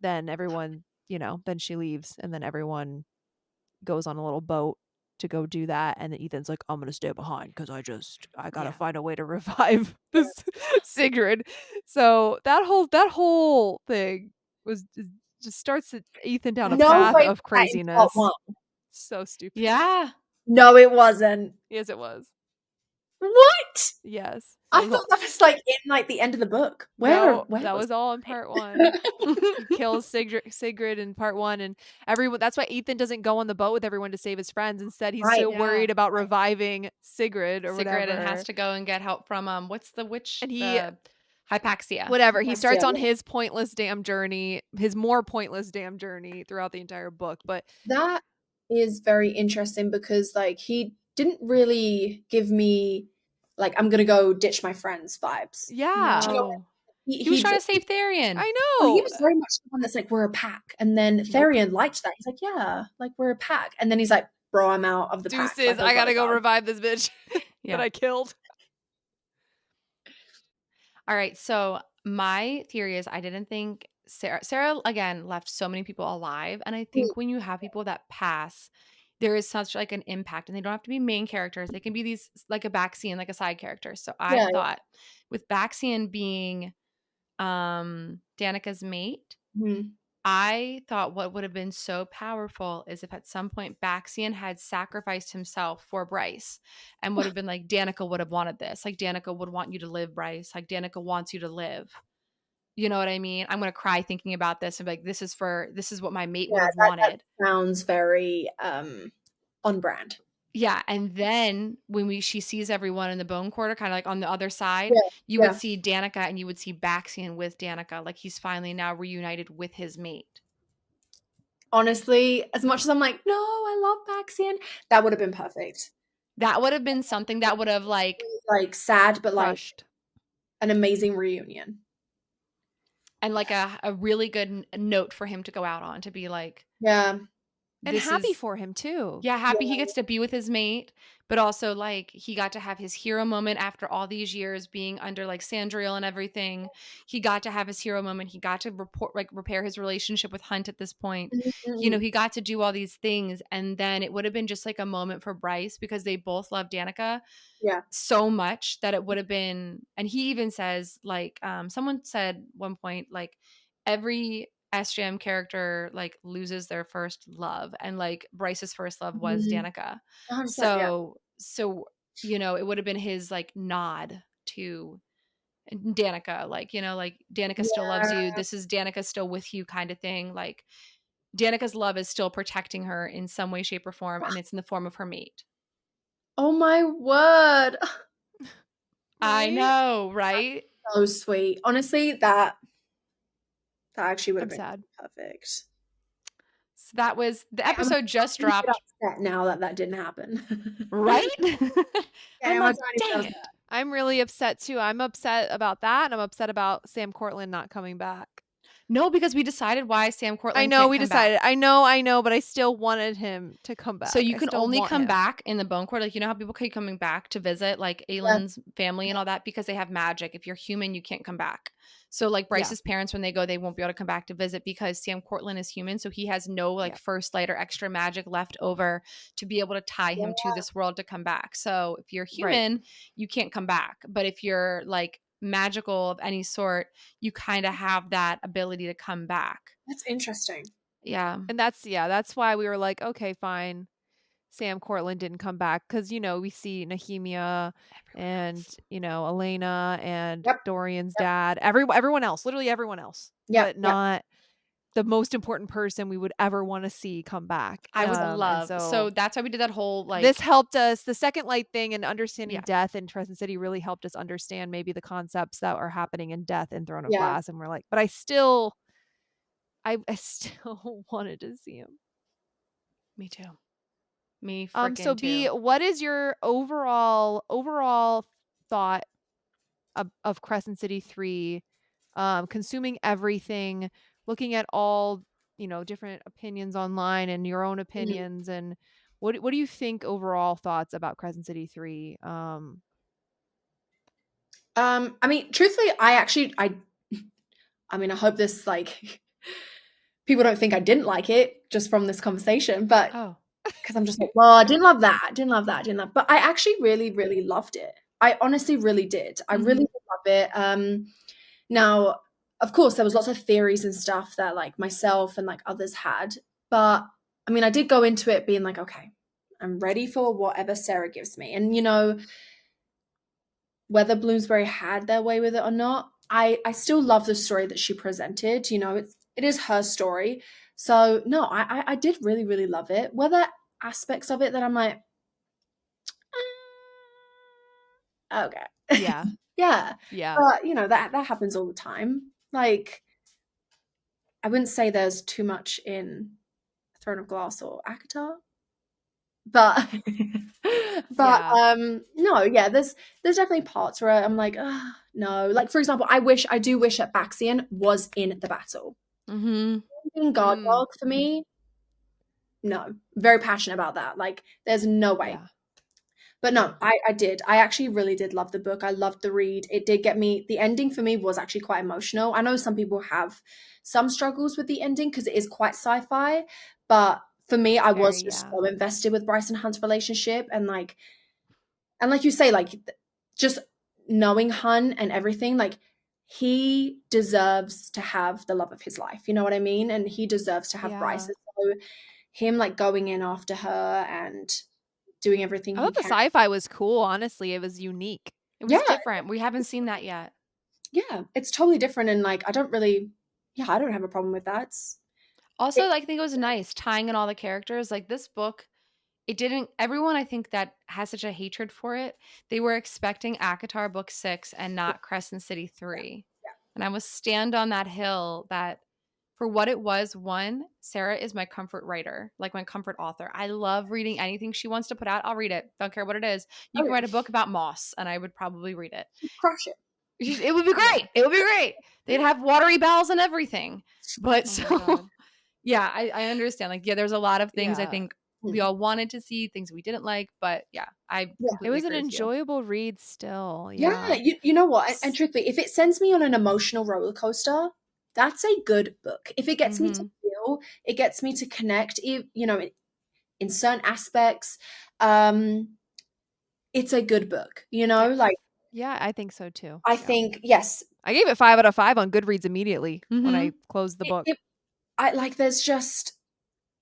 then everyone, then she leaves, and then everyone goes on a little boat to go do that, and then Ethan's like, "I'm gonna stay behind because I gotta Yeah. find a way to revive this Sigrid." So that whole thing was just starts Ethan down a No path way of was that in part craziness. one. So stupid. Yeah. No, it wasn't. Yes, it was. What? Yes, that I was all. thought that was like in like the end of the book. No, Where that was was all in part 1. He kills Sigrid in part 1, and everyone that's why Ethan doesn't go on the boat with everyone to save his friends. Instead, he's right? so Yeah. worried about reviving Sigrid or Sigrid and has whatever. to go and get help from what's the witch? And he The Hypaxia. whatever, he starts Yeah. on his pointless damn journey, his more pointless damn journey throughout the entire book. But That is very interesting because like he didn't really give me like I'm gonna go ditch my friends vibes. yeah, Do you know? No. He He was he trying to save Therian. I well, he know. was very much the one that's like we're a pack, and then Nope. Therian liked that. He's like, yeah, like we're a pack, and then he's like, bro, I'm out of the pack. Deuces, Like I I gotta gotta go go. revive this bitch that Yeah. I killed. All right. So my theory is I didn't think Sarah again left so many people alive. And I Mm, think when you have people that pass, there is such like an impact, and they don't have to be main characters. They can be these like a backseat, like a side character. So I yeah, thought with Baxian being Danica's mate, yeah. Mhm. I thought what would have been so powerful is if at some point Baxian had sacrificed himself for Bryce and would have been like, Danica would have wanted this. Like, Danica would want you to live, Bryce. Like, Danica wants you to live. You know what I mean? I'm going to cry thinking about this and be like, this is what my mate would Yeah, have that wanted. sounds very on brand. Yeah. And then when she sees everyone in the bone quarter, kind of like on the other side, Yeah, you would yeah. see Danica and you would see Baxian with Danica. Like, he's finally now reunited with his mate. Honestly, as much as I'm like, no, I love Baxian, that would have been perfect. That would have been something that would have like Sad, but like Crushed. an amazing reunion. and like a really good note for him to go out on, to be like, Yeah, And this happy is for him too. yeah, happy he yeah. gets to be with his mate, but also like he got to have his hero moment after all these years being under like Sandriel and everything. He got to have his hero moment. He got to repair his relationship with Hunt at this point. Mm-mm. He got to do all these things, and then it would have been just like a moment for Bryce because they both love Danica Yeah, so much that it would have been. And he even says like someone said one point like every SJM character like loses their first love, and like Bryce's first love was Mhm. Danica. 100%, yeah. So you know, it would have been his like nod to Danica, like, you know, like Danica still loves Yeah. you. This is Danica still with you kind of thing. Like Danica's love is still protecting her in some way, shape, or form, and it's in the form of her mate. Oh my word. I Right? know, right? So sweet. Honestly, that actually would I'm have been sad. perfect. So that was the I'm episode just a bit dropped, upset now that that didn't happen. right? Yeah, I'm I'm a like, tiny bit dang upset. it. I'm really upset too. I'm upset about that, and I'm upset about Sam Cortland not coming back. No, because we decided why Sam I Cortland know can't we come back. decided. I know, but I still wanted him to come So back. you I can still only want come him. back in the bone core. Like, you know how people keep coming back to visit like Yeah. Aylin's family and all that because they have magic. If you're human, you can't come back. So like Yeah. Bryce's parents, when they go, they won't be able to come back to visit because Sam Cortland is human. So he has no like Yeah. first light or extra magic left over to be able to tie him to this world to come back. So if you're Right. human, you can't come back. But if you're like magical of any sort, you kind of have that ability to come back. That's interesting. Yeah. And that's why we were like, okay, fine. Sam Cortland didn't come back because, you know, we see Nehemia Everyone and, else. you know, Elena and Yep. Dorian's Yep. dad, everyone else, literally everyone else, Yep. but Yep. not the most important person we would ever want to see come back. I would And love. So so that's why we did that whole this like, helped us. The second light thing and understanding yeah. death in Crescent City really helped us understand maybe the concepts that are happening in death in Throne of Yeah. Glass. And we're like, but I still wanted to see him. Me too. Me So freaking B, too. what is your overall thought of Crescent City 3? Consuming everything, looking at all, you know, different opinions online and your own Mhm. opinions, and what do you think overall thoughts about Crescent City 3? I mean, truthfully, I mean, I hope this like people don't think I didn't like it just from this conversation, but Oh. because I'm just like, well, I didn't love that, didn't love that, didn't love. But I actually really, really loved it. I honestly really did. I really Mhm. did love it. Now, of course, there was lots of theories and stuff that like myself and like others had, but I mean, I did go into it being like, okay, I'm ready for whatever Sarah gives me, and you know, whether Bloomsbury had their way with it or not, I still love the story that she presented. You know, it is her story. So no, I did really, really love it. Were there aspects of it that I'm like, okay. Yeah, Yeah. yeah, But you know, that happens all the time. Like, I wouldn't say there's too much in Throne of Glass or ACOTAR. But yeah, no, yeah, there's definitely parts where I'm like, no. Like for example, I do wish that Baxian was in the battle. Mhm. Being guard mm, dog for me, no. Very passionate about that. Like, there's no way. yeah, But yeah, no, I did. I actually really did love the book. I loved the read. It did get me. The ending for me was actually quite emotional. I know some people have some struggles with the ending because it is quite sci-fi, but for me, I very, was just yeah, so invested with Bryce and Hunt's relationship, and like you say, like just knowing Hun and everything, like he deserves to have the love of his life. You know what I mean? And he deserves to have Bryce. yeah. And so him like going in after her and doing everything I he thought the can. sci-fi was cool. Honestly, it was unique. It was Yeah, different. We haven't seen that yet. yeah, it's totally different. And like, I don't have a problem with that. Also, It, like, I think it was nice tying in all the characters. Like this book, it didn't everyone I think that has such a hatred for it, they were expecting ACOTAR book 6 and not Crescent City 3. yeah, And I was stand on that hill that for what it was, one, Sarah is my comfort writer, like my comfort author. I love reading anything she wants to put out. I'll read it. Don't care what it is. You oh can yeah, write a book about moss and I would probably read it. crush it. It would be Yeah. great. It would be great. They'd have watery bells and everything. But Oh my god. yeah, I understand. Like, yeah, there's a lot of things I Yeah. think we Hmm. all wanted to see, things we didn't like. But yeah, I Yeah. It completely was an agree with you. enjoyable read still. Yeah, Yeah. you know what? And truthfully, if it sends me on an emotional roller coaster, that's a good book. If it gets me to Mm-hmm. feel, it gets me to connect, you know, in certain aspects, um, it's a good book, you know? Yes. Like, Yeah, I think so too. I Yeah. think, yes, I gave it 5 out of 5 on Goodreads immediately when Mm-hmm. I closed the it, book. it, there's just,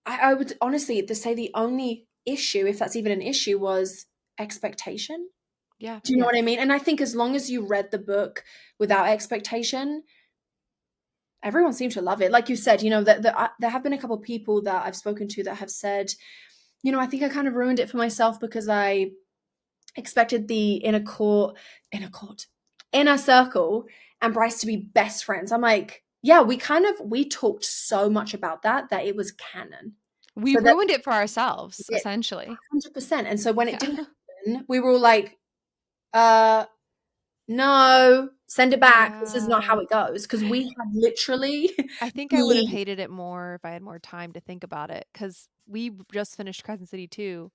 I would honestly say the only issue, if that's even an issue, was expectation. Yeah. Do you know what I mean? And I think as long as you read the book without expectation, everyone seemed to love it. Like you said, you know, that there have been a couple of people that I've spoken to that have said, you know, I think I kind of ruined it for myself because I expected the inner circle and Bryce to be best friends. I'm like, yeah, we talked so much about that it was canon. We So that ruined it for ourselves, it essentially. 100%. And so when it didn't Yeah. happen, we were all like, no, send it back. This is not how Yeah. it goes. Because we had literally I think I would have leave. hated it more if I had more time to think about it, because we just finished Crescent City 2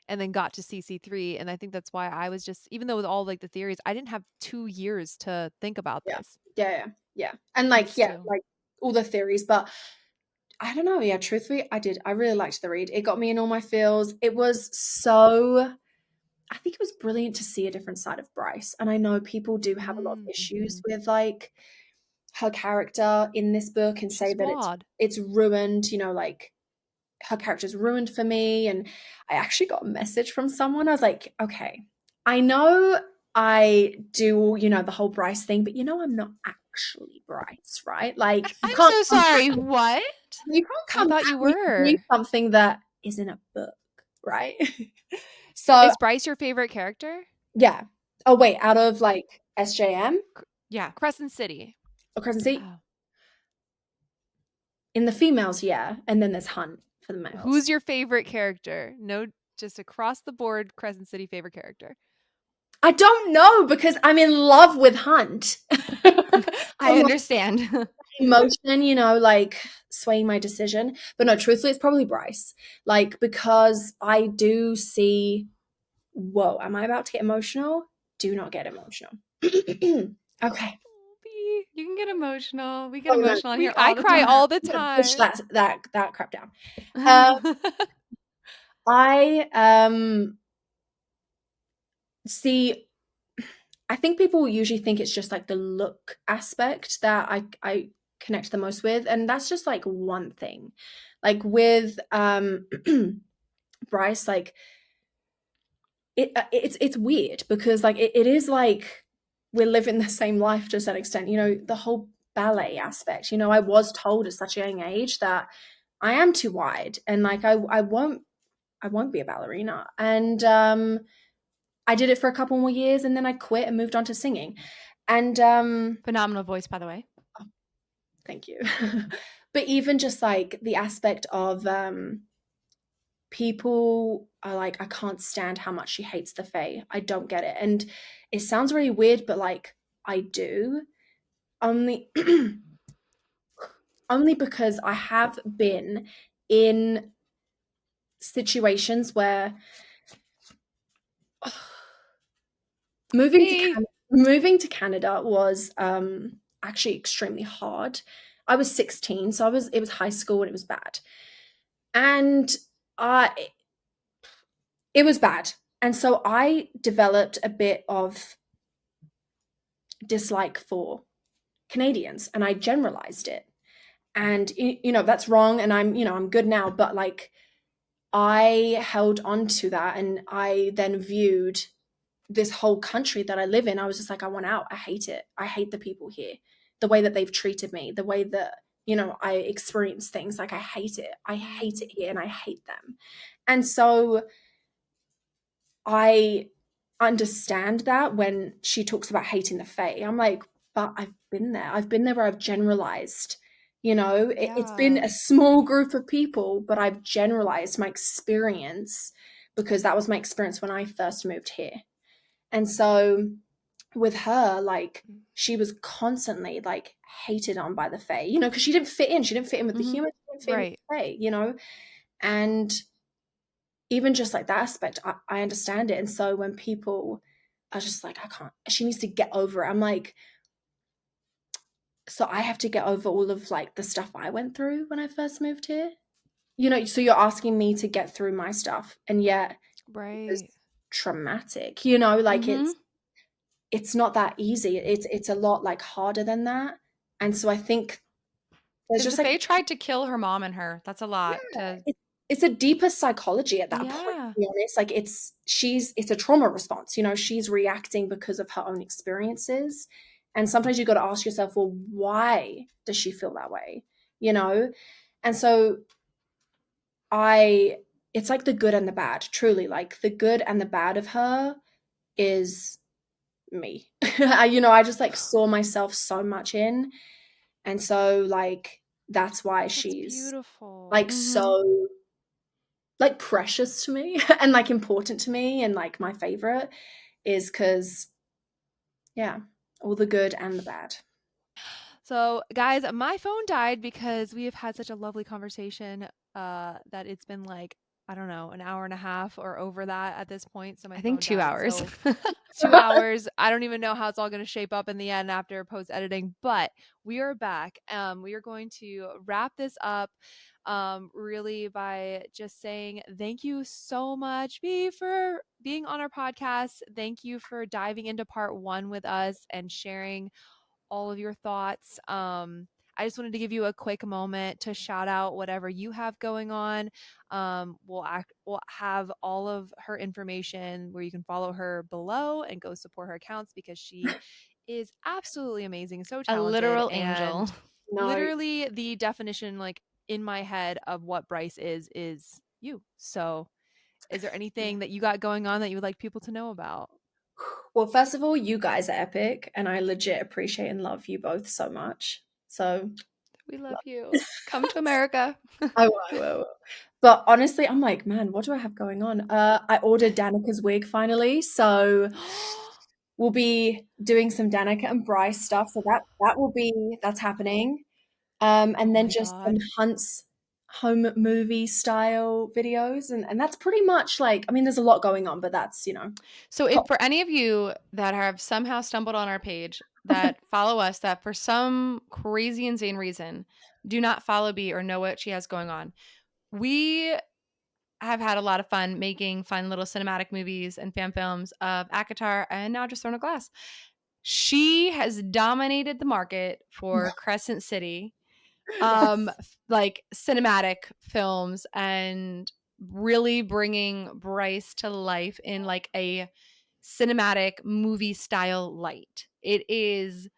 and then got to CC3, and I think that's why I was just, even though with all, like, the theories, I didn't have 2 years to think about Yeah. this, Yeah. And but like, yeah, still. like all the theories. But I don't know. Yeah, truthfully, I did. I really liked the read. It got me in all my feels. It was so, I think it was brilliant to see a different side of Bryce. And I know people do have a lot of issues Mhm. with like her character in this book and She's say that flawed. it's ruined, you know, like her character's ruined for me. And I actually got a message from someone. I was like, okay, I know I do, you know, the whole Bryce thing, but you know, I'm not actually Bryce, right? Like I'm so sorry. What? you can't I come thought at you me and do were. something that is in a book, right? So Is Bryce your favorite character? yeah. Oh wait, out of like SJM Yeah. Crescent City. or Crescent City? Oh. In the females, yeah. And then there's Hunt for the males. Who's your favorite character? No, just across the board, Crescent City favorite character. I don't know because I'm in love with Hunt. I From like understand. emotion, you know, like swaying my decision. But no, truthfully, it's probably Bryce. Like, because I do see, whoa, am I about to get emotional? Do not get emotional. Okay. You can get emotional. We get Oh no, emotional on here I all the cry time. all the no, push time. that crap down. Um, I see. I think people usually think it's just like the look aspect that I connect the most with, and that's just like one thing. Like with Bryce, like it's weird because like it is like we're living the same life to a certain extent. You know, the whole ballet aspect. You know, I was told at such a young age that I am too wide, and like I won't be a ballerina. And I did it for a couple more years, and then I quit and moved on to singing. And Phenomenal voice, by the way. thank you. But even just like the aspect of people are like, I can't stand how much she hates the Fae. I don't get it. And it sounds really weird, but like I do. Only only because I have been in situations where moving to Me. moving to Canada was actually extremely hard. I was 16, so it was high school and it was bad. And I it was bad. And so I developed a bit of dislike for Canadians and I generalized it. And you know, that's wrong and I'm, you know, I'm good now, but like I held on to that and I then viewed this whole country that I live in. I was just like, I want out. I hate it. I hate the people here. The way that they've treated me, the way that, you know, I experience things. Like I hate it. I hate it here and I hate them. And so I understand that when she talks about hating the Fae. I'm like, but I've been there. I've been there where I've generalized. You know, it's been Yeah. a small group of people, but I've generalized my experience because that was my experience when I first moved here. And so with her, like she was constantly like hated on by the Fae, you know, because she didn't fit in. She didn't fit in with the Mhm. humans, she didn't fit in with Right. the Fae, you know. And even just like that aspect, I understand it. And so when people are just like, I can't, she needs to get over it. I'm like, so I have to get over all of like the stuff I went through when I first moved here. You know, so you're asking me to get through my stuff, and yet it was Right. traumatic. You know, like Mhm. it's not that easy. It's a lot like harder than that. And so I think There's Because just the like Fae tried to kill her mom and her. That's a lot yeah, to it's a deeper psychology at that point, Yeah. to be honest. Like it's a trauma response, you know, she's reacting because of her own experiences. And sometimes you got to ask yourself, well, why does she feel that way? You know? And so I it's like the good and the bad, truly. Like the good and the bad of her is me. I just like saw myself so much in. And so like that's why That's she's beautiful. like Mhm. so like precious to me and like important to me and like my favorite is because yeah, all the good and the bad. So, guys, my phone died because we have had such a lovely conversation that it's been like, I don't know, an hour and a half or over that at this point. So my I think phone 2 died. hours. So 2 hours. I don't even know how it's all going to shape up in the end after post editing, but we are back. We are going to wrap this up really by just saying thank you so much, B, for being on our podcast. Thank you for diving into part one with us and sharing all of your thoughts. I just wanted to give you a quick moment to shout out whatever you have going on. We'll have all of her information where you can follow her below and go support her accounts because she is absolutely amazing, so A talented, literal angel. and No, literally the definition, like in my head, of what Bryce is you. So, is there yeah. anything that you got going on that you would like people to know about? Well, first of all, you guys are epic and I legit appreciate and love you both so much. So We love love. you. Come to America. I will. But honestly, I'm like, man, what do I have going on? I ordered Danica's wig finally, so we'll be doing some Danica and Bryce stuff. So that's happening. And Oh then my just some god. Hunt's home movie style videos, and that's pretty much like, I mean, there's a lot going on, but that's So if top. for any of you that have somehow stumbled on our page that follow us that for some crazy insane reason do not follow B or know what she has going on, we have had a lot of fun making fun little cinematic movies and fan films of ACOTAR and now just Throne of Glass. She has dominated the market for Crescent City, Yes. like cinematic films and really bringing Bryce to life in like a cinematic movie style light. It is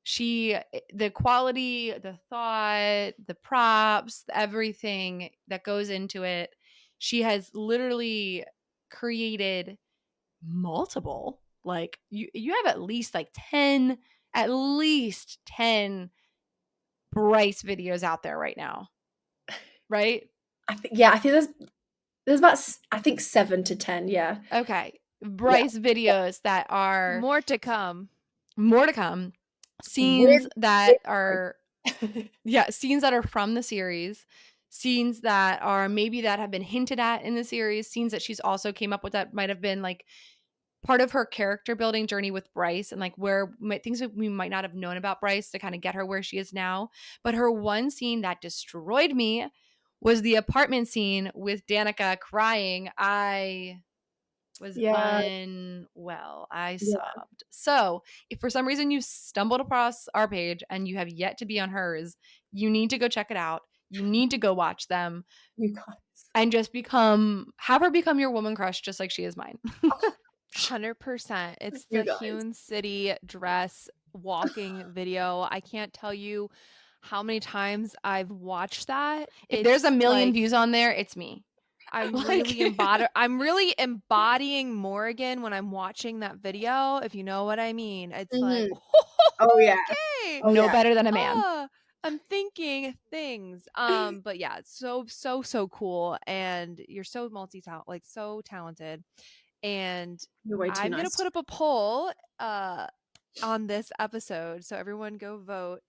the quality, the thought, the props, everything that goes into it. She has literally created multiple, like you have at least 10 Bryce videos out there right now, right? I think there's about I think 7 to 10. Yeah, Okay. yeah, Bryce videos that are More to come. more to come. with Scenes that are Yeah, scenes that are from the series, scenes that are maybe that have been hinted at in the series, scenes that she's also came up with that might have been like part of her character building journey with Bryce and like things that we might not have known about Bryce to kind of get her where she is now. But her one scene that destroyed me was the apartment scene with Danica crying. I was yeah, unwell. I yeah. sobbed. So, if for some reason you stumbled across our page and you have yet to be on hers, you need to go check it out. You need to go watch them You guys, and just have her become your woman crush just like she is mine. 100%. It's you the guys. Hewn City dress walking video. I can't tell you how many times I've watched that. If there's a It's million like views on there, it's me. Like I'm really embodying Morgan when I'm watching that video, if you know what I mean. It's like, Mhm. Oh yeah, okay. oh no yeah. better than a man. Ah, I'm thinking things. But yeah, it's so cool, and you're so like so talented. And You're way too I'm gonna nice. put up a poll uh on this episode, so everyone go vote.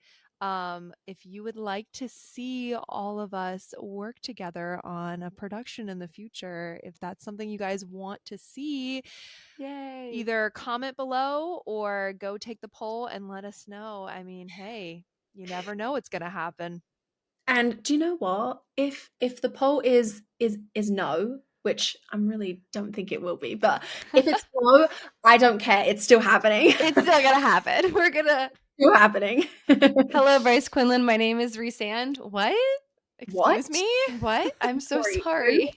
If you would like to see all of us work together on a production in the future, if that's something you guys want to see, Yay. either comment below or go take the poll and let us know. I mean, hey, you never know what's gonna happen. And do you know what? If the poll is no, which I'm really don't think it will be, but if it's no, I don't care. It's still happening. It's still gonna happen. We're gonna still happening. Hello, Bryce Quinlan. My name is Resand. What? Excuse What? me? What? I'm so Sorry, sorry.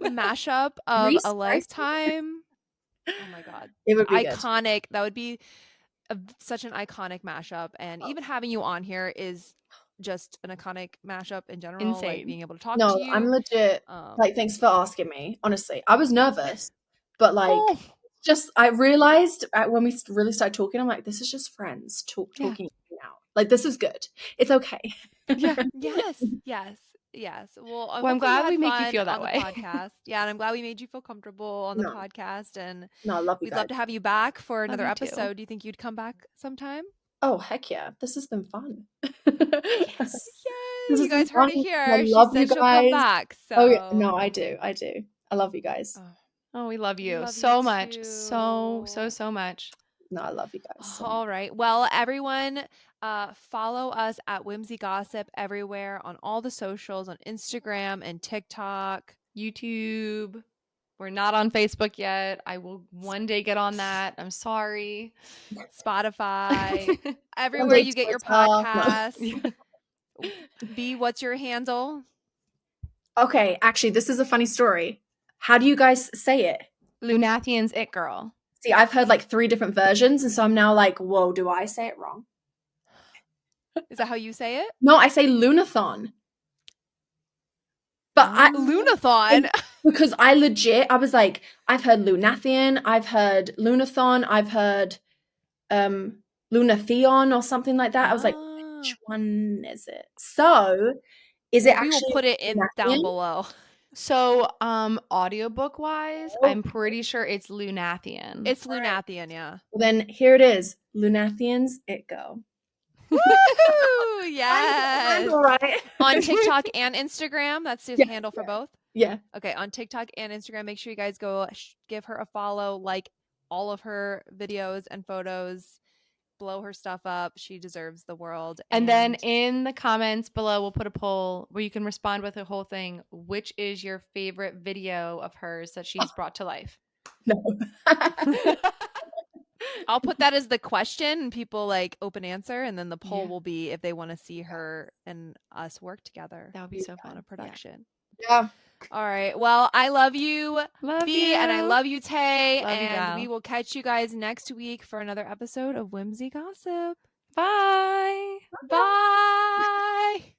Mashup of Reese a Bryce? lifetime. Oh my god. It would be good. Iconic. That would be such an iconic mashup, and even having you on here is just an iconic mashup in general, like Insane. being able to talk No, to you. I'm legit. Like, thanks for asking me. Honestly, I was nervous, but like, Oh, just I realized when we really started talking, I'm like, this is just friends Yeah. talking now. Like, this is good. It's okay. yeah. Yes, yes. Well, I Well, I'm hope you glad had we make you fun feel that on the way. podcast. Yeah, and I'm glad we made you feel comfortable on the No, podcast, and no, I love you we'd guys. love to have you back for Love another you too. episode. Do you think you'd come back sometime? Oh, heck yeah. This has been fun. Yes. Yay! This You has been guys heard fun. it I here. She love you said she'll come guys. back. Oh, yeah. So, No, I do. I do. I love you guys. oh, Oh, we love we you love you so much. too. So much. No, I love you guys so much. All right. Well, everyone, follow us at Whimsy Gossip everywhere on all the socials, on Instagram and TikTok. YouTube. We're not on Facebook yet. I will one day get on that. I'm sorry. Spotify, One everywhere day you get your Twitter. No. podcasts. B, what's your handle? Okay, actually, this is a funny story. How do you guys say it? Lunathionsitgirl. See, I've heard like 3 different versions, and so I'm now like, whoa, do I say it wrong? Is that how you say it? No, I say Lunathon. But Lunathon. because I was like, I've heard Lunathion, I've heard Lunathon, I've heard Lunathion or something like that. I was like, which one is it? So, is it Well, we will actually put it in down Lunathion? below. So, audiobook wise, Oh. I'm pretty sure it's Lunathion. It's Lunathion, yeah. Well, then here it is. Lunathionsitgirl. Woo! Yes. All right. On TikTok and Instagram. That's the handle for both. Yeah. Okay, on TikTok and Instagram, make sure you guys go give her a follow, like all of her videos and photos, blow her stuff up. She deserves the world. And then in the comments below, we'll put a poll where you can respond with the whole thing. Which is your favorite video of hers that she's brought to life? No. I'll put that as the question, and people like open answer, and then the poll will be if they want to see her and us work together. That would be so fun. On a production. Yeah. All right. Well, I love you, B, and I love you, Tay. Love you, and gal. we will catch you guys next week for another episode of Whimsy Gossip. Bye. Bye.